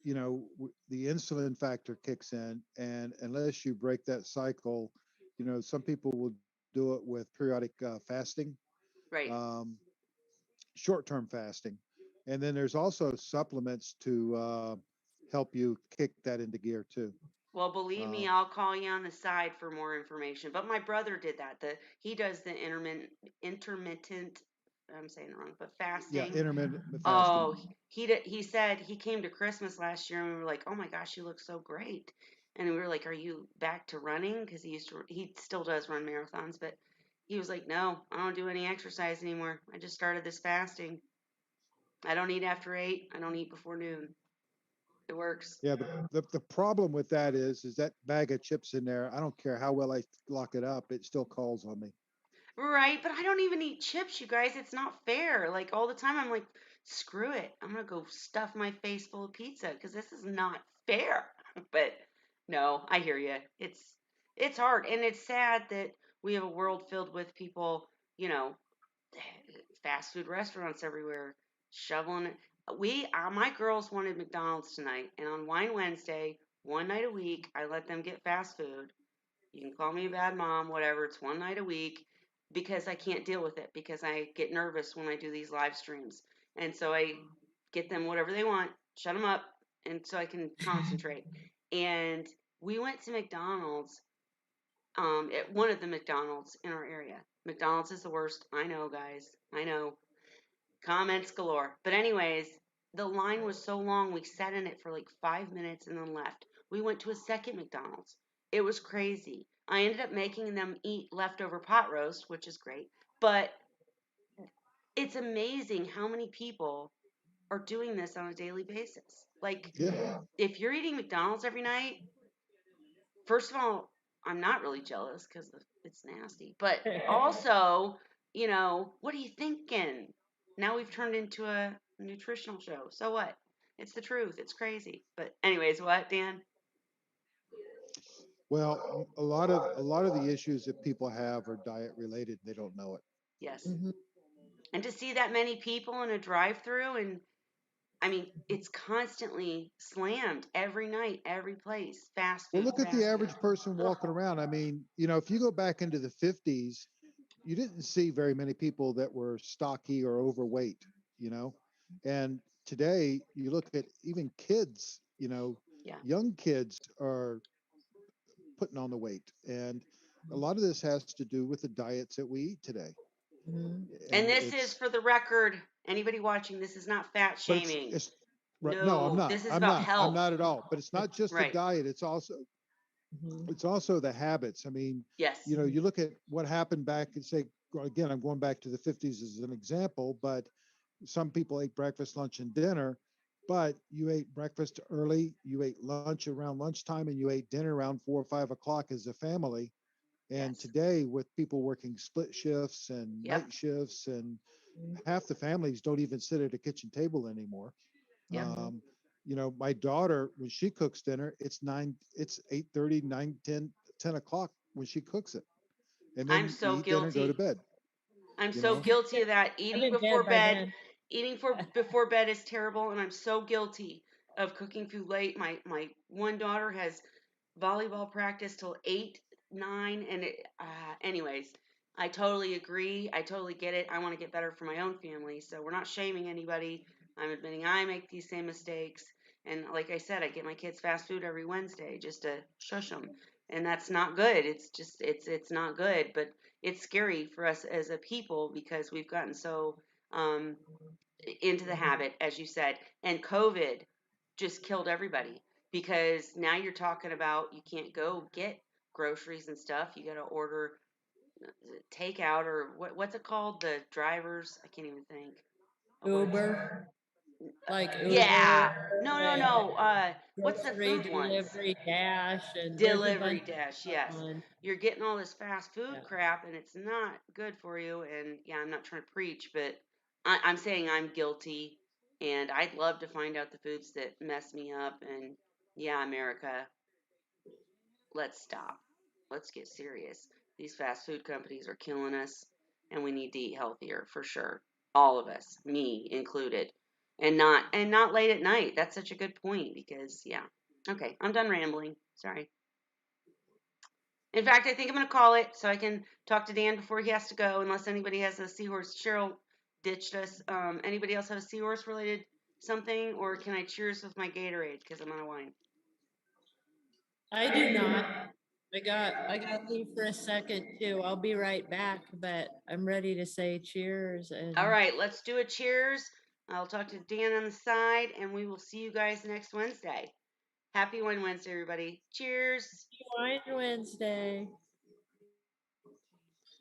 the insulin factor kicks in, and unless you break that cycle, some people will do it with periodic fasting, Right. um, short-term fasting, and then there's also supplements to help you kick that into gear too. Well, believe Uh, me, I'll call you on the side for more information. But my brother did that. He does the intermittent. I'm saying it wrong, but yeah, fasting. intermittent fasting. Oh, he did. He said he came to Christmas last year and we were like, "Oh my gosh, you look so great." And we were like, "Are you back to running?" Because he still does run marathons, but he was like, "No, I don't do any exercise anymore. I just started this fasting. I don't eat after 8. I don't eat before noon. It works." Yeah, the problem with that is that bag of chips in there, I don't care how well I lock it up, it still calls on me. Right, but I don't even eat chips, you guys. It's not fair. Like all the time, I'm like, screw it. I'm gonna go stuff my face full of pizza because this is not fair. But no, I hear you. It's hard, and it's sad that we have a world filled with people, you know, fast food restaurants everywhere, shoveling it. My girls wanted McDonald's tonight, and on Wine Wednesday, one night a week, I let them get fast food. You can call me a bad mom, whatever. It's one night a week because I can't deal with it because I get nervous when I do these live streams. And so I get them whatever they want, shut them up, and so I can concentrate. And we went to McDonald's, at one of the McDonald's in our area. McDonald's is the worst. I know, guys. I know. Comments galore. But anyways, the line was so long, we sat in it for like 5 minutes and then left. We went to a second McDonald's. It was crazy. I ended up making them eat leftover pot roast, which is great. But it's amazing how many people are doing this on a daily basis. Like, Yeah. if you're eating McDonald's every night, first of all, I'm not really jealous because it's nasty. But also, what are you thinking? Now we've turned into a nutritional show. So what? It's the truth. It's crazy. But anyways, what, Dan? Well, a lot of the issues that people have are diet related. They don't know it. Yes. Mhm. And to see that many people in a drive-through, and I mean, it's constantly slammed every night, every place. Fast Well, food, look at the fast average food. person Ugh. walking around. I mean, if you go back into the 50s, you didn't see very many people that were stocky or overweight, you know. And today, you look at even kids, Yeah. young kids are putting on the weight. And a lot of this has to do with the diets that we eat today. Mhm. And And this is, for the record, anybody watching, this is not fat but shaming. it's right. No, I'm No, not. this is I'm about not. I'm health. not at all. But it's not just the Right. diet. It's also Mhm. the habits. I mean, Yes. you look at what happened back and say, again, I'm going back to the 50s as an example, but some people ate breakfast, lunch, and dinner, but you ate breakfast early, you ate lunch around lunchtime, and you ate dinner around 4 or 5 o'clock as a family. And Yes. today, with people working split shifts and Yep. night shifts, and half the families don't even sit at a kitchen table anymore. Yep. Um, my daughter, when she cooks dinner, it's 8:30, 9, 10 o'clock when she cooks it. And I'm then we so eat dinner and go to guilty. bed, I'm you so know? guilty of that. I'm Eating in before bed by bed, then. eating for before bed is terrible, and I'm so guilty of cooking food late. My one daughter has volleyball practice till 8, 9, and anyways, I totally agree. I totally get it. I want to get better for my own family, so we're not shaming anybody. I'm admitting I make these same mistakes, and like I said, I get my kids fast food every Wednesday just to shush them, and that's not good. It's not good, but it's scary for us as a people because we've gotten so um, into the habit, as you said, and COVID just killed everybody because now you're talking about you can't go get groceries and stuff. You got to order takeout or what's it called? The drivers, I can't even think. A word. Uber, like Yeah. Uber No, no, and no. What's the grocery food ones? delivery dash, and there's a bunch Delivery Dash, of yes. ones. You're getting all this fast food Yeah. crap and it's not good for you. And yeah, I'm not trying to preach, but I'm saying I'm guilty and I'd love to find out the foods that mess me up. And yeah, America, let's stop. Let's get serious. These fast food companies are killing us and we need to eat healthier for sure. All of us, me included. And not late at night. That's such a good point because yeah. Okay, I'm done rambling. Sorry. In fact, I think I'm going to call it so I can talk to Dan before he has to go, unless anybody has a Seahorse. Cheryl ditched us. Anybody else have a Seahorse related something, or can I cheers with my Gatorade because I'm out of wine? I do not. I got leave for a second too. I'll be right back, but I'm ready to say cheers All and right, let's do a cheers. I'll talk to Dan on the side, and we will see you guys next Wednesday. Happy Wine Wednesday, everybody. Cheers. Wine Wednesday.